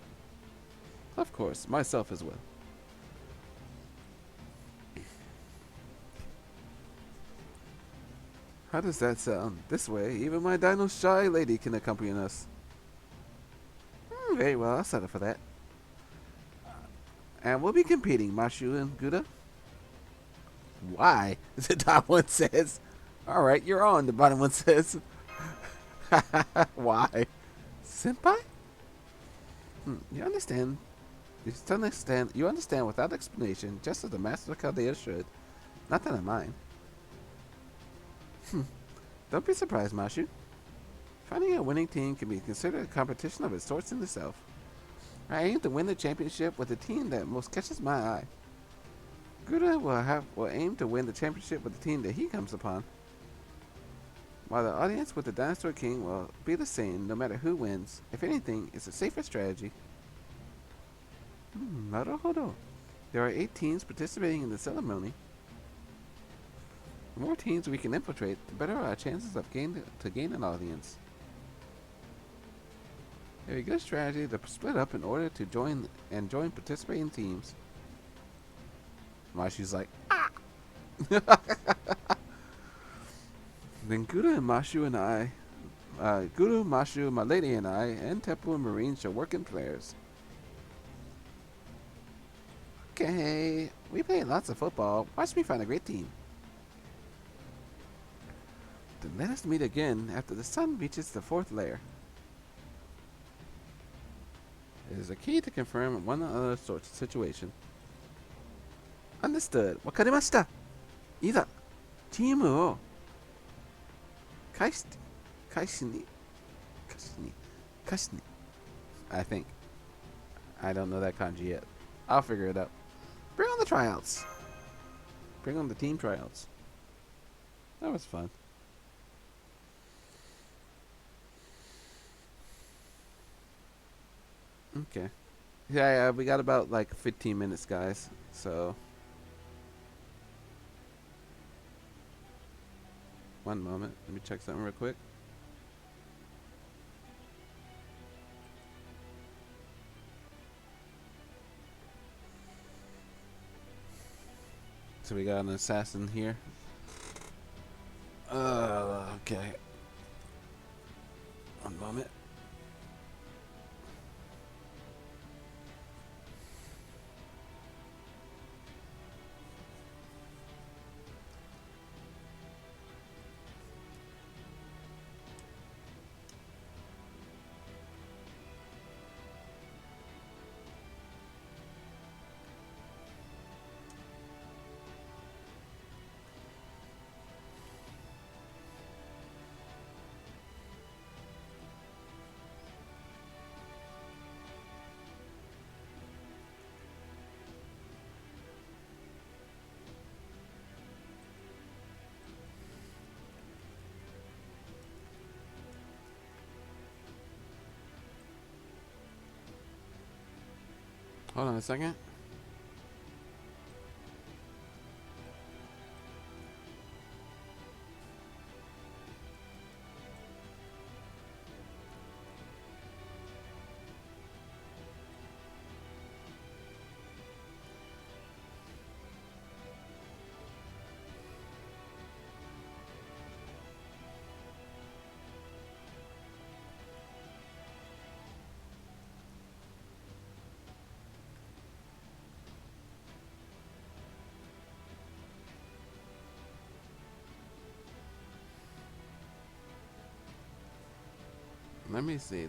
Of course, myself as well. How does that sound? This way, even my dino shy lady can accompany us. Very well, I'll settle for that. And we'll be competing, Mashu and Guda. Why? The top one says. Alright, you're on, the bottom one says. Why? Senpai? You understand. You understand without explanation, just as the Master of Chaldea should. Not that I mind. Don't be surprised, Mashu. Finding a winning team can be considered a competition of its sorts in itself. I aim to win the championship with the team that most catches my eye. Guda will aim to win the championship with the team that he comes upon. While the audience with the Dinosaur King will be the same no matter who wins. If anything, it's a safer strategy. Naruhodo. There are 8 teams participating in the ceremony. The more teams we can infiltrate, the better our chances of gain an audience. It would be a good strategy to split up in order to join participating teams. Mashu's like, ah! Then Guda and Mashu and I, Guda, Mashu, my lady and I, and Tepu and Marine shall work in pairs. Okay, we play lots of football. Watch me find a great team. Then let us meet again after the sun reaches the 4th layer. It is a key to confirm one other sort of situation. Understood. Wakarimashita. Ida. Team o Kashi ni. I think. I don't know that kanji yet. I'll figure it out. Bring on the tryouts. Bring on the team tryouts. That was fun. Okay. Yeah, we got about like 15 minutes, guys. So. One moment. Let me check something real quick. So we got an assassin here. Okay. One moment. Hold on a second. Let me see.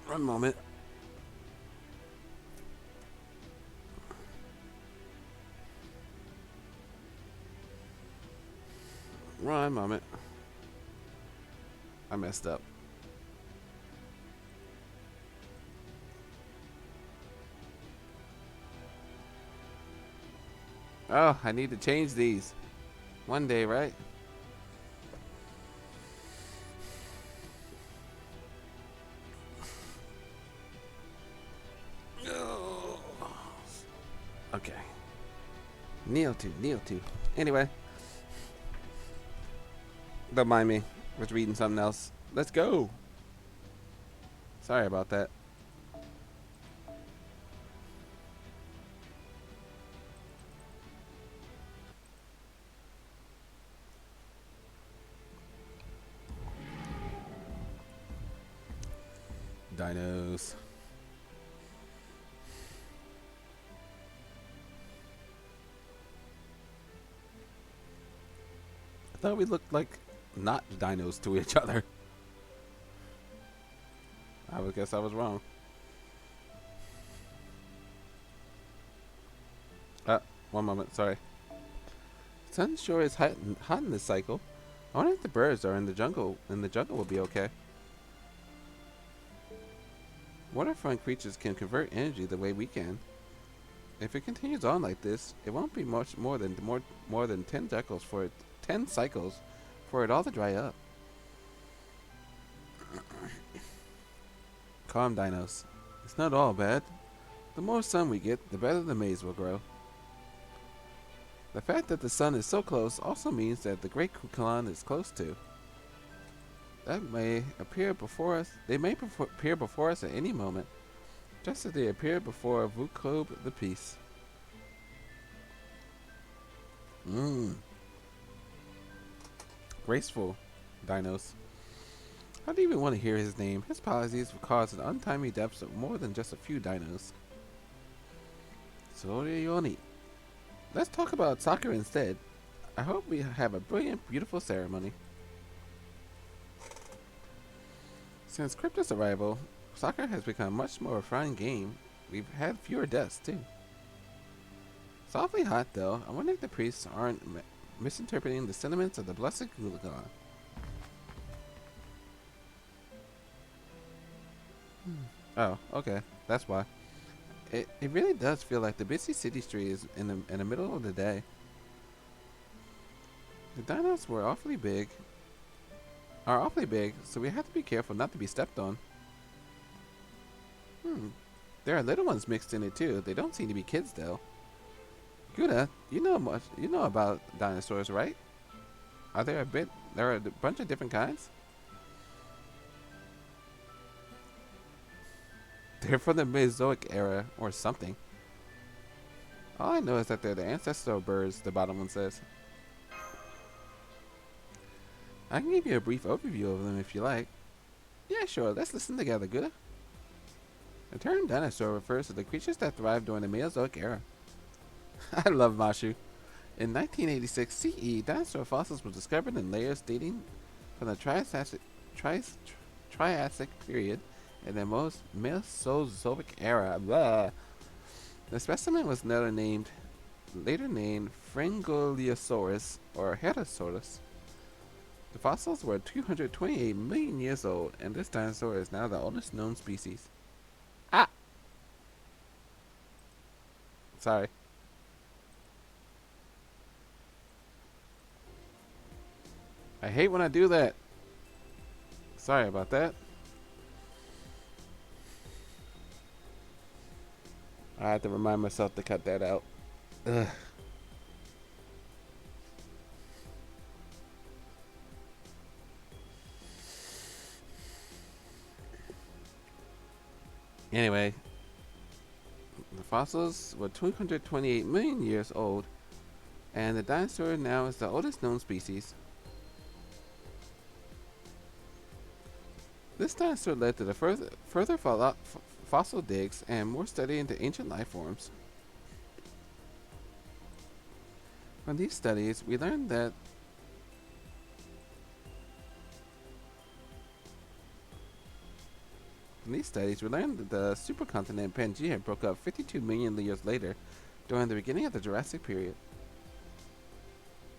One moment. One moment. I messed up. Oh, I need to change these. One day, right? Okay. Kneel to, kneel to. Anyway. Don't mind me. Was reading something else. Let's go. Sorry about that. Dinos. I thought we looked like not dinos to each other. I would guess I was wrong. One moment, sorry. Sun sure is hot in this cycle. I wonder if the birds are in the jungle will be okay. Waterfront creatures can convert energy the way we can. If it continues on like this, it won't be much more than 10 cycles for it all to dry up. Calm, dinos. It's not all bad. The more sun we get, the better the maize will grow. The fact that the sun is so close also means that the Great Kukulkan is close too. That may appear before us. They may appear before us at any moment, just as they appeared before Vukob the Peace. Graceful, dinos. I don't even want to hear his name. His policies will cause an untimely deaths of more than just a few dinos. Sorioni. Let's talk about soccer instead. I hope we have a brilliant, beautiful ceremony. Since Crypto's arrival, soccer has become a much more refined game. We've had fewer deaths too. It's awfully hot though. I wonder if the priests aren't misinterpreting the sentiments of the blessed Gudako. Oh, okay. That's why. It really does feel like the busy city street is in the middle of the day. The dinos are awfully big, so we have to be careful not to be stepped on. There are little ones mixed in it too. They don't seem to be kids though. Guda, you know about dinosaurs, right? There are a bunch of different kinds? They're from the Mesozoic era or something. All I know is that they're the ancestral birds, the bottom one says. I can give you a brief overview of them if you like. Yeah, sure. Let's listen together, Guda. The term dinosaur refers to the creatures that thrived during the Mesozoic era. I love Mashu. In 1986 CE, dinosaur fossils were discovered in layers dating from the Triassic period in the Mesozoic era. Blah. The specimen was later named Frangoliosaurus or Herosaurus. The fossils were 228 million years old, and this dinosaur is now the oldest known species. Ah! Sorry. I hate when I do that. Sorry about that. I have to remind myself to cut that out. Ugh. Anyway, the fossils were 228 million years old, and the dinosaur now is the oldest known species. This dinosaur led to the further fossil digs and more study into ancient life forms. From these studies, we learned that the supercontinent Pangaea broke up 52 million years later during the beginning of the Jurassic period.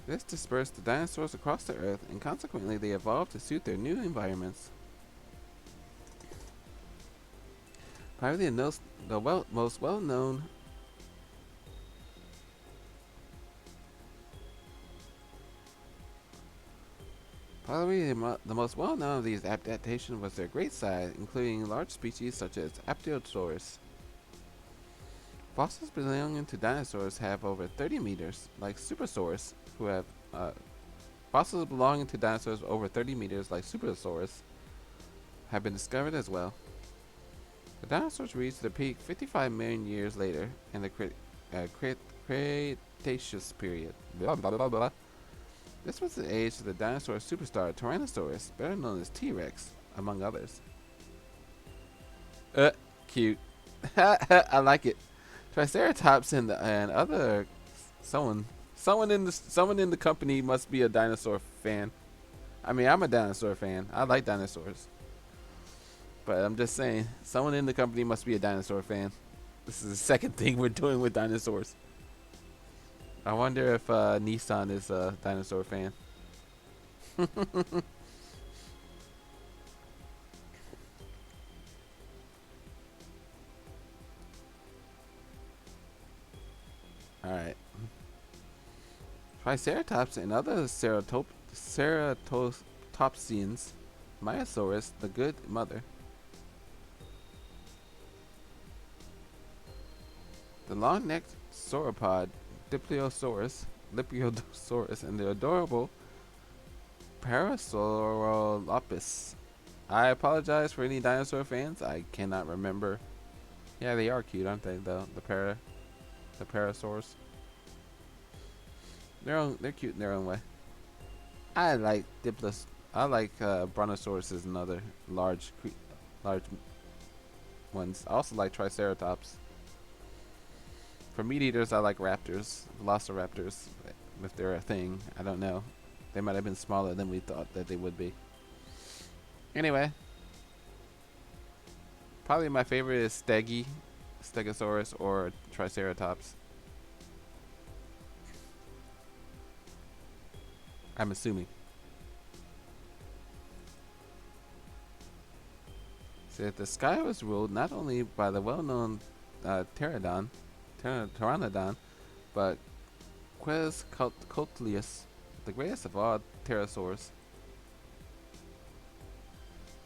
This dispersed the dinosaurs across the Earth, and consequently they evolved to suit their new environments. Probably the most well-known of these adaptations was their great size, including large species such as Apatosaurus. Fossils belonging to dinosaurs have over 30 meters, like Supersaurus, who have fossils belonging to dinosaurs over 30 meters, like Supersaurus, have been discovered as well. The dinosaurs reached their peak 55 million years later in the Cretaceous period. Blah, blah, blah, blah. This was the age of the dinosaur superstar Tyrannosaurus, better known as T-Rex, among others. Cute. I like it. Triceratops and other someone in the company must be a dinosaur fan. I mean, I'm a dinosaur fan. I like dinosaurs. But I'm just saying, someone in the company must be a dinosaur fan. This is the second thing we're doing with dinosaurs. I wonder if Nissan is a dinosaur fan. Alright. Triceratops and other ceratopsians. Myosaurus, the good mother. The long-necked sauropod Dipliosaurus, and the adorable Parasaurolophus. I apologize for any dinosaur fans. I cannot remember. Yeah, they are cute, aren't they? The parasaurs. They're cute in their own way. I like Brontosauruses and other large ones. I also like Triceratops. For meat eaters, I like raptors, velociraptors, if they're a thing. I don't know. They might have been smaller than we thought that they would be. Anyway, probably my favorite is Stegosaurus, or Triceratops. I'm assuming. Said the sky was ruled not only by the well-known Pteranodon, but Quetzalcoatlus, the greatest of all pterosaurs.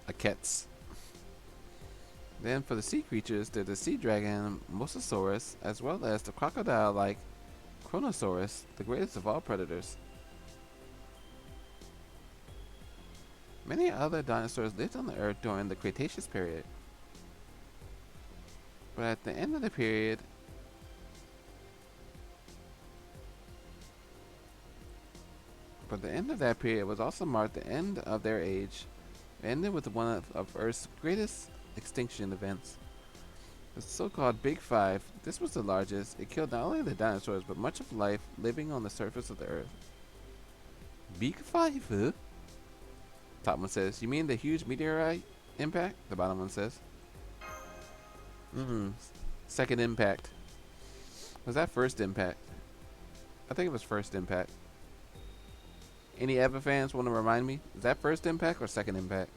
Akets. Then for the sea creatures, there's the sea dragon Mosasaurus, as well as the crocodile-like Kronosaurus, the greatest of all predators. Many other dinosaurs lived on the Earth during the Cretaceous period. But at the end of the period, the end of that period was also marked the end of their age. It ended with one of Earth's greatest extinction events. The so-called Big Five. This was the largest. It killed not only the dinosaurs, but much of life living on the surface of the Earth. Big Five, huh? Top one says, you mean the huge meteorite impact? The bottom one says. Second impact. Was that first impact? I think it was first impact. Any Eva fans want to remind me? Is that first impact or second impact?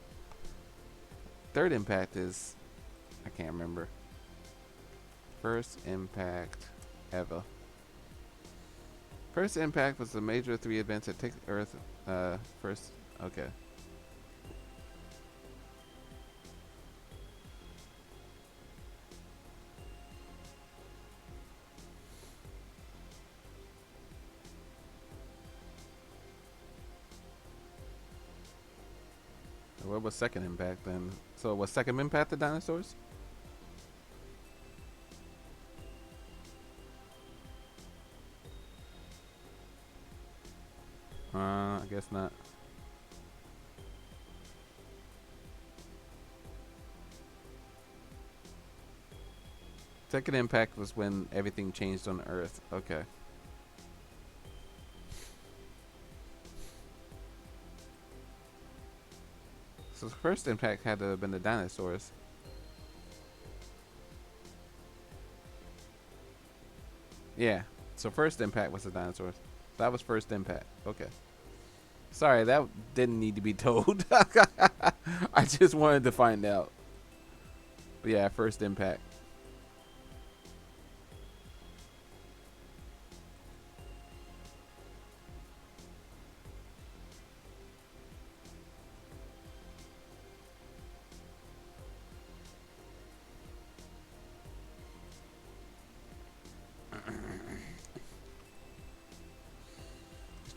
Third impact is... I can't remember. First impact Eva. First impact was the major 3 events that take Earth first... Okay. What was second impact then? So was second impact the dinosaurs? I guess not. Second impact was when everything changed on Earth. Okay. So the first impact had to have been the dinosaurs. Yeah. So first impact was the dinosaurs. That was first impact. Okay. Sorry, that didn't need to be told. I just wanted to find out. But yeah, first impact.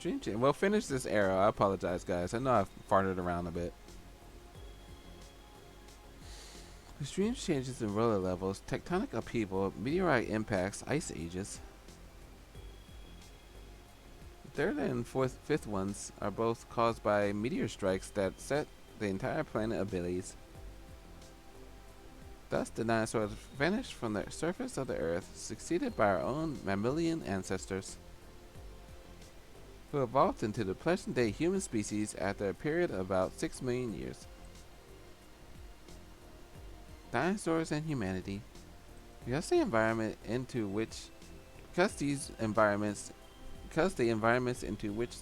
Extreme change. We'll finish this arrow. I apologize, guys. I know I've farted around a bit. Extreme changes in roller levels, tectonic upheaval, meteorite impacts, ice ages. The third and fifth ones are both caused by meteor strikes that set the entire planet ablaze. Thus, the dinosaurs vanished from the surface of the Earth, succeeded by our own mammalian ancestors, who evolved into the present-day human species after a period of about 6 million years. Dinosaurs and humanity. Because the environments into which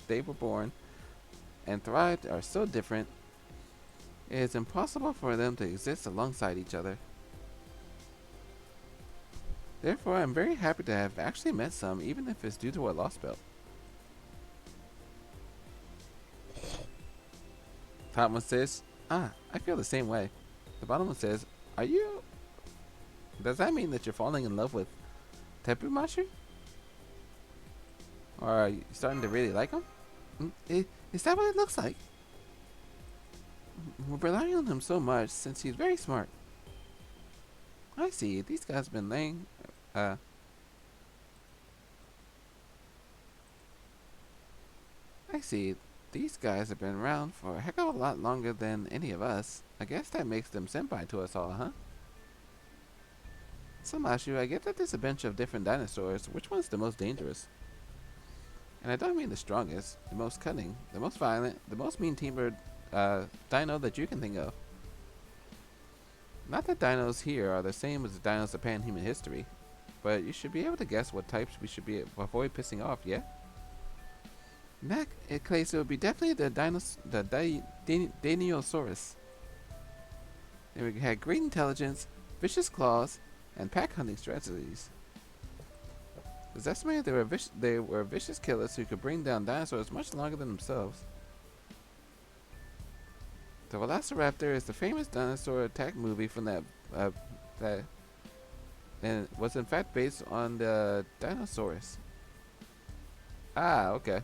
they were born and thrived are so different, it is impossible for them to exist alongside each other. Therefore, I'm very happy to have actually met some, even if it's due to a Lostbelt. Top one says, I feel the same way. The bottom one says, does that mean that you're falling in love with Tepu Mashu? Or are you starting to really like him? Is that what it looks like? We're relying on him so much since he's very smart. I see. These guys have been laying. I see. These guys have been around for a heck of a lot longer than any of us. I guess that makes them senpai to us all, huh? So Mashu, I get that there's a bunch of different dinosaurs. Which one's the most dangerous? And I don't mean the strongest, the most cunning, the most violent, the most mean-tempered dino that you can think of. Not that dinos here are the same as the dinos of pan-human history, but you should be able to guess what types we should avoid pissing off, yeah? In that case, it would be definitely the Deiniosaurus. They had great intelligence, vicious claws, and pack hunting strategies. It's estimated they were vicious killers who could bring down dinosaurs much longer than themselves. The Velociraptor is the famous dinosaur attack movie from that and was in fact based on the Dinosaurus. Ah, okay.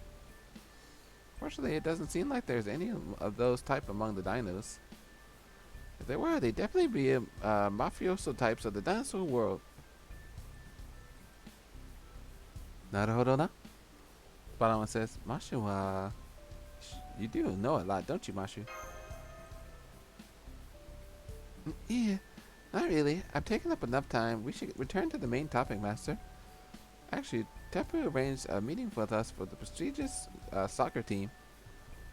Fortunately, it doesn't seem like there's any of those type among the dinos. If there were, they'd definitely be mafioso types of the dinosaur world. Naruhodo na? Bottom one says, Mashu, you do know a lot, don't you, Mashu? Yeah, not really. I've taken up enough time. We should return to the main topic, Master. Actually, Tepu arranged a meeting with us for the prestigious soccer team.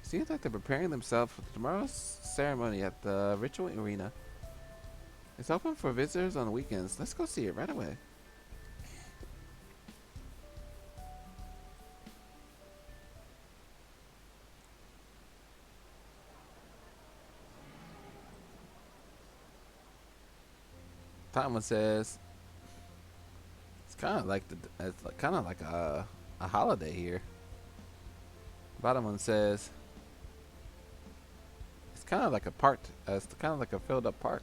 Seems like they're preparing themselves for tomorrow's ceremony at the ritual arena. It's open for visitors on the weekends. Let's go see it right away. Top one says it's kind of like a holiday here. Bottom one says it's kind of like a park. It's kind of like a filled up park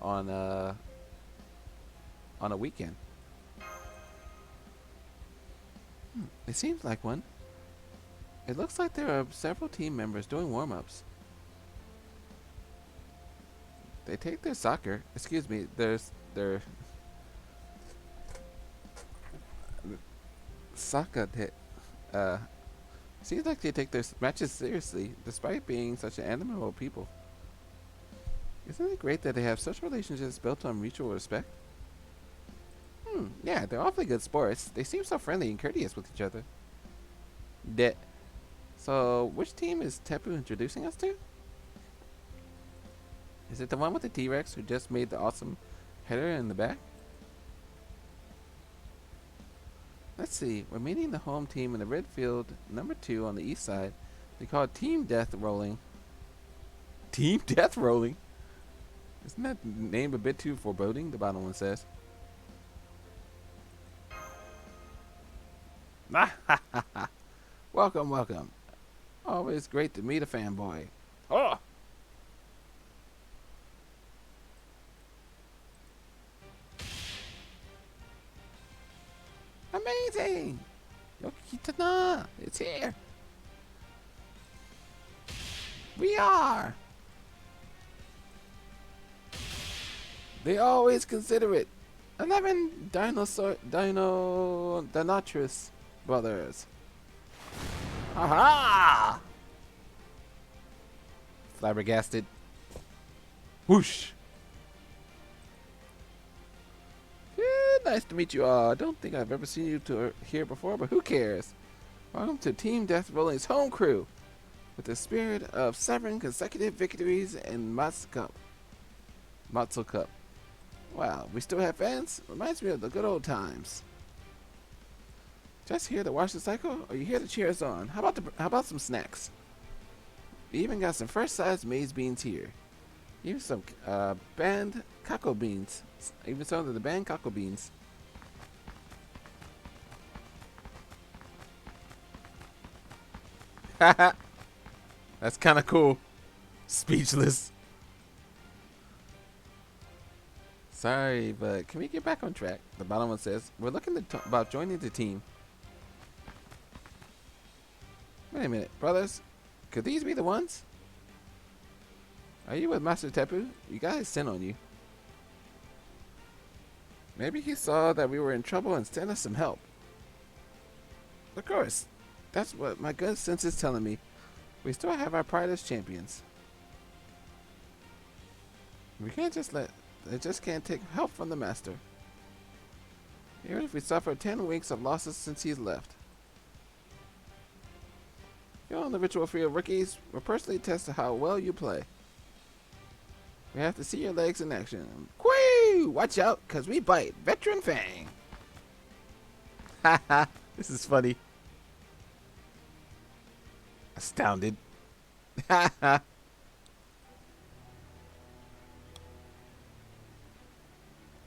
on a weekend. It seems like one. It looks like there are several team members doing warm-ups. They take their soccer. Excuse me. Their soccer. Seems like they take their matches seriously, despite being such an animal people. Isn't it great that they have such relationships built on mutual respect? Yeah, they're awfully good sports. They seem so friendly and courteous with each other. So, which team is Tepu introducing us to? Is it the one with the T-Rex who just made the awesome header in the back? Let's see. We're meeting the home team in the red field, number 2 on the east side. They call it Team Death Rolling. Team Death Rolling? Isn't that name a bit too foreboding? The bottom one says. Welcome, welcome. Always great to meet a fanboy. Oh! Amazing! Yokitana! It's here! We are. They always consider it. 11 Dinotrus brothers. Aha! Flabbergasted. Whoosh! Yeah, nice to meet you all. I don't think I've ever seen you here before, but who cares? Welcome to Team Death Rolling's home crew. With the spirit of 7 consecutive victories in Matsu Cup. Wow, we still have fans? Reminds me of the good old times. Just here to watch the cycle, or you here to cheer us on? How about some snacks? We even got some fresh-sized maize beans here. Even some banned cocoa beans. Even some of the banned cocoa beans. Haha. That's kind of cool. Speechless. Sorry, but can we get back on track? The bottom one says, we're looking to about joining the team. Wait a minute, brothers. Could these be the ones? Are you with Master Tepu? You guys sent on you. Maybe he saw that we were in trouble and sent us some help. Of course. That's what my good sense is telling me. We still have our pride as champions. We can't just can't take help from the master. Even if we suffer 10 weeks of losses since he's left. You're on the ritual field, rookies. We'll personally test how well you play. We have to see your legs in action. Quee! Watch out, cause we bite. Veteran Fang. Haha, this is funny. Astounded. Haha.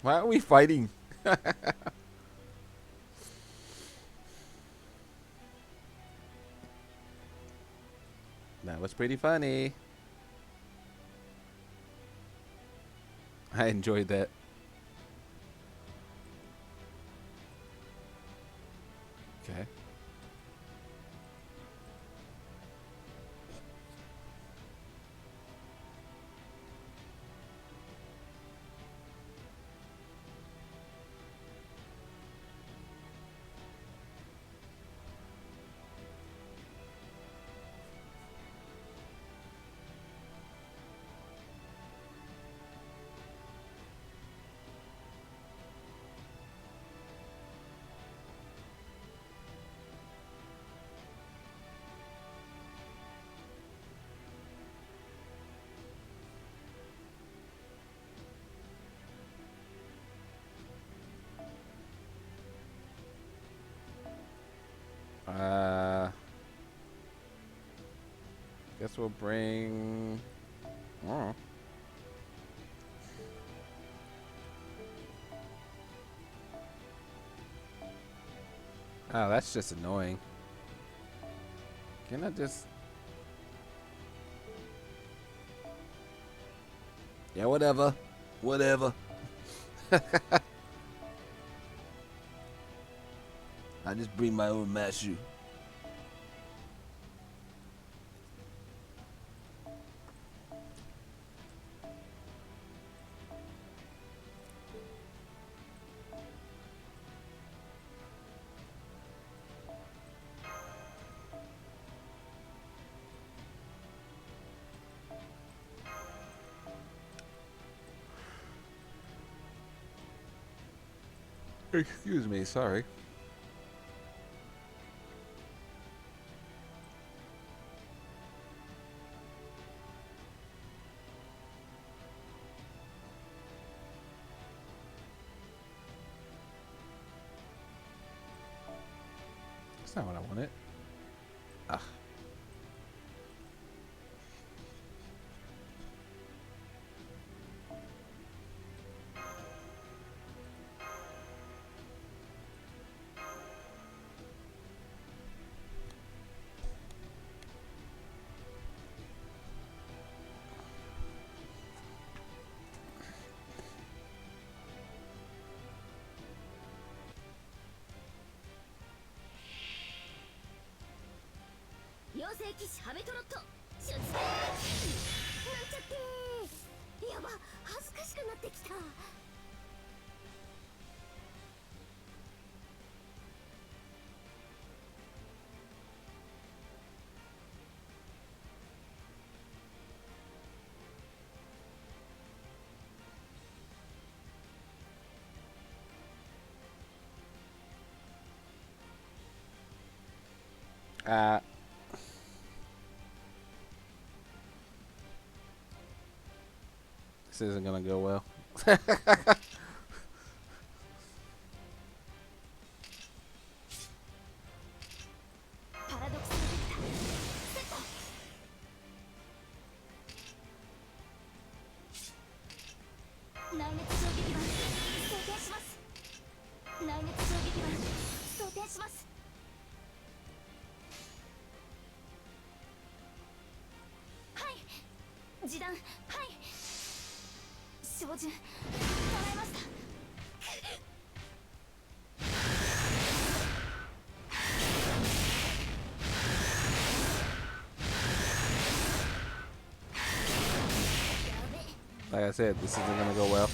Why are we fighting? That was pretty funny. I enjoyed that. Okay. Guess we'll bring. Oh. Oh, that's just annoying. Can I just? Yeah, whatever. Whatever. I just bring my own mashu. Excuse me, sorry. That's not what I wanted. Ah.妖精騎士ハメトロット出撃なんちゃってやば恥ずかしくなってきた。This isn't gonna go well. パラドクサルビクターセット。内熱衝撃板装填します。内熱衝撃板装填します。はい示弾はい照準捉えました。Like I said, this isn't gonna go well.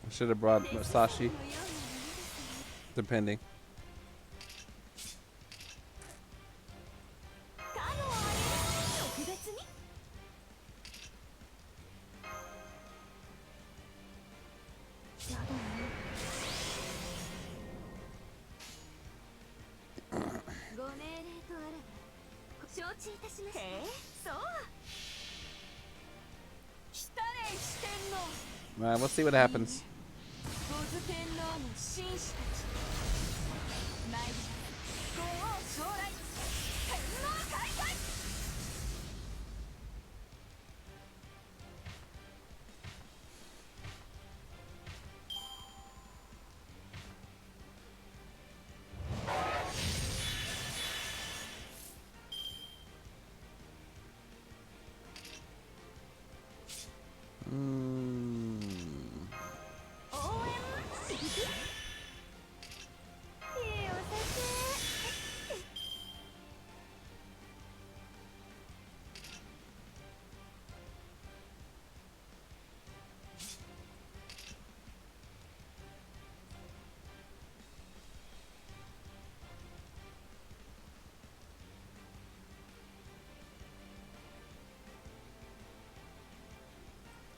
I should have brought Masashi, depending. 特別にやだな。ご命令とあらば承知いたしました。へえ、そう。来たれ四天王。Alright, we'll see what happens. ゴズ天皇の紳士たち。参りご王将来天皇開会。応援いいお酒。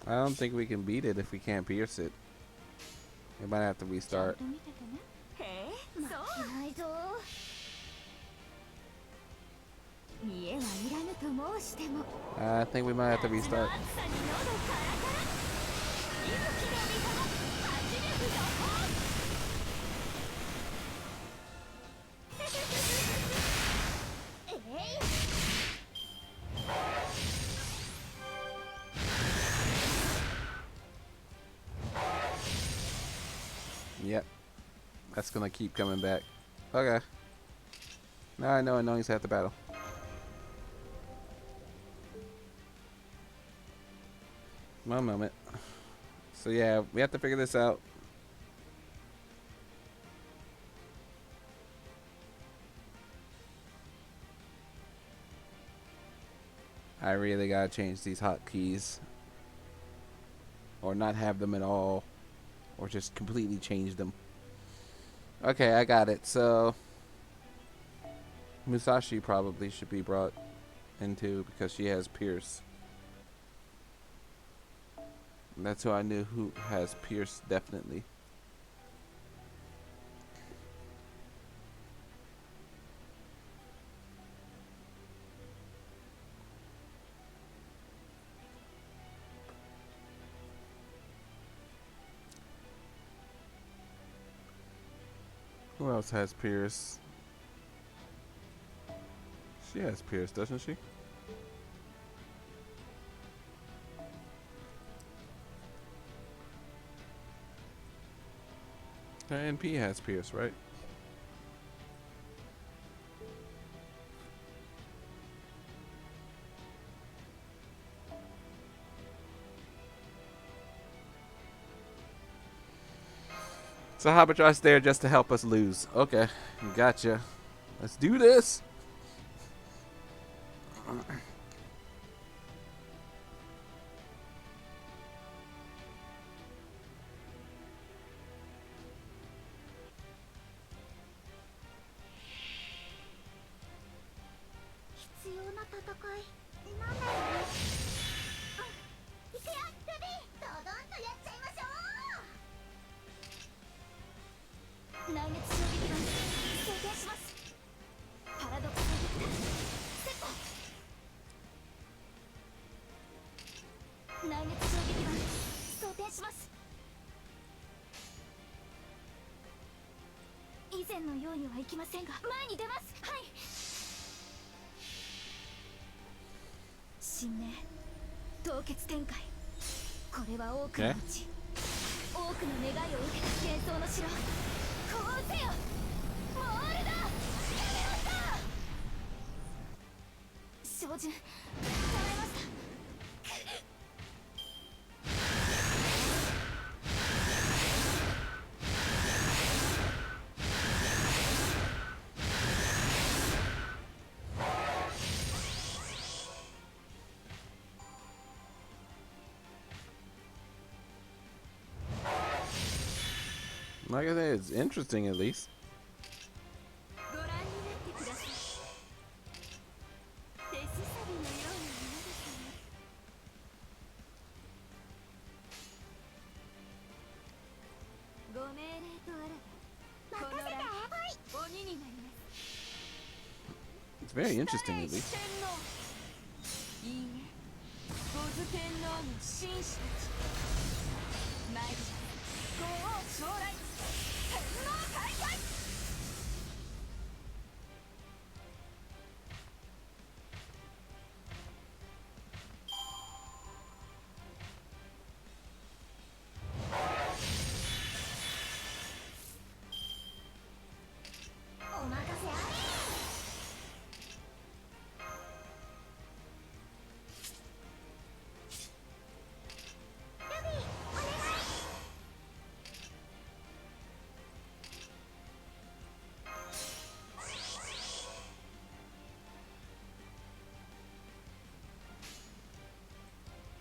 I don't think we can beat it if we can't pierce it. We might have to restart. 見ててね。へえ、そう。ないぞ。見えはいらぬと申しても。I think we might have to restart. 夏の暑さに喉カラカラ。息吹の御霊、八力の法。Yep. That's gonna keep coming back. Okay. Now I know annoying's half the battle. One moment. So yeah, we have to figure this out. I really gotta change these hotkeys. Or not have them at all. Or just completely change them. Okay, I got it. So Musashi probably should be brought into because she has Pierce. And that's who I knew who has Pierce definitely. Who else has Pierce? She has Pierce, doesn't she? Her NP has Pierce, right? So Habatross there just to help us lose. Okay, gotcha. Let's do this.以前のようにはいきませんが、前に出ます。はい。神明、凍結展開。これは多くのうち、多くの願いを受けた幻想の城。こうせよ、モールだ。やめました。照準、捉えました。Like I said, it's interesting at least. ご覧になってください。手すさびのようなものですね。ご命令とあらば、この乱鬼になります。 It's very interesting at least. いいね。ゴズ天皇の紳士たち。参る。皇王将来。天皇開会。お任せあれ。ルビー、お願い。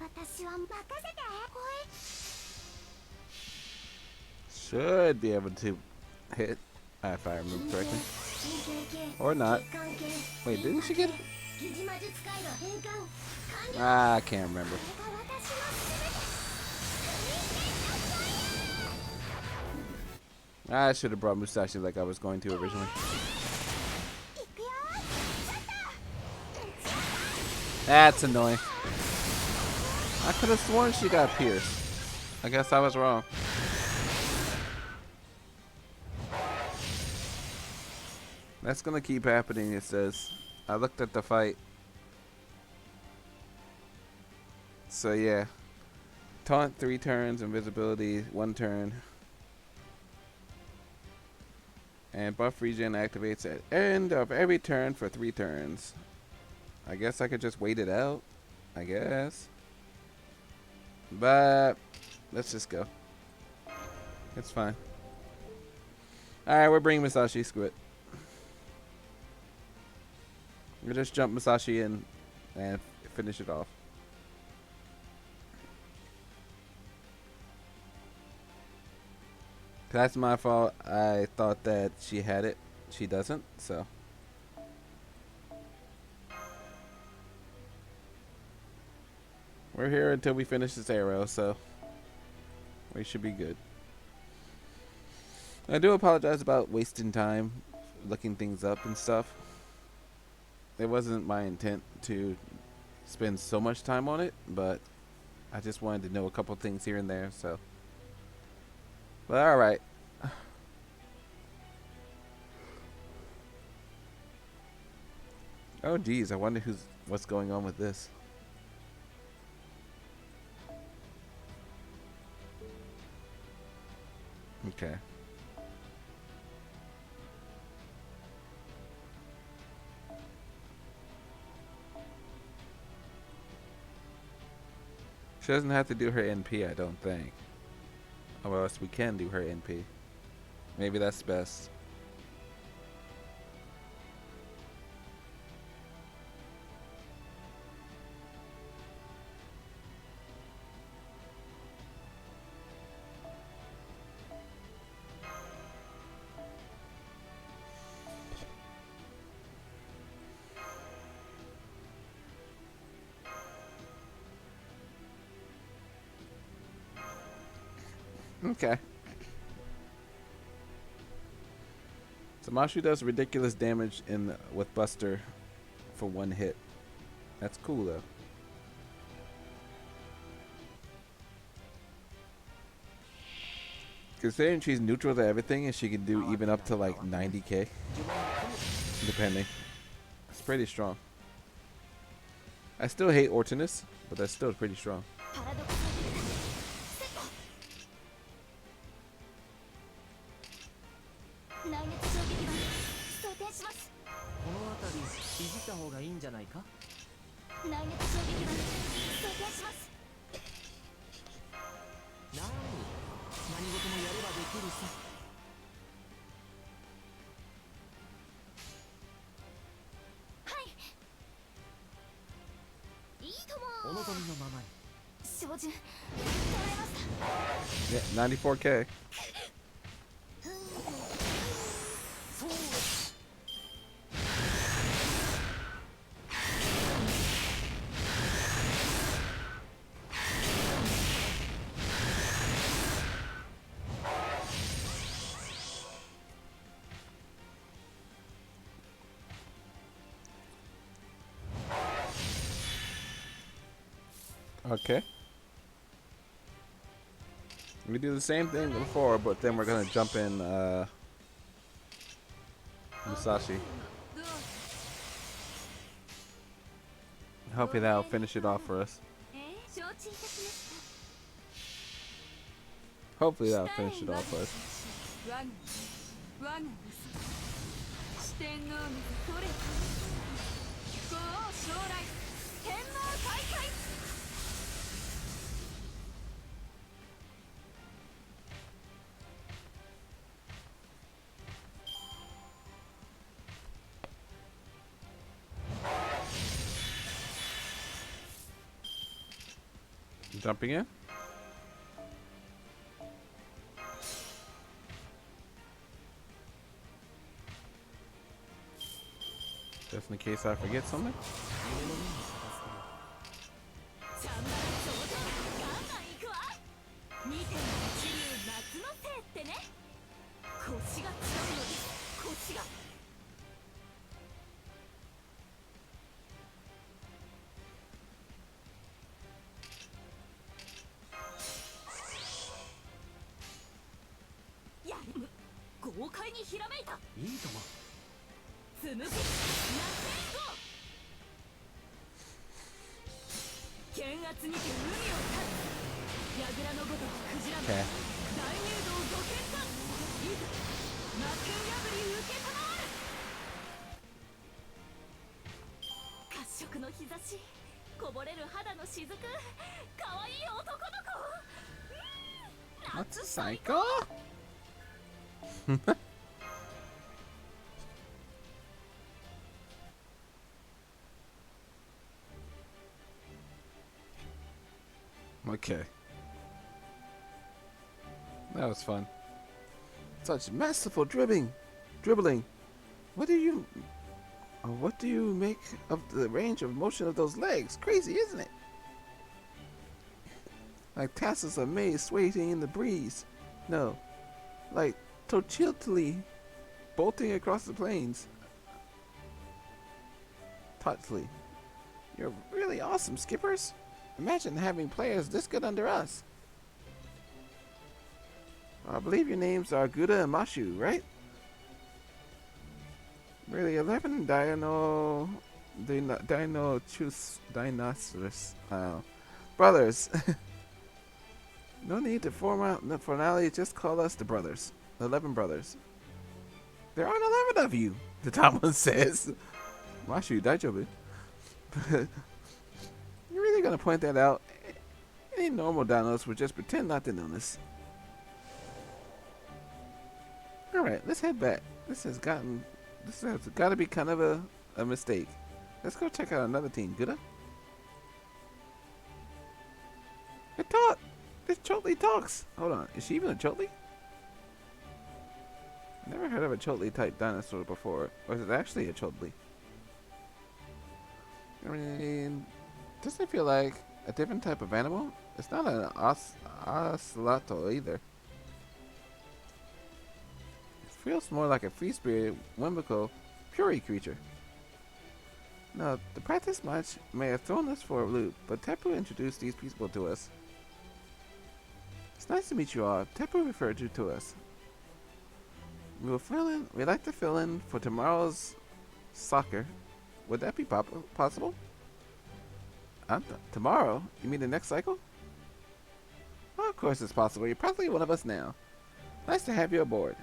私は任せて。Should be able to hit, if I remember correctly. Or not. Wait, didn't she get it? Ah, I can't remember. I should have brought Musashi like I was going to originally. That's annoying. I could have sworn she got pierced. I guess I was wrong. That's gonna keep happening, it says. I looked at the fight. So yeah. Taunt 3 turns, invisibility 1 turn. And buff regen activates at end of every turn for 3 turns. I guess I could just wait it out. I guess. But let's just go. It's fine. Alright, we're bringing Musashi. Screw it. We'll just jump Musashi in and finish it off. That's my fault. I thought that she had it. She doesn't, so. We're here until we finish this arrow, so we should be good. I do apologize about wasting time looking things up and stuff. It wasn't my intent to spend so much time on it, but I just wanted to know a couple things here and there, so. But alright. Oh geez, I wonder what's going on with this. Okay. She doesn't have to do her NP, I don't think. Or else we can do her NP. Maybe that's best. Okay. So Mashu does ridiculous damage with Buster for one hit. That's cool though. Considering she's neutral to everything and she can do even up to like 90k, depending. It's pretty strong. I still hate Ortinus, but that's still pretty strong. 照準捉えました Yeah, 94k. Okay. We do the same thing before, but then we're gonna jump in Musashi. Hopefully that'll finish it off for us. Hopefully that'll finish it off for us. Jumping in. Just in case I forget something. Okay. That's a psycho. Okay. That was fun. Such masterful dribbling. What do you make of the range of motion of those legs? Crazy, isn't it? Like tassels of maize swaying in the breeze. No, like tortilli bolting across the plains. Totally. You're really awesome, skippers. Imagine having players this good under us. I believe your names are Guda and Mashu, right? Really, 11 dinosaurs. Brothers. No need to form out the finale, just call us the brothers. 11 brothers. There aren't 11 of you, the top one says. Mashu, daijoubu. You're really gonna point that out? Any normal dinos would just pretend not to notice. Alright, let's head back. This has got to be kind of a mistake. Let's go check out another team, Gudako. It talk! This Chotli talks! Hold on, is she even a Chotli? Never heard of a Chotli type dinosaur before. Or is it actually a Chotli? I mean, doesn't it feel like a different type of animal? It's not an ocelotl either. It feels more like a free-spirited, whimsical, fury creature. Now, the practice match may have thrown us for a loop, but Tepu introduced these people to us. It's nice to meet you all. Tepu referred you to us. We'd like to fill in for tomorrow's soccer. Would that be possible? Tomorrow? You mean the next cycle? Well, of course it's possible. You're probably one of us now. Nice to have you aboard.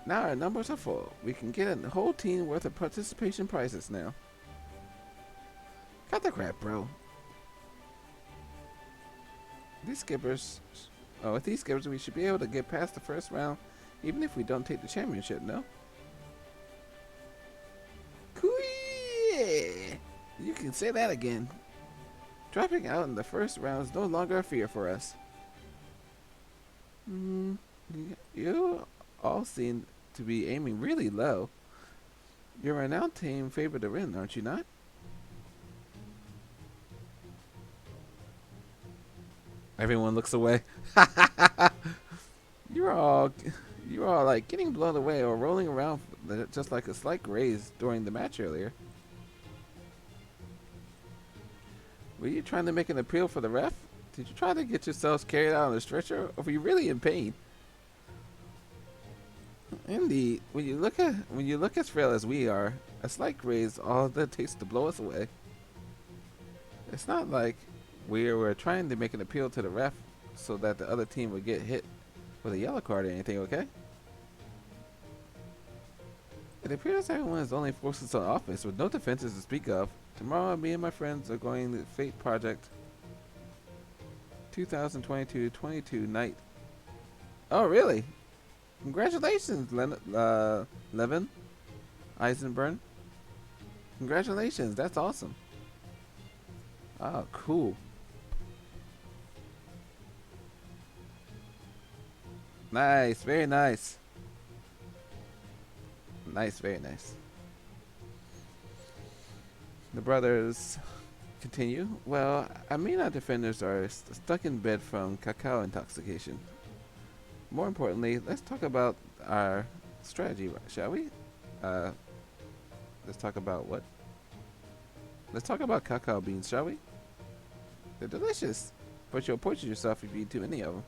Now our numbers are full. We can get a whole team worth of participation prizes now. Cut the crap, bro. With these skippers, we should be able to get past the first round, even if we don't take the championship, no? Cooey! You can say that again. Dropping out in the first round is no longer a fear for us. You all seem to be aiming really low. Your renowned team favored to win, aren't you not? Everyone looks away. You're all like getting blown away or rolling around just like a slight graze during the match earlier. Were you trying to make an appeal for the ref? Did you try to get yourselves carried out on a stretcher, or were you really in pain? Indeed, when you look as frail as we are, a slight graze all that takes to blow us away. It's not like we were trying to make an appeal to the ref so that the other team would get hit with a yellow card or anything, okay? It appears everyone is only forces on offense with no defenses to speak of. Tomorrow, me and my friends are going to Fate Project 2022-22 night. Oh, really? Congratulations, Levin Eisenburn. Congratulations, that's awesome. Oh, cool. Nice, very nice. Nice, very nice. The brothers continue. Well, Amina defenders are stuck in bed from cacao intoxication. More importantly, let's talk about our strategy, shall we? Let's talk about what? Let's talk about cacao beans, shall we? They're delicious, but you'll poison yourself if you eat too many of them.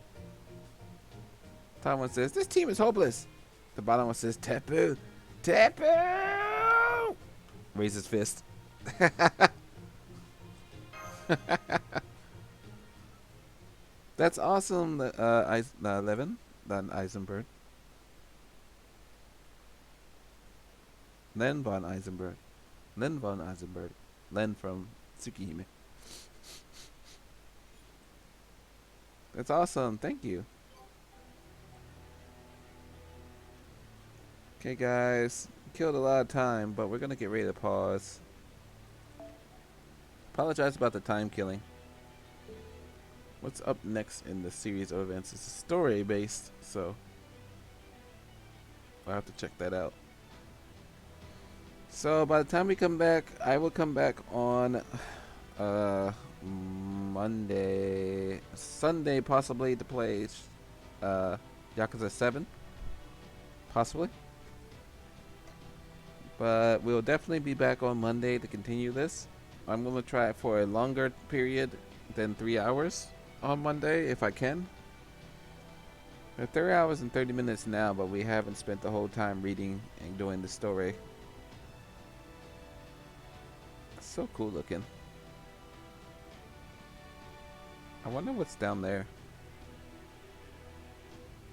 Top one says, this team is hopeless. The bottom one says, Tepu! Tepu! Raise his fist. That's awesome, Levin. Eisenberg. Len von Eisenberg. Len von Eisenberg. Len from Tsukihime. That's awesome. Thank you. Okay, guys. Killed a lot of time, but we're going to get ready to pause. Apologize about the time killing. What's up next in the series of events is story based, so I'll have to check that out. So by the time we come back, I will come back on Sunday possibly to play Yakuza 7, possibly. But we'll definitely be back on Monday to continue this. I'm going to try it for a longer period than 3 hours on Monday if I can. We're 3 hours and 30 minutes now, but we haven't spent the whole time reading and doing the story. So cool looking. I wonder what's down there.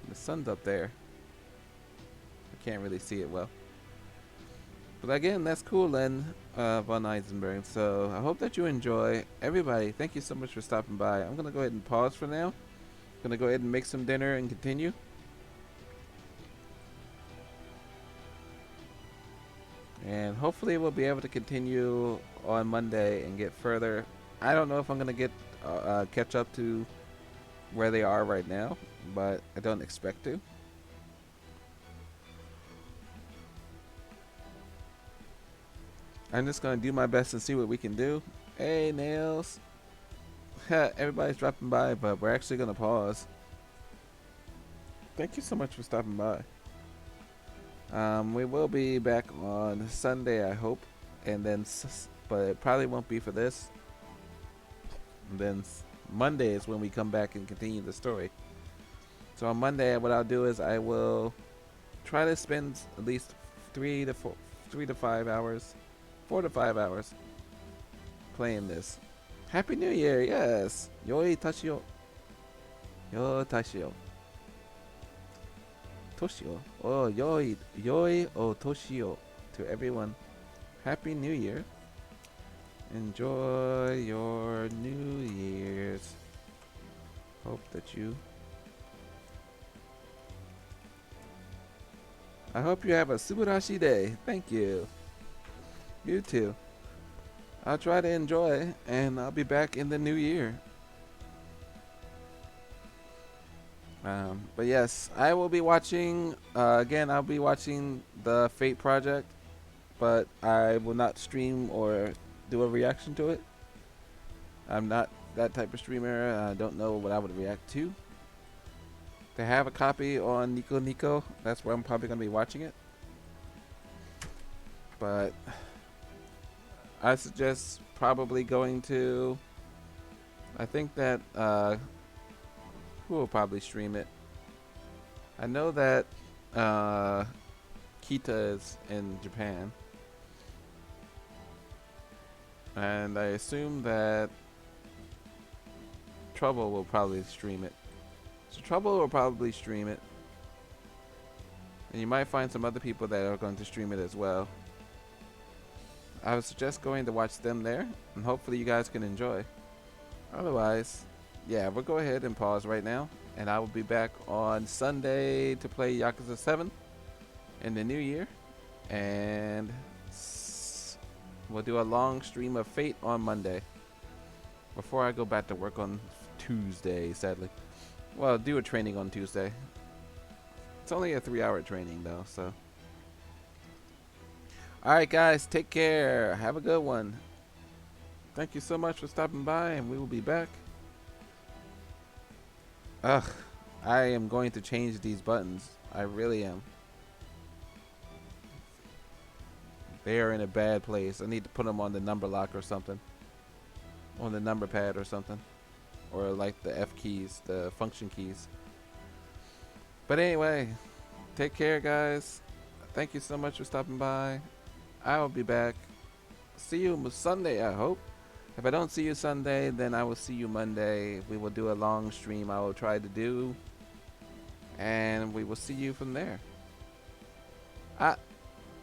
The sun's up there. I can't really see it well. But again, that's cool, Len von Eisenberg. So I hope that you enjoy. Everybody, thank you so much for stopping by. I'm going to go ahead and pause for now. I'm going to go ahead and make some dinner and continue. And hopefully we'll be able to continue on Monday and get further. I don't know if I'm gonna get catch up to where they are right now, but I don't expect to. I'm just gonna do my best and see what we can do. Hey, Nails. Everybody's dropping by, but we're actually gonna pause. Thank you so much for stopping by. We will be back on Sunday, I hope, and then, but it probably won't be for this. And then Monday is when we come back and continue the story. So on Monday, what I'll do is I will try to spend at least 3 to 5 hours, 4 to 5 hours playing this. Happy New Year, yes. Yoi Tashio. Yo Tashio. Toshio. Oh, yoi o Toshio to everyone. Happy New Year. Enjoy your New Year's. Hope that I hope you have a suburashi day. Thank you. You too. I'll try to enjoy, and I'll be back in the new year. But yes, I will be watching, again, I'll be watching the Fate project, but I will not stream or do a reaction to it. I'm not that type of streamer. I don't know what I would react to. They have a copy on Nico Nico. That's where I'm probably going to be watching it. But I suggest probably going to, I think that, who will probably stream it? I know that Kita is in Japan. And I assume that Trouble will probably stream it. So Trouble will probably stream it. And you might find some other people that are going to stream it as well. I would suggest going to watch them there, and hopefully you guys can enjoy. Otherwise, yeah, we'll go ahead and pause right now, and I will be back on Sunday to play Yakuza 7 in the new year, and we'll do a long stream of Fate on Monday before I go back to work on Tuesday, sadly. Well, I'll do a training on Tuesday. It's only a 3-hour training though, so. Alright guys, take care. Have a good one. Thank you so much for stopping by, and we will be back. Ugh, I am going to change these buttons. I really am. They are in a bad place. I need to put them on the number lock or something. On the number pad or something. Or like the F keys, the function keys. But anyway, take care guys. Thank you so much for stopping by. I will be back. See you Sunday, I hope. If I don't see you Sunday, then I will see you Monday. We will do a long stream I will try to do. And we will see you from there.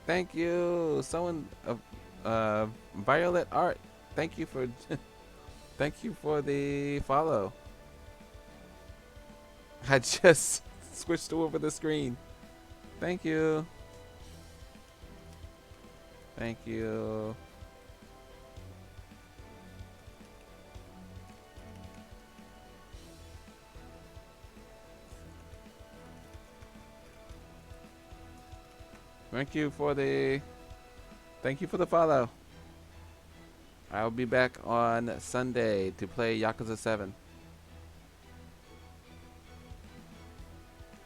Thank you. Someone, Violet Art. Thank you for, thank you for the follow. I just switched over the screen. Thank you. Thank you. Thank you for the follow. I'll be back on Sunday to play Yakuza 7.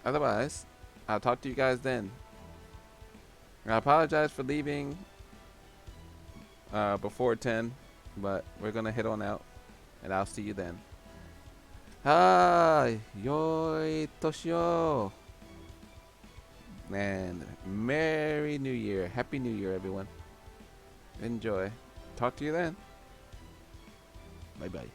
Otherwise, I'll talk to you guys then. I apologize for leaving before 10, but we're gonna head on out, and I'll see you then. Yoi Toshio. And Merry New Year. Happy New Year, everyone. Enjoy. Talk to you then. Bye-bye.